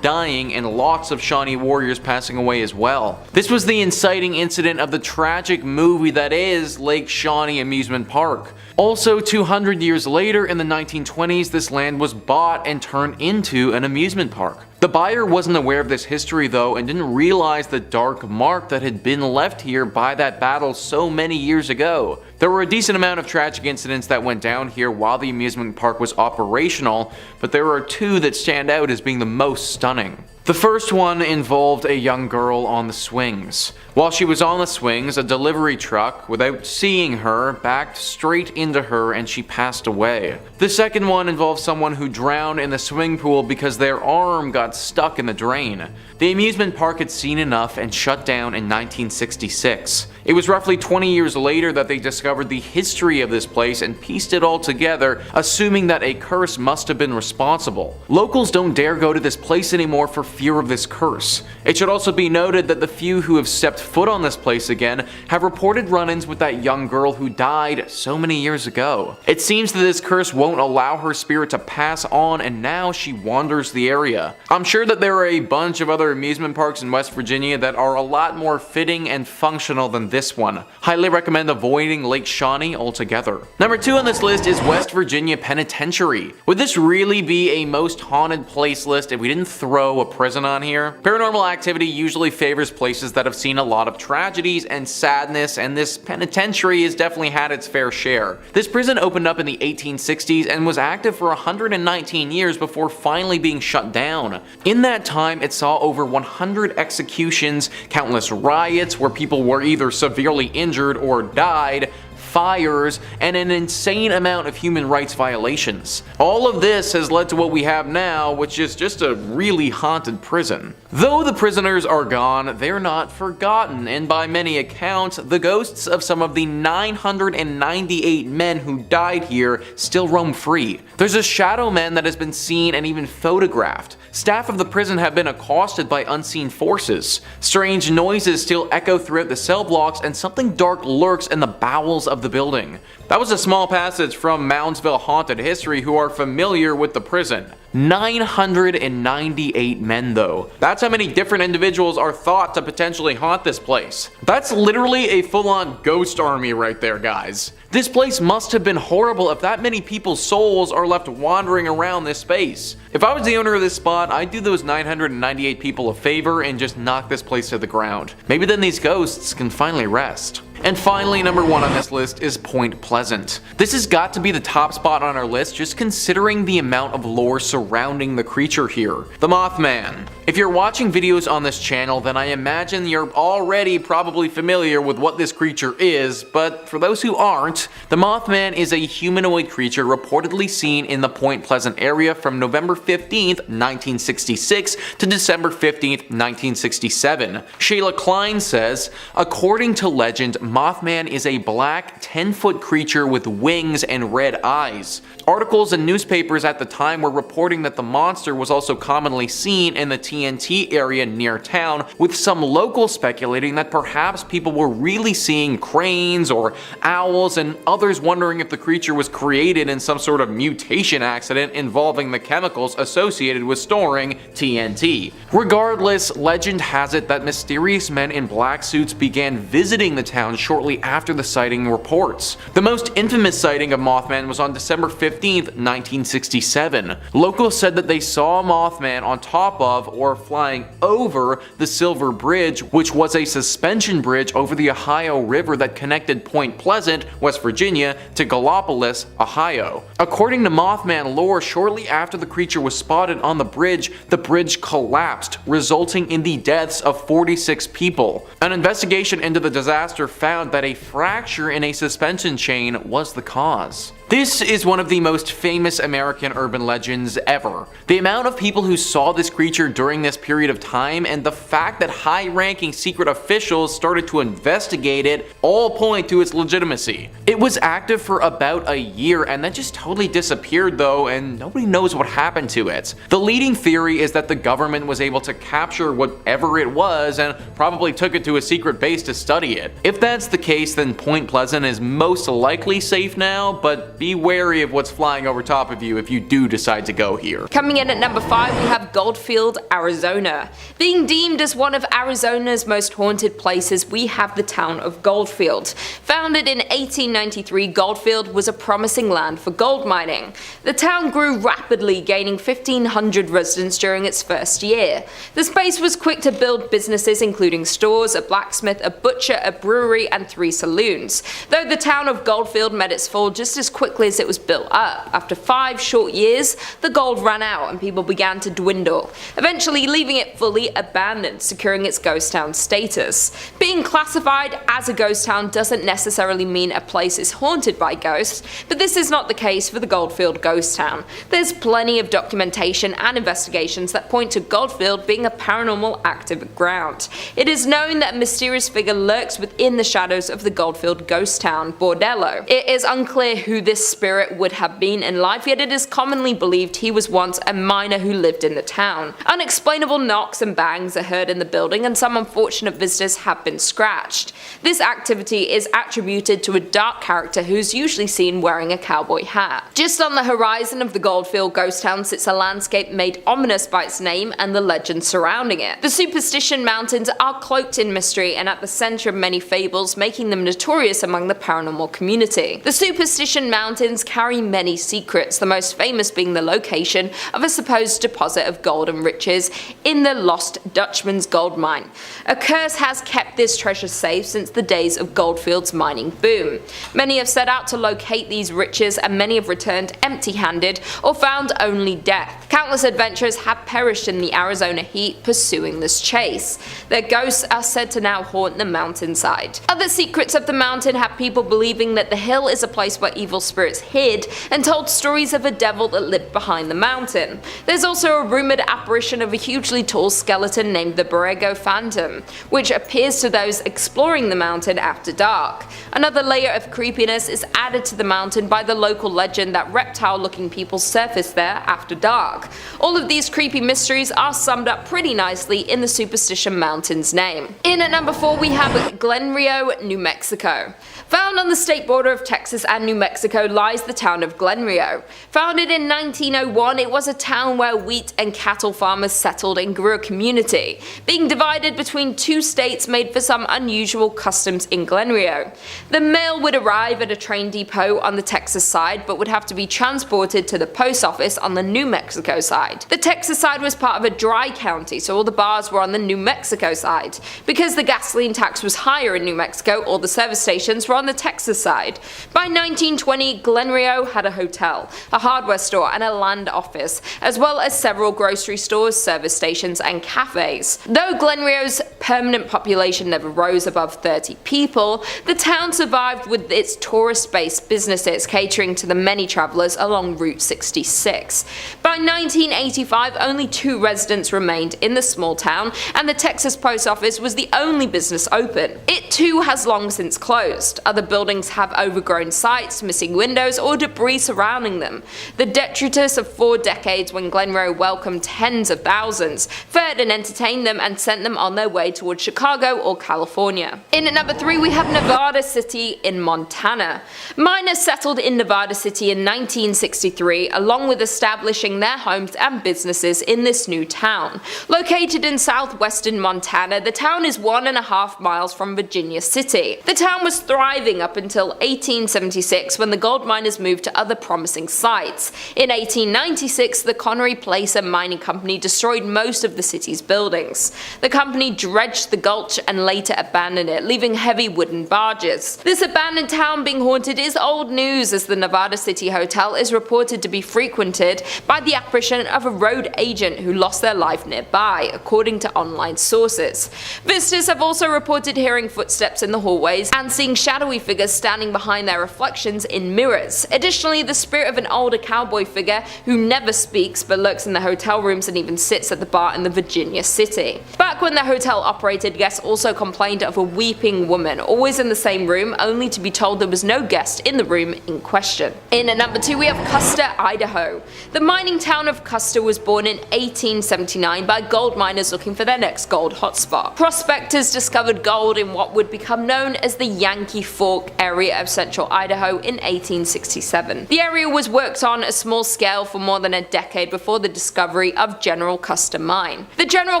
dying and lots of Shawnee warriors passing away as well. This was the inciting incident of the tragic movie that is Lake Shawnee Amusement Park. Also, 200 years later in the 1920s, this land was bought and turned into an amusement park. The buyer wasn't aware of this history though and didn't realize the dark mark that had been left here by that battle so many years ago. There were a decent amount of tragic incidents that went down here while the amusement park was operational, but there are 2 that stand out as being the most stunning. The first one involved a young girl on the swings. While she was on the swings, a delivery truck, without seeing her, backed straight into her and she passed away. The second one involved someone who drowned in the swimming pool because their arm got stuck in the drain. The amusement park had seen enough and shut down in 1966. It was roughly 20 years later that they discovered the history of this place and pieced it all together, assuming that a curse must have been responsible. Locals don't dare go to this place anymore for fear of this curse. It should also be noted that the few who have stepped foot on this place again have reported run-ins with that young girl who died so many years ago. It seems that this curse won't allow her spirit to pass on and now she wanders the area. I'm sure that there are a bunch of other amusement parks in West Virginia that are a lot more fitting and functional than this one. Highly recommend avoiding Lake Shawnee altogether. Number 2 on this list is West Virginia Penitentiary. Would this really be a most haunted place list if we didn't throw a prison on here? Paranormal activity usually favors places that have seen a lot of tragedies and sadness, and this penitentiary has definitely had its fair share. This prison opened up in the 1860s and was active for 119 years before finally being shut down. In that time, it saw over 100 executions, countless riots where people were either severely injured or died, fires, and an insane amount of human rights violations. All of this has led to what we have now, which is just a really haunted prison. Though the prisoners are gone, they're not forgotten, and by many accounts, the ghosts of some of the 998 men who died here still roam free. There's a shadow man that has been seen and even photographed. Staff of the prison have been accosted by unseen forces. Strange noises still echo throughout the cell blocks, and something dark lurks in the bowels of the building. That was a small passage from Moundsville Haunted History who are familiar with the prison. 998 men though. That's how many different individuals are thought to potentially haunt this place. That's literally a full-on ghost army right there, guys. This place must have been horrible if that many people's souls are left wandering around this space. If I was the owner of this spot, I'd do those 998 people a favor and just knock this place to the ground. Maybe then these ghosts can finally rest. And finally, number 1 on this list is Point Pleasant. This has got to be the top spot on our list just considering the amount of lore surrounding the creature here. The Mothman. If you're watching videos on this channel, then I imagine you're already probably familiar with what this creature is, but for those who aren't, the Mothman is a humanoid creature reportedly seen in the Point Pleasant area from November 15th, 1966 to December 15th, 1967. Shayla Klein says, according to legend, Mothman is a black 10-foot creature with wings and red eyes. Articles and newspapers at the time were reporting that the monster was also commonly seen in the TNT area near town, with some locals speculating that perhaps people were really seeing cranes or owls, and others wondering if the creature was created in some sort of mutation accident involving the chemicals associated with storing TNT. Regardless, legend has it that mysterious men in black suits began visiting the town shortly after the sighting reports. The most infamous sighting of Mothman was on December 15th, 1967. Locals said that they saw Mothman on top of or flying over the Silver Bridge, which was a suspension bridge over the Ohio River that connected Point Pleasant, West Virginia, to Gallipolis, Ohio. According to Mothman lore, shortly after the creature was spotted on the bridge collapsed, resulting in the deaths of 46 people. An investigation into the disaster found that a fracture in a suspension chain was the cause. This is one of the most famous American urban legends ever. The amount of people who saw this creature during this period of time and the fact that high-ranking secret officials started to investigate it all point to its legitimacy. It was active for about a year and then just totally disappeared though, and nobody knows what happened to it. The leading theory is that the government was able to capture whatever it was and probably took it to a secret base to study it. If that's the case, then Point Pleasant is most likely safe now, but be wary of what's flying over top of you if you do decide to go here. Coming in at number 5, we have Goldfield, Arizona. Being deemed as one of Arizona's most haunted places, we have the town of Goldfield. Founded in 1893, Goldfield was a promising land for gold mining. The town grew rapidly, gaining 1,500 residents during its first year. The space was quick to build businesses including stores, a blacksmith, a butcher, a brewery, and 3 saloons. Though the town of Goldfield met its fall just as quickly as it was built up. After 5 short years, the gold ran out and people began to dwindle, eventually leaving it fully abandoned, securing its ghost town status. Being classified as a ghost town doesn't necessarily mean a place is haunted by ghosts, but this is not the case for the Goldfield ghost town. There's plenty of documentation and investigations that point to Goldfield being a paranormal active ground. It is known that a mysterious figure lurks within the shadows of the Goldfield ghost town, Bordello. It is unclear who this spirit would have been in life, yet it is commonly believed he was once a miner who lived in the town. Unexplainable knocks and bangs are heard in the building, and some unfortunate visitors have been scratched. This activity is attributed to a dark character who's usually seen wearing a cowboy hat. Just on the horizon of the Goldfield ghost town sits a landscape made ominous by its name and the legend surrounding it. The Superstition Mountains are cloaked in mystery and at the center of many fables, making them notorious among the paranormal community. The Superstition Mountains carry many secrets, the most famous being the location of a supposed deposit of gold and riches in the Lost Dutchman's gold mine. A curse has kept this treasure safe since the days of Goldfield's mining boom. Many have set out to locate these riches, and many have returned empty-handed or found only death. Countless adventurers have perished in the Arizona heat pursuing this chase. Their ghosts are said to now haunt the mountainside. Other secrets of the mountain have people believing that the hill is a place where evil spirits hid and told stories of a devil that lived behind the mountain. There's also a rumored apparition of a hugely tall skeleton named the Borrego Phantom, which appears to those exploring the mountain after dark. Another layer of creepiness is added to the mountain by the local legend that reptile-looking people surface there after dark. All of these creepy mysteries are summed up pretty nicely in the Superstition Mountain's name. In at number 4 we have Glen Rio, New Mexico. Found on the state border of Texas and New Mexico, Mexico lies the town of Glenrio. Founded in 1901, it was a town where wheat and cattle farmers settled and grew a community. Being divided between two states made for some unusual customs in Glenrio. The mail would arrive at a train depot on the Texas side, but would have to be transported to the post office on the New Mexico side. The Texas side was part of a dry county, so all the bars were on the New Mexico side. Because the gasoline tax was higher in New Mexico, all the service stations were on the Texas side. By 1920, Glenrio had a hotel, a hardware store and a land office, as well as several grocery stores, service stations and cafes. Though Glenrio's permanent population never rose above 30 people, the town survived with its tourist-based businesses catering to the many travelers along Route 66. By 1985, only 2 residents remained in the small town, and the Texas Post Office was the only business open. It too has long since closed. Other buildings have overgrown sites, missing windows, or debris surrounding them. The detritus of 4 decades when Glenrio welcomed tens of thousands, fed and entertained them, and sent them on their way towards Chicago or California. In at number 3, we have Nevada City in Montana. Miners settled in Nevada City in 1963, along with establishing their homes and businesses in this new town. Located in southwestern Montana, the town is 1.5 miles from Virginia City. The town was thriving up until 1876 when the gold miners moved to other promising sites. In 1896, the Connery Placer Mining Company destroyed most of the city's buildings. The company dredged the gulch and later abandoned it, leaving heavy wooden barges. This abandoned town being haunted is old news, as the Nevada City Hotel is reported to be frequented by the apparition of a road agent who lost their life nearby, according to online sources. Visitors have also reported hearing footsteps in the hallways and seeing shadowy figures standing behind their reflections in mirrors. Additionally, the spirit of an older cowboy figure who never speaks but lurks in the hotel rooms and even sits at the bar in the Virginia City. Back when the hotel operated, guests also complained of a weeping woman, always in the same room, only to be told there was no guest in the room in question. In at number 2, we have Custer, Idaho. The mining town of Custer was born in 1879 by gold miners looking for their next gold hotspot. Prospectors discovered gold in what would become known as the Yankee Fork area of central Idaho in 1867. The area was worked on a small scale for more than a decade before the discovery of General Custer Mine. The General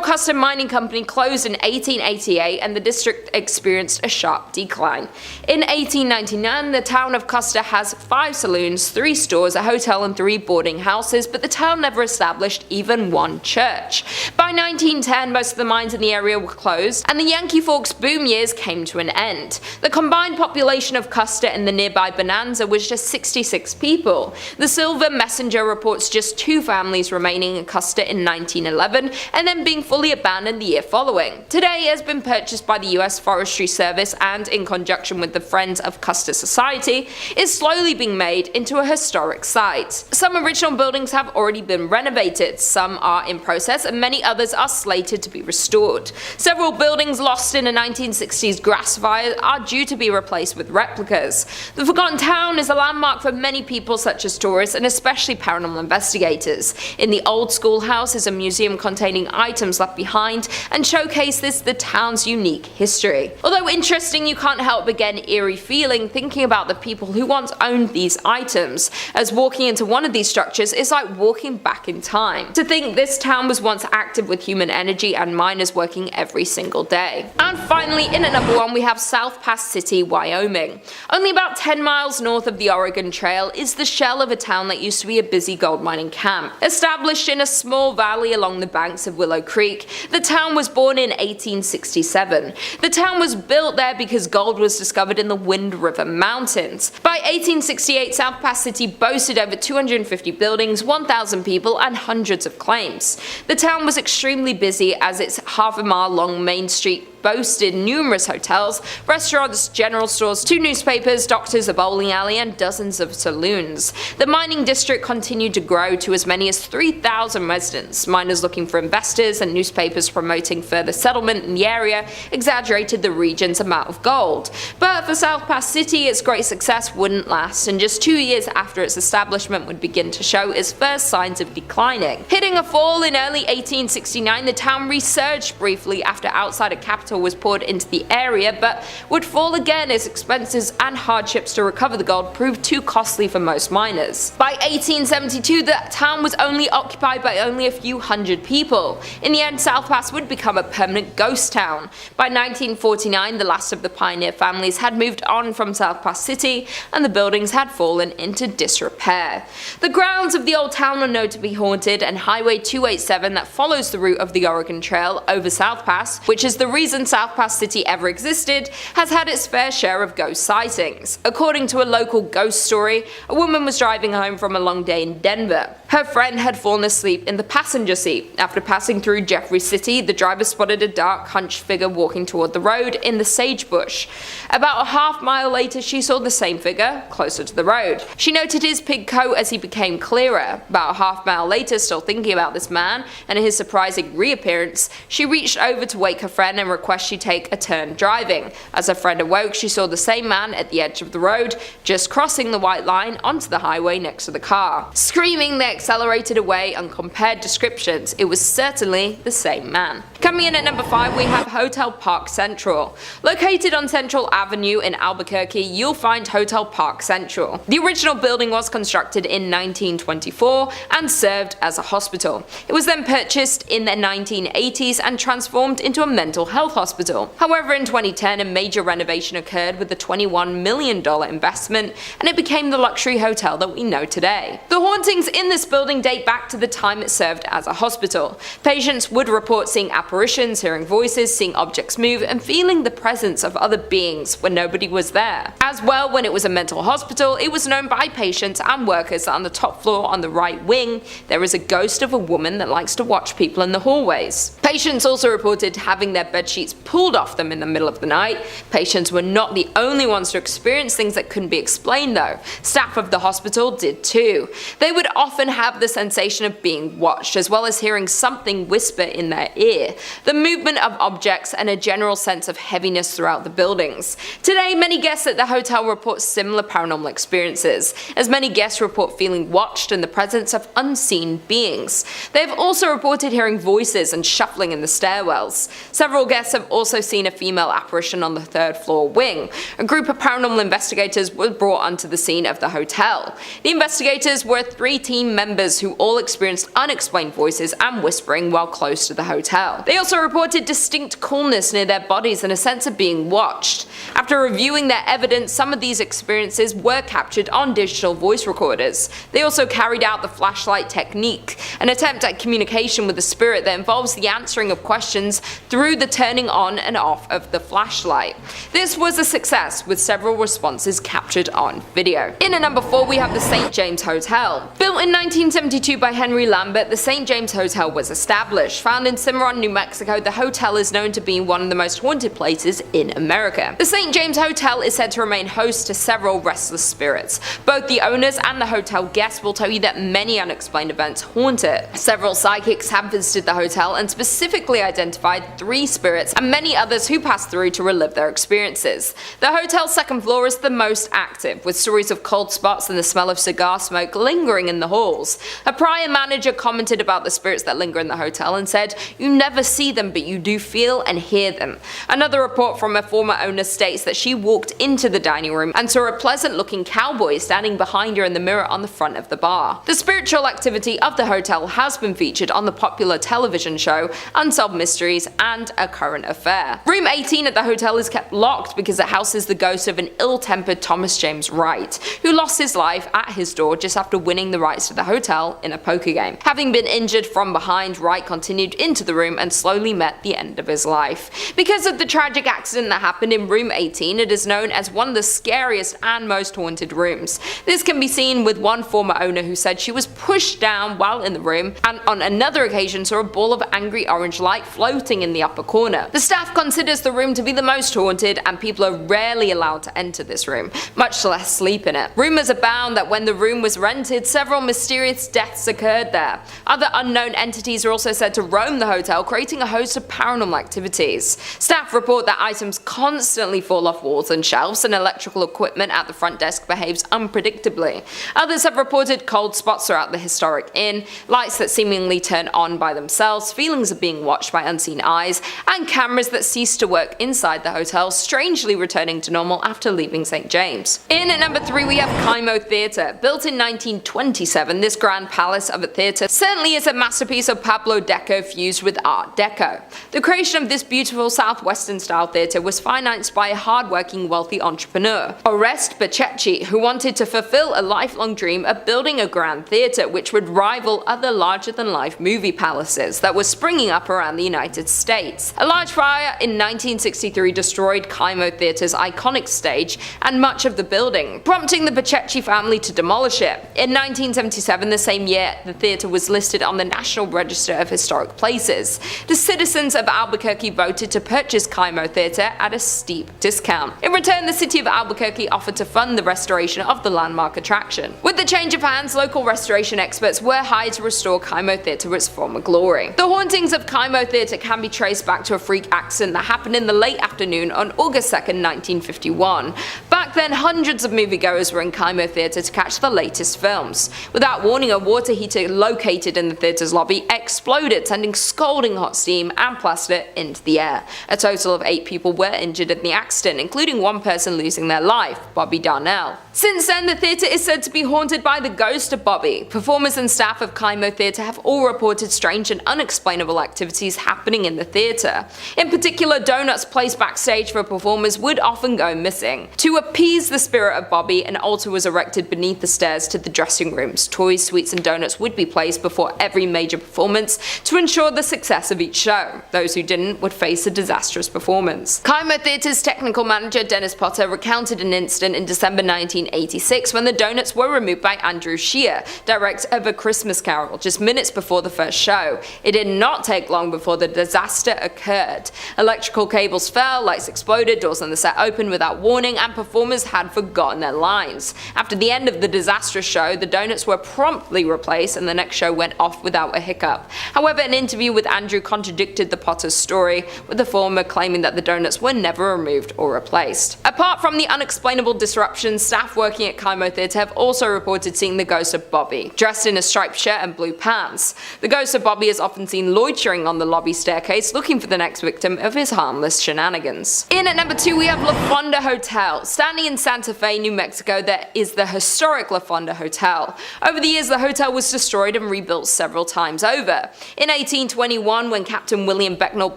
Custer Mining Company closed in 1888 and the district experienced a sharp decline. In 1899, the town of Custer has 5 saloons, 3 stores, a hotel and 3 boarding houses, but the town never established even one church. By 1910, most of the mines in the area were closed, and the Yankee Fork's boom years came to an end. The combined population of Custer and the nearby Bonanza was just 66 people. The Silver Messenger reports just 2 families remaining in Custer in 1911, and then being fully abandoned the year following. Today it has been purchased by the US Forestry Service and, in conjunction with the Friends of Custer Society, is slowly being made into a historic site. Some original buildings have already been renovated, some are in process, and many others are slated to be restored. Several buildings lost in a 1960s grass fire are due to be replaced with replicas. The Forgotten Town is a landmark for many people such as tourists and especially paranormal investigators. In the old schoolhouse is a museum containing items left behind and showcases the town's unique history. Although interesting, you can't help but get an eerie feeling thinking about the people who once owned these items, as walking into one of these structures is like walking back in time. To think this town was once active with human energy and miners working every single day. And finally, in at number 1, we have South Pass City, Wyoming. Only about 10 miles north of the Oregon Trail is the shell of a town that used to be a busy gold mining camp. Established in a small valley along the banks of Willow Creek, the town was born in 1867. The town was built there because gold was discovered in the Wind River Mountains. By 1868, South Pass City boasted over 250 buildings, 1,000 people, and hundreds of claims. The town was extremely busy as its half-a-mile long main street boasted numerous hotels, restaurants, general stores, 2 newspapers, doctors, a bowling alley, and dozens of saloons. The mining district continued to grow to as many as 3,000 residents. Miners looking for investors and newspapers promoting further settlement in the area exaggerated the region's amount of gold. But for South Pass City, its great success wouldn't last, and just 2 years after its establishment would begin to show its first signs of declining. Hitting a fall in early 1869, the town resurged briefly after outsider capital capital was poured into the area, but would fall again as expenses and hardships to recover the gold proved too costly for most miners. By 1872, the town was only occupied by only a few hundred people. In the end, South Pass would become a permanent ghost town. By 1949, the last of the pioneer families had moved on from South Pass City, and the buildings had fallen into disrepair. The grounds of the old town are known to be haunted, and Highway 287 that follows the route of the Oregon Trail over South Pass, which is the reason South Pass City ever existed, has had its fair share of ghost sightings. According to a local ghost story, a woman was driving home from a long day in Denver. Her friend had fallen asleep in the passenger seat. After passing through Jeffrey City, the driver spotted a dark, hunched figure walking toward the road in the sagebush. About a half-mile later, she saw the same figure closer to the road. She noted his pig coat as he became clearer. About a half-mile later, still thinking about this man and his surprising reappearance, she reached over to wake her friend and request she take a turn driving. As her friend awoke, she saw the same man at the edge of the road, just crossing the white line onto the highway next to the car. Screaming, they accelerated away and compared descriptions. It was certainly the same man. Coming in at number 5, we have Hotel Park Central. Located on Central Avenue in Albuquerque, you'll find Hotel Park Central. The original building was constructed in 1924 and served as a hospital. It was then purchased in the 1980s and transformed into a mental health hospital. However, in 2010, a major renovation occurred with a $21 million investment, and it became the luxury hotel that we know today. The hauntings in this building date back to the time it served as a hospital. Patients would report seeing apparitions, hearing voices, seeing objects move, and feeling the presence of other beings when nobody was there. As well, when it was a mental hospital, it was known by patients and workers that on the top floor on the right wing, there is a ghost of a woman that likes to watch people in the hallways. Patients also reported having their bedsheets pulled off them in the middle of the night. Patients were not the only ones to experience things that couldn't be explained though. Staff of the hospital did too. They would often have the sensation of being watched, as well as hearing something whisper in their ear, the movement of objects, and a general sense of heaviness throughout the buildings. Today, many guests at the hotel report similar paranormal experiences, as many guests report feeling watched and the presence of unseen beings. They have also reported hearing voices and shuffling in the stairwells. Several guests have also seen a female apparition on the third floor wing. A group of paranormal investigators were brought onto the scene of the hotel. The investigators were 3 team members who all experienced unexplained voices and whispering while close to the hotel. They also reported distinct coolness near their bodies and a sense of being watched. After reviewing their evidence, some of these experiences were captured on digital voice recorders. They also carried out the flashlight technique, an attempt at communication with the spirit that involves the answering of questions through the turning on and off of the flashlight. This was a success, with several responses captured on video. In at number 4, we have the St. James Hotel. Built in 1972 by Henry Lambert, the St. James Hotel was established. Found in Cimarron, New Mexico, the hotel is known to be one of the most haunted places in America. The St. James Hotel is said to remain host to several restless spirits. Both the owners and the hotel guests will tell you that many unexplained events haunt it. Several psychics have visited the hotel and specifically identified 3 spirits and many others who passed through to relive their experiences. The hotel's second floor is the most active, with stories of cold spots and the smell of cigar smoke lingering in the halls. A prior manager commented about the spirits that linger in the hotel and said, "You never see them, but you do feel and hear them." Another report from a former owner states that she walked into the dining room and saw a pleasant-looking cowboy standing behind her in the mirror on the front of the bar. The spiritual activity of the hotel has been featured on the popular television show Unsolved Mysteries and A Current Affair. Room 18 at the hotel is kept locked because it houses the ghost of an ill-tempered Thomas James Wright, who lost his life at his door just after winning the rights to the hotel in a poker game. Having been injured from behind, Wright continued into the room and slowly met the end of his life. Because of the tragic accident that happened in room 18, it is known as one of the scariest and most haunted rooms. This can be seen with one former owner who said she was pushed down while in the room, and on another occasion saw a ball of angry orange light floating in the upper corner. The staff considers the room to be the most haunted, and people are rarely allowed to enter this room, much less sleep in it. Rumours abound that when the room was rented, several mysterious deaths occurred there. Other unknown entities are also said to roam the hotel, creating a host of paranormal activities. Staff report that items constantly fall off walls and shelves, and electrical equipment at the front desk behaves unpredictably. Others have reported cold spots throughout the historic inn, lights that seemingly turn on by themselves, feelings of of being watched by unseen eyes, and cameras that ceased to work inside the hotel strangely returning to normal after leaving St. James. In at number 3 we have Kymo Theatre. Built in 1927, this grand palace of a theatre certainly is a masterpiece of Pablo Deco fused with Art Deco. The creation of this beautiful southwestern style theatre was financed by a hard-working wealthy entrepreneur, Orest Bacecci, who wanted to fulfill a lifelong dream of building a grand theatre which would rival other larger-than-life movie palaces that were springing up around the United States. A large fire in 1963 destroyed Kymo Theatre's iconic stage and much of the building, prompting the Bacecci family to demolish it. In 1977, the same year, the theatre was listed on the National Register of Historic Places. The citizens of Albuquerque voted to purchase Kymo Theatre at a steep discount. In return, the city of Albuquerque offered to fund the restoration of the landmark attraction. With the change of hands, local restoration experts were hired to restore Kymo Theatre to its former glory. The hauntings of Kymo Theatre can be traced back to a freak accident that happened in the late afternoon on August 2nd, 1951. Back then, hundreds of moviegoers were in Kymo Theatre to catch the latest films. Without warning, a water heater located in the theatre's lobby exploded, sending scalding hot steam and plaster into the air. A total of 8 people were injured in the accident, including one person losing their life, Bobby Darnell. Since then, the theatre is said to be haunted by the ghost of Bobby. Performers and staff of Kymo Theatre have all reported strange and unexplainable activities happening in the theatre. In particular, donuts placed backstage for performers would often go missing. To appease the spirit of Bobby, an altar was erected beneath the stairs to the dressing rooms. Toys, sweets and donuts would be placed before every major performance to ensure the success of each show. Those who didn't would face a disastrous performance. Kymo Theatre's technical manager Dennis Potter recounted an incident in December 1986 when the donuts were removed by Andrew Shear, director of A Christmas Carol, just minutes before the first show. It did not take long before the disaster occurred. Electrical cables fell, lights exploded, doors on the set opened without warning, and performers had forgotten their lines. After the end of the disastrous show, the donuts were promptly replaced and the next show went off without a hiccup. However, an interview with Andrew contradicted the Potter's story, with the former claiming that the donuts were never removed or replaced. Apart from the unexplainable disruptions, staff working at Kymo Theatre have also reported seeing the ghost of Bobby, dressed in a striped shirt and blue pants. The ghost of Bobby is often seen loitering on the lobby staircase looking for the next victim of his harmless shenanigans. In at number 2 we have La Fonda Hotel. Standing in Santa Fe, New Mexico, there is the historic La Fonda Hotel. Over the years, the hotel was destroyed and rebuilt several times over. In 1821, when Captain William Becknell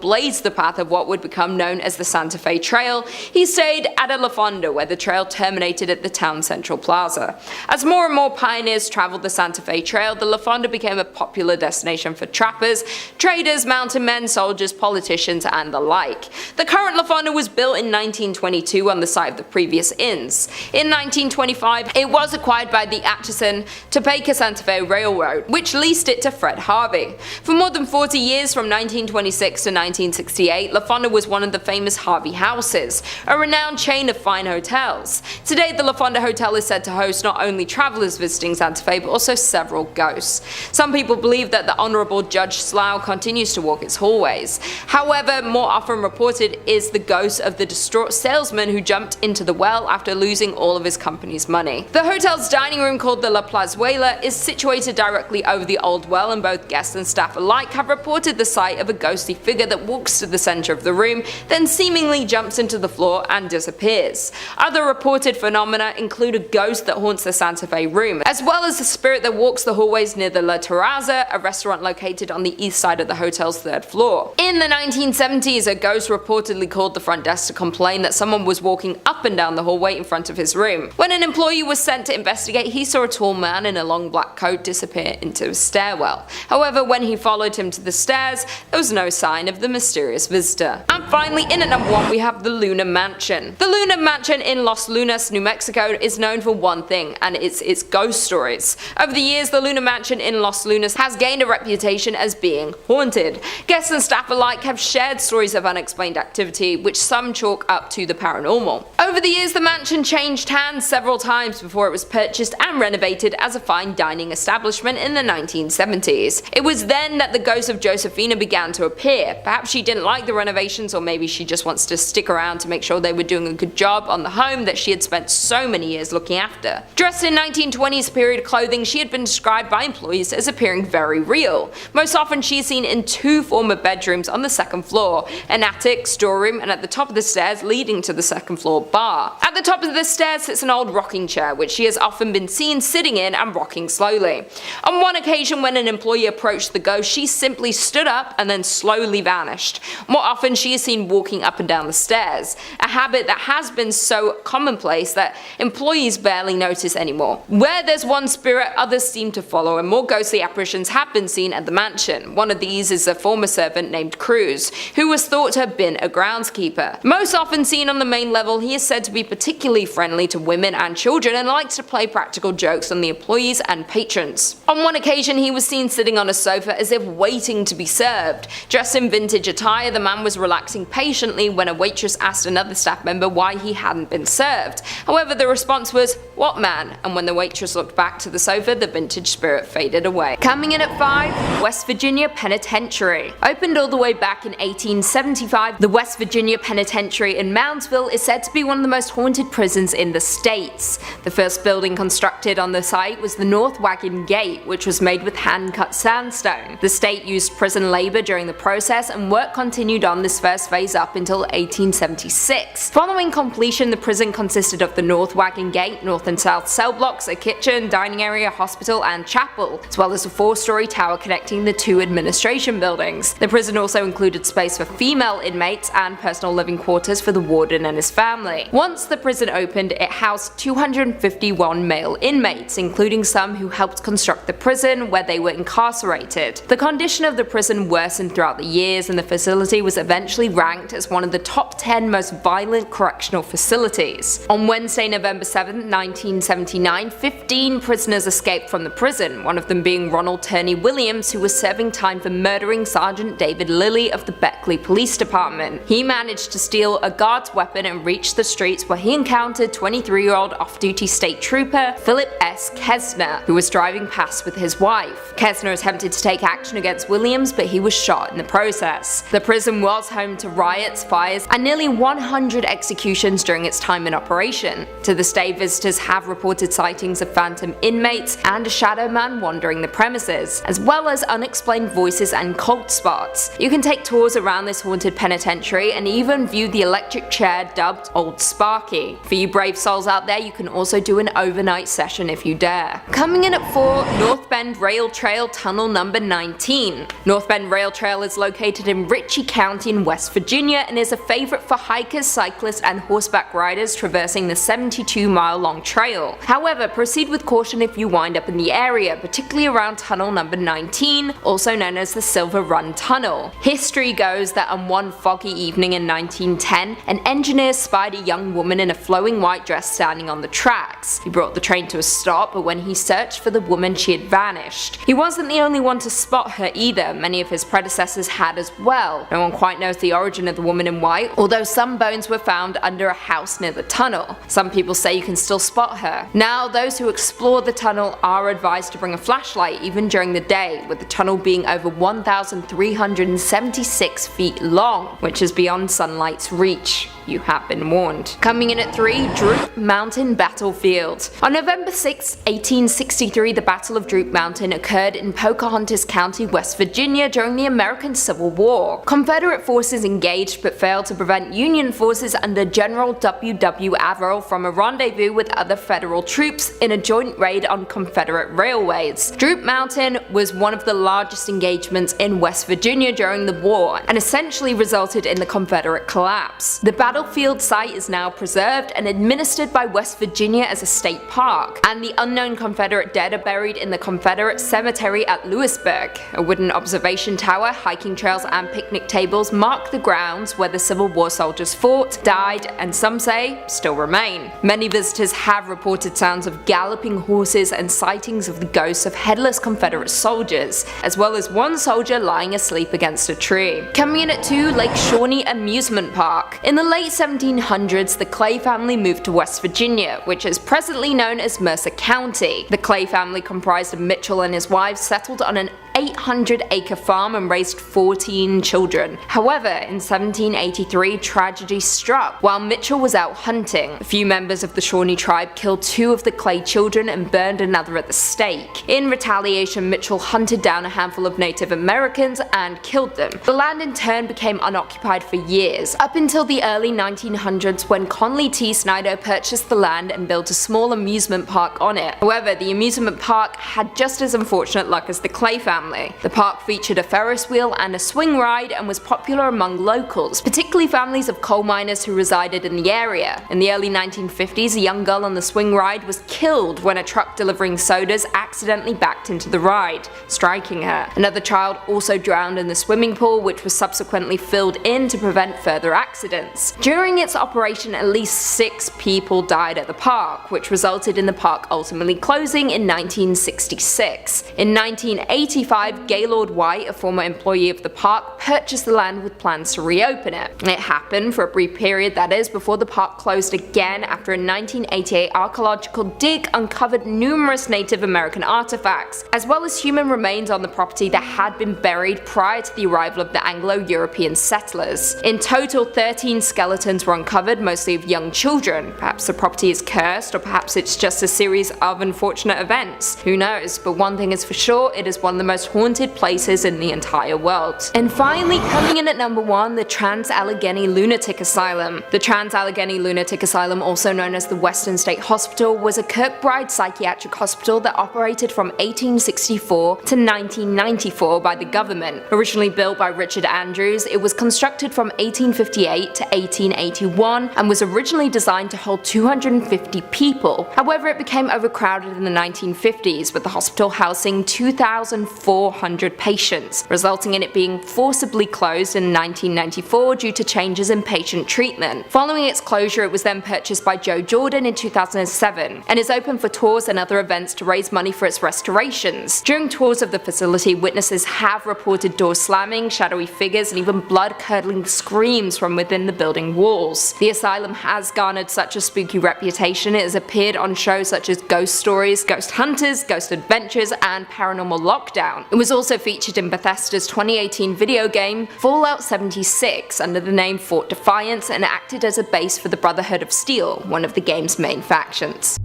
blazed the path of what would become known as the Santa Fe Trail, he stayed at a La Fonda where the trail terminated at the town central plaza. As more and more pioneers traveled the Santa Fe Trail, the La Fonda became a popular destination for trappers, traders, mountain men, soldiers, politicians, and the like. The current La Fonda was built in 1922 on the site of the previous inns. In 1925, it was acquired by the Atchison, Topeka Santa Fe Railroad, which leased it to Fred Harvey. For more than 40 years, from 1926 to 1968, La Fonda was one of the famous Harvey houses, a renowned chain of fine hotels. Today, the La Fonda Hotel is said to host not only travelers visiting Santa Fe, but also several ghosts. Some people believe that the Honorable Judge Slough continues to walk its hallways. However, more often reported is the ghost of the distraught salesman who jumped into the well after losing all of his company's money. The hotel's dining room, called the La Plazuela, is situated directly over the old well, and both guests and staff alike have reported the sight of a ghostly figure that walks to the center of the room, then seemingly jumps into the floor and disappears. Other reported phenomena include a ghost that haunts the Santa Fe room, as well as a spirit that walks the hallways near the La Terraza, a restaurant located on the east side of the hotel's third floor. In the 1970s, a ghost reportedly called the front desk to complain that someone was walking up and down the hallway in front of his room. When an employee was sent to investigate, he saw a tall man in a long black coat disappear into a stairwell. However, when he followed him to the stairs, there was no sign of the mysterious visitor. And finally, in at number 1, we have the Luna Mansion. The Luna Mansion in Los Lunas, New Mexico is known for one thing, and it's its ghost stories. Over the years, the Luna Mansion in Los Lunas has gained a reputation as being haunted. Guests and staff alike have shared stories of unexplained activity, which some chalk up to the paranormal. Over the years, the mansion changed hands several times before it was purchased and renovated as a fine dining establishment in the 1970s. It was then that the ghost of Josephina began to appear. Perhaps she didn't like the renovations, or maybe she just wants to stick around to make sure they were doing a good job on the home that she had spent so many years looking after. Dressed in 1920s period clothing, she had been described by employees as appearing very real. Most often she is seen in two former bedrooms on the second floor, an attic, storeroom, and at the top of the stairs leading to the second floor bar. At the top of the stairs sits an old rocking chair, which she has often been seen sitting in and rocking slowly. On one occasion when an employee approached the ghost, she simply stood up and then slowly vanished. More often she is seen walking up and down the stairs, a habit that has been so commonplace that employees barely notice anymore. Where there's one spirit, others seem to follow, and more ghostly apparitions have been seen at the mansion. One of these is a former servant named Cruz, who was thought to have been a groundskeeper. Most often seen on the main level, he is said to be particularly friendly to women and children and likes to play practical jokes on the employees and patrons. On one occasion he was seen sitting on a sofa as if waiting to be served. Dressed in vintage attire, the man was relaxing patiently when a waitress asked another staff member why he hadn't been served. However, the response was, "What man?" and when the waitress looked back to the sofa, the vintage spirit faded away. Coming in at 5, West Virginia Penitentiary. Opened all the way back in 1875, the West Virginia Penitentiary in Moundsville is said to be one of the most haunted prisons in the states. The first building constructed on the site was the North Wagon Gate, which was made with hand-cut sandstone. The state used prison labor during the process, and work continued on this first phase up until 1876. Following completion, the prison consisted of the North Wagon Gate, north and south cell blocks, a kitchen, dining area, hospital, and chapel, as well as a 4-story tower connecting the two administration buildings. The prison also included space for female inmates and personal living quarters for the warden and his family. Once the prison opened, it housed 251 male inmates, including some who helped construct the prison where they were incarcerated. The condition of the prison worsened throughout the years, and the facility was eventually ranked as one of the top 10 most violent correctional facilities. On Wednesday, November 7, 1979, 15 prisoners escaped from the prison, one of them being Ronald Turney Williams, who was serving time for murdering Sergeant David Lilly of the Beckley Police Department. He managed to steal a guard's weapon and reach the streets, where he encountered 23-year-old off-duty state trooper Philip S. Kesner, who was driving past with his wife. Kesner attempted to take action against Williams, but he was shot in the process. The prison was home to riots, fires, and nearly 100 executions during its time in operation. To this day, visitors have reported sightings of phantom inmates and a shadow man wandering the premises, as well as unexplained voices and cold spots. You can take tours around this haunted penitentiary and even view the electric chair dubbed Old Sparky. For you brave souls out there, you can also do an overnight session if you dare. Coming in at 4, North Bend Rail Trail Tunnel number 19. North Bend Rail Trail is located in Ritchie County in West Virginia and is a favorite for hikers, cyclists, and horseback riders traversing the 72-mile long trail. However, proceed with caution if you wind up in the area, particularly around tunnel number 19, also known as the Silver Run Tunnel. History goes that on one foggy evening in 1910, an engineer spied a young woman in a flowing white dress standing on the tracks. He brought the train to a stop, but when he searched for the woman, she had vanished. He wasn't the only one to spot her either, many of his predecessors had as well. No one quite knows the origin of the woman in white, although some bones were found under a house near the tunnel. Some people say you can still spot her. Now, those who explore the tunnel are advised to bring a flashlight even during the day, with the tunnel being over 1,376 feet long, which is beyond sunlight's reach. You have been warned. Coming in at 3, Droop Mountain Battlefield. On November 6, 1863, the Battle of Droop Mountain occurred in Pocahontas County, West Virginia during the American Civil War. Confederate forces engaged but failed to prevent Union forces under General W. Averill from a rendezvous with other Federal troops in a joint raid on Confederate railways. Droop Mountain was one of the largest engagements in West Virginia during the war and essentially resulted in the Confederate collapse. The battlefield site is now preserved and administered by West Virginia as a state park, and the unknown Confederate dead are buried in the Confederate Cemetery at Lewisburg. A wooden observation tower, hiking trails, and picnic tables mark the grounds where the Civil War soldiers fought, died, and some say still remain. Many visitors have reported sounds of galloping horses and sightings of the ghosts of headless Confederate soldiers, as well as one soldier lying asleep against a tree. Coming in at 2, Lake Shawnee Amusement Park. In the late late 1700s, the Clay family moved to West Virginia, which is presently known as Mercer County. The Clay family, comprised of Mitchell and his wife, settled on an 800-acre farm and raised 14 children. However, in 1783, tragedy struck. While Mitchell was out hunting, a few members of the Shawnee tribe killed 2 of the Clay children and burned another at the stake. In retaliation, Mitchell hunted down a handful of Native Americans and killed them. The land in turn became unoccupied for years, up until the early 1900s when Conley T. Snyder purchased the land and built a small amusement park on it. However, the amusement park had just as unfortunate luck as the Clay family. The park featured a Ferris wheel and a swing ride and was popular among locals, particularly families of coal miners who resided in the area. In the early 1950s, a young girl on the swing ride was killed when a truck delivering sodas accidentally backed into the ride, striking her. Another child also drowned in the swimming pool, which was subsequently filled in to prevent further accidents. During its operation, at least 6 people died at the park, which resulted in the park ultimately closing in 1966. In 1985, Gaylord White, a former employee of the park, purchased the land with plans to reopen it. It happened for a brief period, that is, before the park closed again after a 1988 archaeological dig uncovered numerous Native American artifacts, as well as human remains on the property that had been buried prior to the arrival of the Anglo-European settlers. In total, 13 skeletons were uncovered, mostly of young children. Perhaps the property is cursed, or perhaps it's just a series of unfortunate events. Who knows? But one thing is for sure, it is one of the most haunted places in the entire world. And finally, coming in at number 1, the Trans-Allegheny Lunatic Asylum. The Trans-Allegheny Lunatic Asylum, also known as the Western State Hospital, was a Kirkbride psychiatric hospital that operated from 1864 to 1994 by the government. Originally built by Richard Andrews, it was constructed from 1858 to 1881 and was originally designed to hold 250 people. However, it became overcrowded in the 1950s, with the hospital housing 2,400 patients, resulting in it being forcibly closed in 1994 due to changes in patient treatment. Following its closure, it was then purchased by Joe Jordan in 2007 and is open for tours and other events to raise money for its restorations. During tours of the facility, witnesses have reported doors slamming, shadowy figures, and even blood-curdling screams from within the building walls. The asylum has garnered such a spooky reputation. It has appeared on shows such as Ghost Stories, Ghost Hunters, Ghost Adventures, and Paranormal Lockdown. It was also featured in Bethesda's 2018 video game Fallout 76 under the name Fort Defiance and acted as a base for the Brotherhood of Steel, one of the game's main factions.